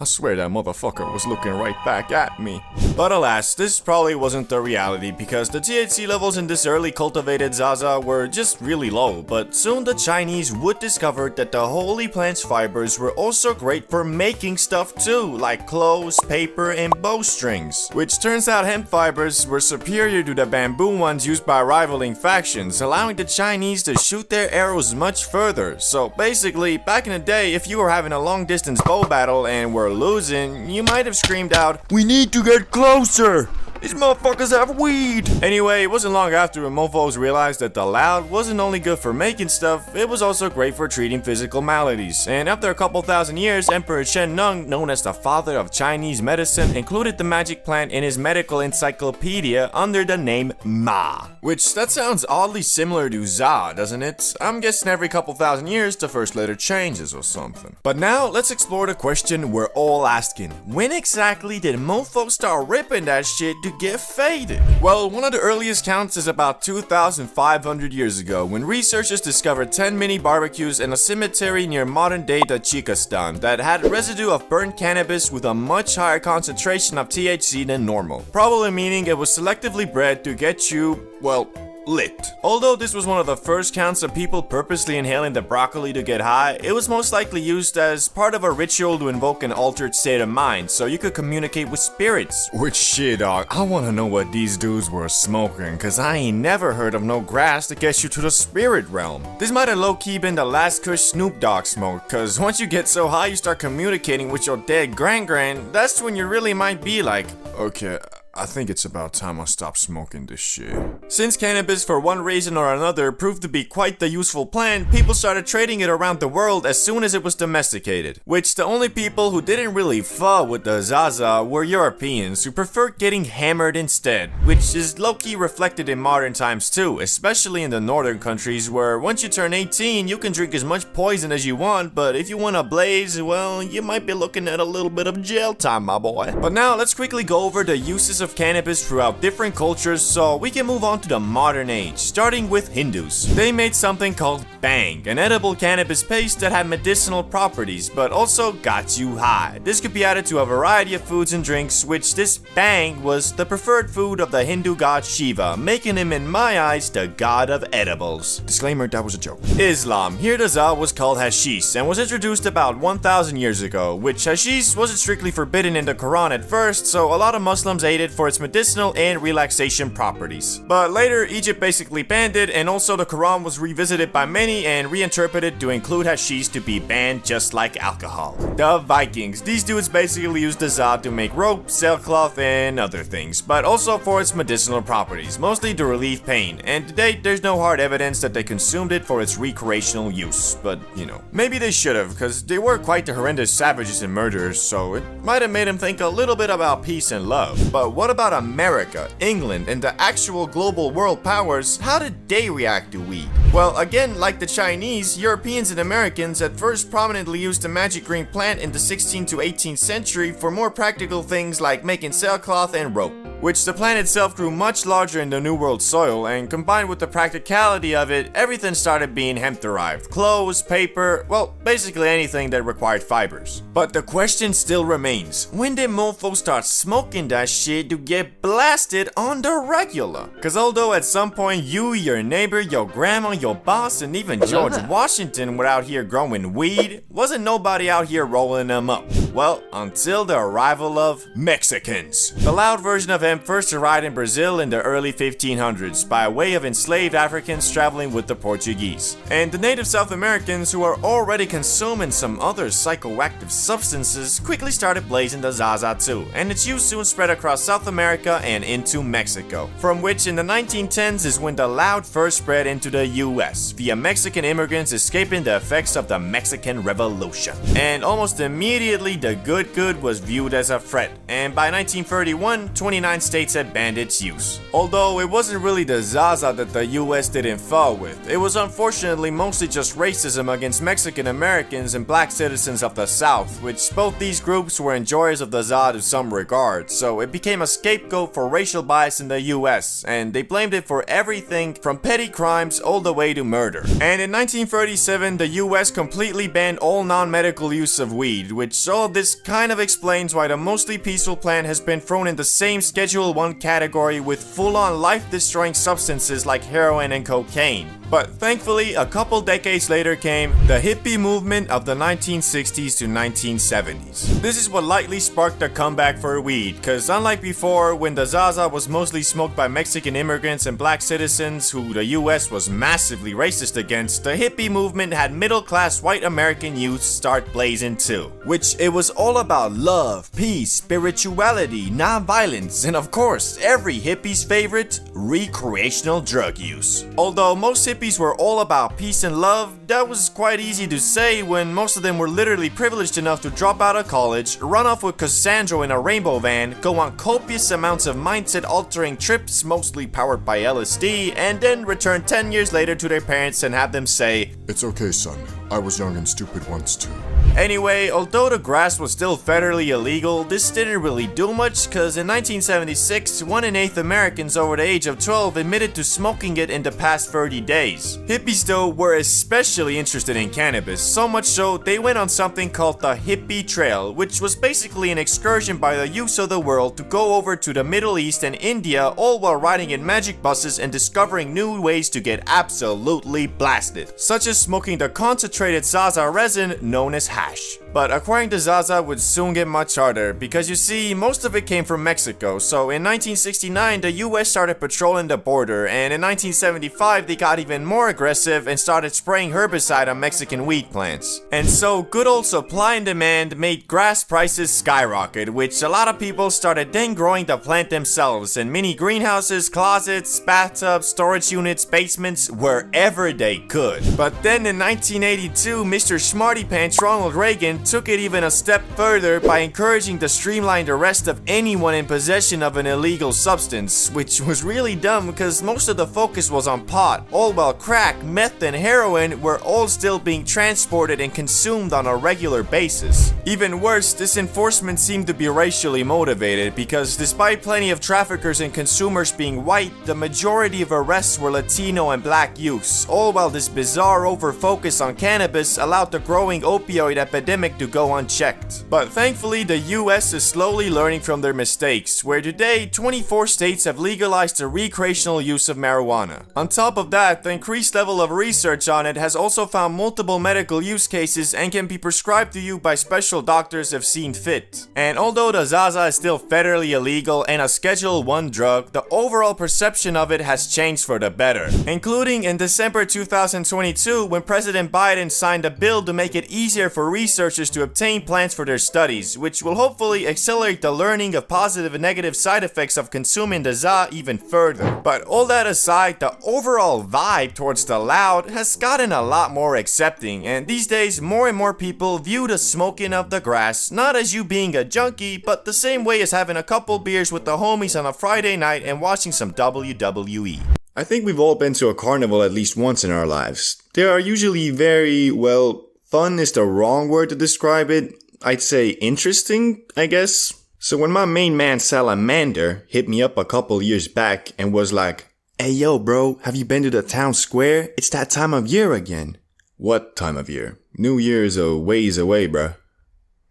I swear that motherfucker was looking right back at me. But alas, this probably wasn't the reality because the THC levels in this early cultivated Zaza were just really low, but soon the Chinese would discover that the holy plant's fibers were also great for making stuff too, like clothes, paper, and bowstrings. Which turns out hemp fibers were superior to the bamboo ones used by rivaling factions, allowing the Chinese to shoot their arrows much further. So basically, back in the day, if you were having a long distance bow battle and were losing, you might have screamed out, "We need to get closer! These motherfuckers have weed!" Anyway, it wasn't long after mofos realized that the loud wasn't only good for making stuff, it was also great for treating physical maladies. And after a couple thousand years, Emperor Shen Nung, known as the father of Chinese medicine, included the magic plant in his medical encyclopedia under the name Ma. Which, that sounds oddly similar to Za, doesn't it? I'm guessing every couple thousand years the first letter changes or something. But now, let's explore the question we're all asking. When exactly did mofos start ripping that shit to get faded? Well, one of the earliest counts is about 2,500 years ago, when researchers discovered 10 mini barbecues in a cemetery near modern-day Tajikistan that had residue of burnt cannabis with a much higher concentration of THC than normal, probably meaning it was selectively bred to get you, well, lit. Although this was one of the first counts of people purposely inhaling the broccoli to get high, it was most likely used as part of a ritual to invoke an altered state of mind so you could communicate with spirits. Which shit, dog, I wanna know what these dudes were smoking, cause I ain't never heard of no grass that gets you to the spirit realm. This might have low-key been the last kush Snoop Dogg smoked, cause once you get so high you start communicating with your dead gran-gran, that's when you really might be like, okay, I think it's about time I stop smoking this shit. Since cannabis, for one reason or another, proved to be quite the useful plant, people started trading it around the world as soon as it was domesticated. Which the only people who didn't really fuck with the Zaza were Europeans, who preferred getting hammered instead. Which is low-key reflected in modern times too, especially in the northern countries where once you turn 18, you can drink as much poison as you want, but if you want a blaze, well, you might be looking at a little bit of jail time, my boy. But now, let's quickly go over the uses of cannabis throughout different cultures so we can move on to the modern age, starting with Hindus. They made something called bang, an edible cannabis paste that had medicinal properties but also got you high. This could be added to a variety of foods and drinks, which this bang was the preferred food of the Hindu god Shiva, making him in my eyes the god of edibles. Disclaimer, that was a joke. Islam. Here the za was called hashish and was introduced about 1,000 years ago, which hashish wasn't strictly forbidden in the Quran at first, so a lot of Muslims ate it for its medicinal and relaxation properties. But later, Egypt basically banned it, and also the Quran was revisited by many and reinterpreted to include hashish to be banned just like alcohol. The Vikings. These dudes basically used the za to make rope, sailcloth, and other things, but also for its medicinal properties, mostly to relieve pain, and to date there's no hard evidence that they consumed it for its recreational use, but you know, maybe they should have, because they were quite the horrendous savages and murderers, so it might have made them think a little bit about peace and love. But what about America, England, and the actual global world powers? How did they react to weed? Well, again, like the Chinese, Europeans and Americans at first prominently used the magic green plant in the 16th to 18th century for more practical things like making sailcloth and rope. which the plant itself grew much larger in the New World soil, and combined with the practicality of it, everything started being hemp-derived. Clothes, paper, well, basically anything that required fibers. But the question still remains, when did mofos start smoking that shit to get blasted on the regular? Cause although at some point you, your neighbor, your grandma, your boss, and even George Washington were out here growing weed, wasn't nobody out here rolling them up. Well, until the arrival of Mexicans. The loud version of hemp first arrived in Brazil in the early 1500s by way of enslaved Africans traveling with the Portuguese. And the native South Americans, who are already consuming some other psychoactive substances, quickly started blazing the Zaza too, and its use soon spread across South America and into Mexico, from which in the 1910s is when the loud first spread into the US, via Mexican immigrants escaping the effects of the Mexican Revolution. And almost immediately the good was viewed as a threat, and by 1931, 29 states had banned its use. Although it wasn't really the Zaza that the US didn't fall with, it was unfortunately mostly just racism against Mexican Americans and black citizens of the South, which both these groups were enjoyers of the Zaza to some regard, so it became a scapegoat for racial bias in the US, and they blamed it for everything from petty crimes all the way to murder. And in 1937, the US completely banned all non-medical use of weed, which all this kind of explains why the mostly peaceful plant has been thrown in the same Schedule 1 category with full-on life-destroying substances like heroin and cocaine. But thankfully, a couple decades later came the hippie movement of the 1960s to 1970s. This is what lightly sparked the comeback for weed, cause unlike before, when the Zaza was mostly smoked by Mexican immigrants and black citizens who the US was massively racist against, the hippie movement had middle-class white American youth start blazing too. Which it was all about love, peace, spirituality, non-violence, and of course, every hippie's favorite, recreational drug use. Although most hippies were all about peace and love, that was quite easy to say when most of them were literally privileged enough to drop out of college, run off with Cassandra in a rainbow van, go on copious amounts of mindset-altering trips, mostly powered by LSD, and then return 10 years later to their parents and have them say, It's okay, son. I was young and stupid once too. Anyway, although the grass was still federally illegal, this didn't really do much, cause in 1976, 1 in 8 Americans over the age of 12 admitted to smoking it in the past 30 days. Hippies though were especially interested in cannabis, so much so they went on something called the Hippie Trail, which was basically an excursion by the youths of the world to go over to the Middle East and India, all while riding in magic buses and discovering new ways to get absolutely blasted, such as smoking the concentrated Zaza resin known as hash. But acquiring the Zaza would soon get much harder, because you see, most of it came from Mexico, so in 1969 the US started patrolling the border, and in 1975 they got even more aggressive and started spraying herbicide on Mexican weed plants. And so good old supply and demand made grass prices skyrocket, which a lot of people started then growing the plant themselves in mini greenhouses, closets, bathtubs, storage units, basements, wherever they could. But then in 1982, Mr. Smarty Pants Ronald Reagan took it even a step further by encouraging the streamlined arrest of anyone in possession of an illegal substance, which was really dumb because most of the focus was on pot, all while crack, meth, and heroin were all still being transported and consumed on a regular basis. Even worse, this enforcement seemed to be racially motivated because despite plenty of traffickers and consumers being white, the majority of arrests were Latino and black youths, all while this bizarre over-focus on cannabis allowed the growing opioid epidemic to go unchecked. But thankfully, the US is slowly learning from their mistakes, where today 24 states have legalized the recreational use of marijuana. On top of that, the increased level of research on it has also found multiple medical use cases and can be prescribed to you by special doctors if seen fit. And although the Zaza is still federally illegal and a Schedule 1 drug, the overall perception of it has changed for the better, including in December 2022 when President Biden signed a bill to make it easier for researchers to obtain plants for their studies, which will hopefully accelerate the learning of positive and negative side effects of consuming the Za even further. But all that aside, the overall vibe towards the loud has gotten a lot more accepting, and these days more and more people view the smoking of the grass not as you being a junkie, but the same way as having a couple beers with the homies on a Friday night and watching some WWE. I think we've all been to a carnival at least once in our lives. They are usually very, well, fun is the wrong word to describe it. I'd say interesting, I guess. So when my main man Salamander hit me up a couple years back and was like, "Hey yo bro, have you been to the town square? It's that time of year again." What time of year? New Year's a ways away, bruh.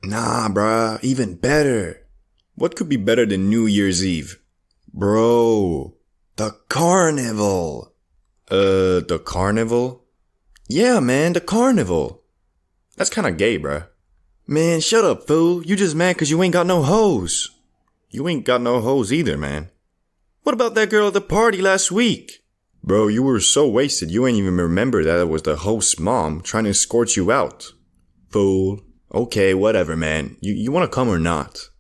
Nah, bruh, even better. What could be better than New Year's Eve? Bro, the Carnival. The Carnival? Yeah, man, the Carnival. That's kinda gay, bruh. Man, shut up, fool. You just mad cause you ain't got no hoes. You ain't got no hoes either, man. What about that girl at the party last week? Bro, you were so wasted you ain't even remember that it was the host's mom trying to escort you out. Fool. Okay, whatever, man. You wanna come or not?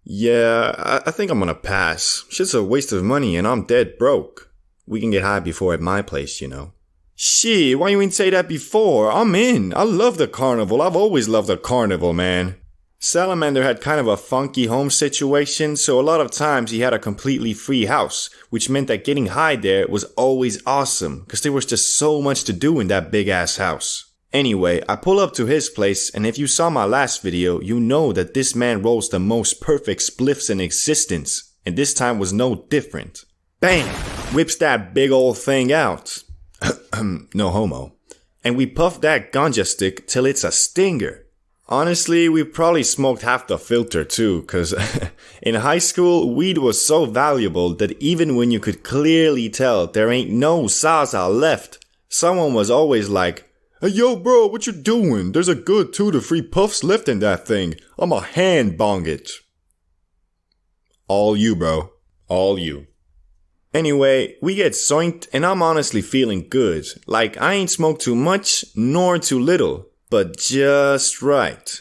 Yeah, I think I'm gonna pass. Shit's a waste of money and I'm dead broke. We can get high before at my place, you know. Shit, why you ain't say that before? I'm in. I love the Carnival. I've always loved the Carnival, man. Salamander had kind of a funky home situation, so a lot of times he had a completely free house, which meant that getting high there was always awesome, cause there was just so much to do in that big ass house. Anyway, I pull up to his place, and if you saw my last video, you know that this man rolls the most perfect spliffs in existence, and this time was no different. Bam! Whips that big old thing out. No homo. And we puff that ganja stick till it's a stinger. Honestly, we probably smoked half the filter too, cause in high school, weed was so valuable that even when you could clearly tell there ain't no Zaza left, someone was always like, "Hey yo bro, what you doing? There's a good 2 to 3 puffs left in that thing. I'ma hand bong it." All you, bro. All you. Anyway, we get zoinked and I'm honestly feeling good. Like I ain't smoked too much nor too little, but just right.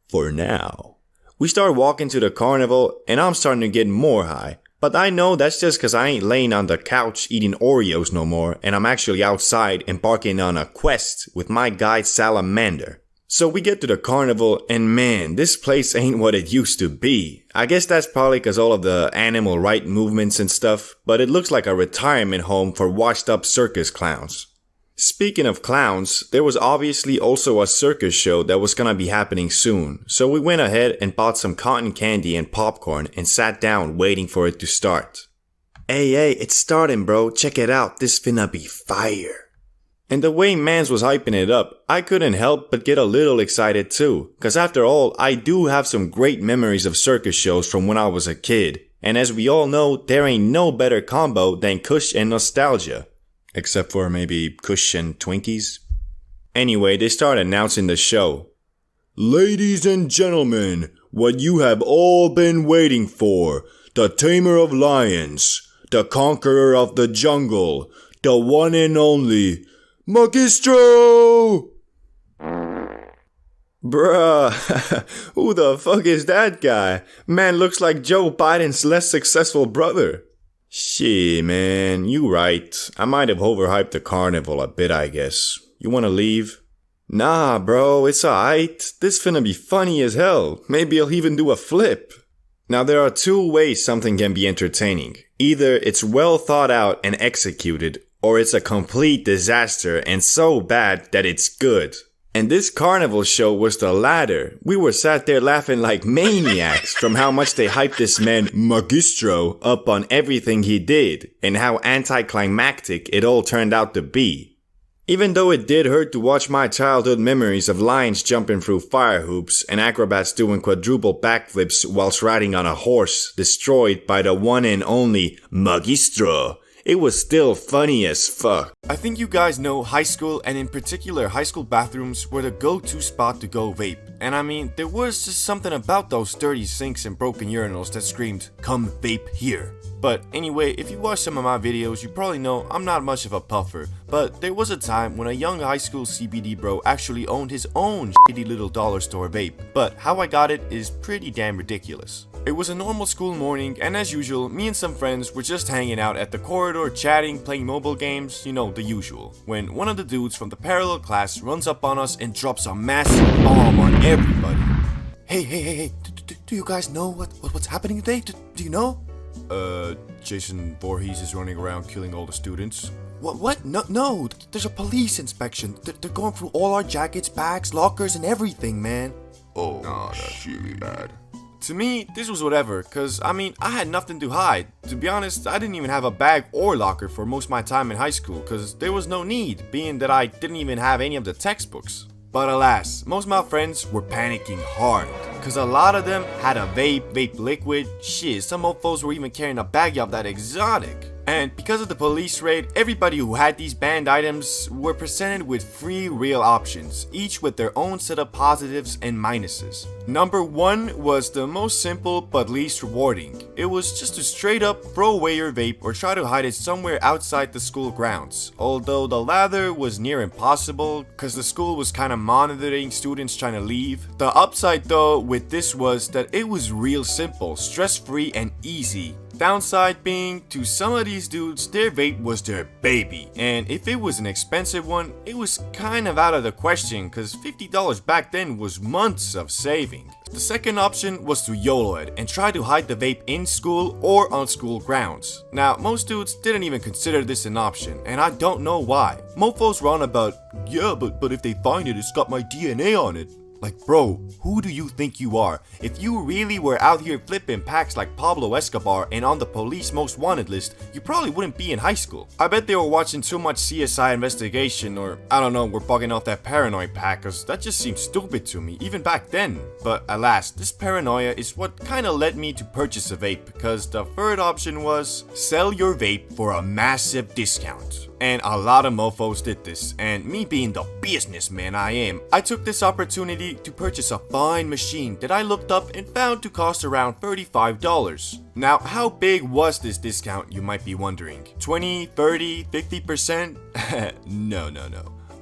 For now. We start walking to the Carnival and I'm starting to get more high. But I know that's just cause I ain't laying on the couch eating Oreos no more and I'm actually outside embarking on a quest with my guide Salamander. So we get to the Carnival and man, this place ain't what it used to be. I guess that's probably cause all of the animal right movements and stuff, but it looks like a retirement home for washed up circus clowns. Speaking of clowns, there was obviously also a circus show that was gonna be happening soon, so we went ahead and bought some cotton candy and popcorn and sat down waiting for it to start. Hey, it's starting bro, check it out, this finna be fire. And the way mans was hyping it up, I couldn't help but get a little excited too, cause after all, I do have some great memories of circus shows from when I was a kid, and as we all know, there ain't no better combo than Kush and nostalgia. Except for maybe Kush and Twinkies. Anyway, they start announcing the show. Ladies and gentlemen, what you have all been waiting for, the tamer of lions, the conqueror of the jungle, the one and only, Magistro! Bruh, who the fuck is that guy? Man looks like Joe Biden's less successful brother. Shit, man, you right. I might have overhyped the Carnival a bit, I guess. You wanna leave? Nah, bro, it's alright. This finna be funny as hell. Maybe I'll even do a flip. Now, there are two ways something can be entertaining. Either it's well thought out and executed, or it's a complete disaster and so bad that it's good. And this Carnival show was the latter. We were sat there laughing like maniacs from how much they hyped this man Magistro up on everything he did and how anticlimactic it all turned out to be. Even though it did hurt to watch my childhood memories of lions jumping through fire hoops and acrobats doing quadruple backflips whilst riding on a horse destroyed by the one and only Magistro, it was still funny as fuck. I think you guys know high school, and in particular high school bathrooms, were the go-to spot to go vape. And I mean, there was just something about those dirty sinks and broken urinals that screamed, "Come vape here." But anyway, if you watch some of my videos, you probably know I'm not much of a puffer, but there was a time when a young high school CBD bro actually owned his own shitty little dollar store vape. But how I got it is pretty damn ridiculous. It was a normal school morning, and as usual, me and some friends were just hanging out at the corridor, chatting, playing mobile games, you know, the usual, when one of the dudes from the parallel class runs up on us and drops a massive bomb on everybody. Hey, do you guys know what's happening today? Do you know? Jason Voorhees is running around killing all the students. What? No, there's a police inspection. They're going through all our jackets, bags, lockers, and everything, man. Oh, no, that's really bad. To me, this was whatever, cause I mean, I had nothing to hide. To be honest, I didn't even have a bag or locker for most of my time in high school, cause there was no need, being that I didn't even have any of the textbooks. But alas, most of my friends were panicking hard, cause a lot of them had a vape liquid, shit, some mofos were even carrying a bag of that exotic. And because of the police raid, everybody who had these banned items were presented with 3 real options, each with their own set of positives and minuses. Number 1 was the most simple but least rewarding. It was just to straight up throw away your vape or try to hide it somewhere outside the school grounds. Although the latter was near impossible, cause the school was kinda monitoring students trying to leave. The upside though with this was that it was real simple, stress-free and easy. Downside being, to some of these dudes, their vape was their baby, and if it was an expensive one, it was kind of out of the question, cause $50 back then was months of saving. The second option was to YOLO it and try to hide the vape in school or on school grounds. Now, most dudes didn't even consider this an option, and I don't know why. Mofos were on about, yeah, but if they find it, it's got my DNA on it. Like, bro, who do you think you are? If you really were out here flipping packs like Pablo Escobar and on the police most wanted list, you probably wouldn't be in high school. I bet they were watching too much CSI investigation, or I don't know, were bugging off that paranoid pack, cause that just seems stupid to me, even back then. But alas, this paranoia is what kinda led me to purchase a vape, because the third option was sell your vape for a massive discount. And a lot of mofos did this, and me being the businessman I am, I took this opportunity to purchase a fine machine that I looked up and found to cost around $35. Now, how big was this discount, you might be wondering? 20, 30, 50%? No.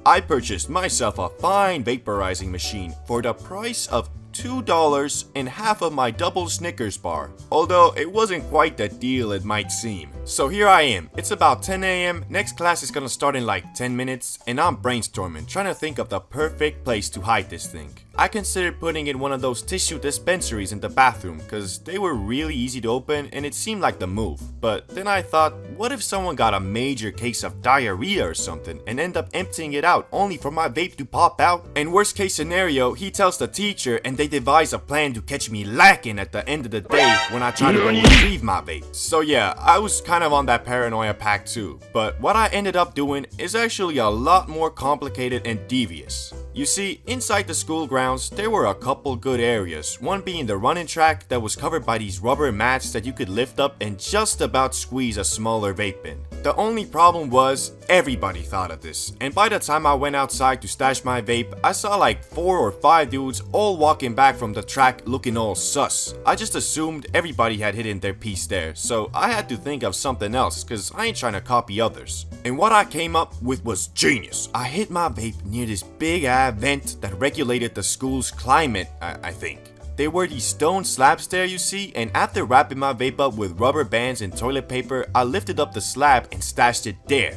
I purchased myself a fine vaporizing machine for the price of $2 and half of my double Snickers bar, although it wasn't quite the deal it might seem. So here I am, it's about 10 AM, next class is gonna start in like 10 minutes, and I'm brainstorming, trying to think of the perfect place to hide this thing. I considered putting in one of those tissue dispensaries in the bathroom, cause they were really easy to open and it seemed like the move. But then I thought, what if someone got a major case of diarrhea or something and end up emptying it out only for my vape to pop out? And worst case scenario, he tells the teacher and they devise a plan to catch me lacking at the end of the day when I try to go retrieve my vape. So yeah, I was kind of on that paranoia pack too, but what I ended up doing is actually a lot more complicated and devious. You see, inside the school grounds, there were a couple good areas, one being the running track that was covered by these rubber mats that you could lift up and just about squeeze a smaller vape in. The only problem was, everybody thought of this, and by the time I went outside to stash my vape, I saw like 4 or 5 dudes all walking back from the track looking all sus. I just assumed everybody had hidden their piece there, so I had to think of something else, cause I ain't trying to copy others. And what I came up with was genius. I hid my vape near this big ass vent that regulated the school's climate, I think. There were these stone slabs there, you see, and after wrapping my vape up with rubber bands and toilet paper, I lifted up the slab and stashed it there.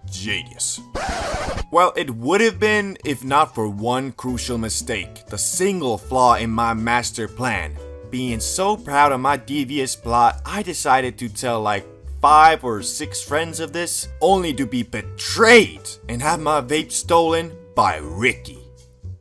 Genius. Well, it would have been if not for one crucial mistake, the single flaw in my master plan. Being so proud of my devious plot, I decided to tell like 5 or 6 friends of this, only to be betrayed and have my vape stolen by Ricky.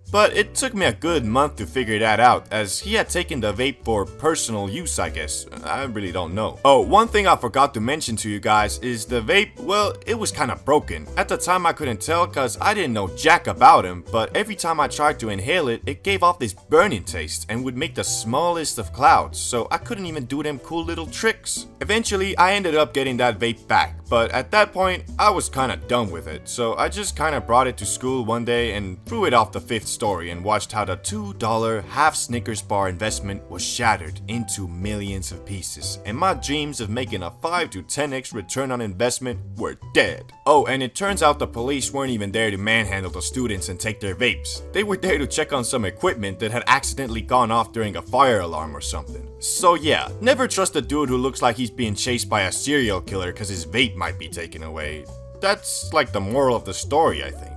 But it took me a good month to figure that out, as he had taken the vape for personal use, I guess. I really don't know. Oh, one thing I forgot to mention to you guys is the vape, well, it was kinda broken. At the time I couldn't tell cause I didn't know jack about him, but every time I tried to inhale it, it gave off this burning taste and would make the smallest of clouds, so I couldn't even do them cool little tricks. Eventually, I ended up getting that vape back, but at that point, I was kinda done with it, so I just kinda brought it to school one day and threw it off the 5th story and watched how the $2 half Snickers bar investment was shattered into millions of pieces, and my dreams of making a 5 to 10x return on investment were dead. Oh, and it turns out the police weren't even there to manhandle the students and take their vapes. They were there to check on some equipment that had accidentally gone off during a fire alarm or something. So yeah, never trust a dude who looks like he's being chased by a serial killer cause his vape might be taken away. That's like the moral of the story, I think.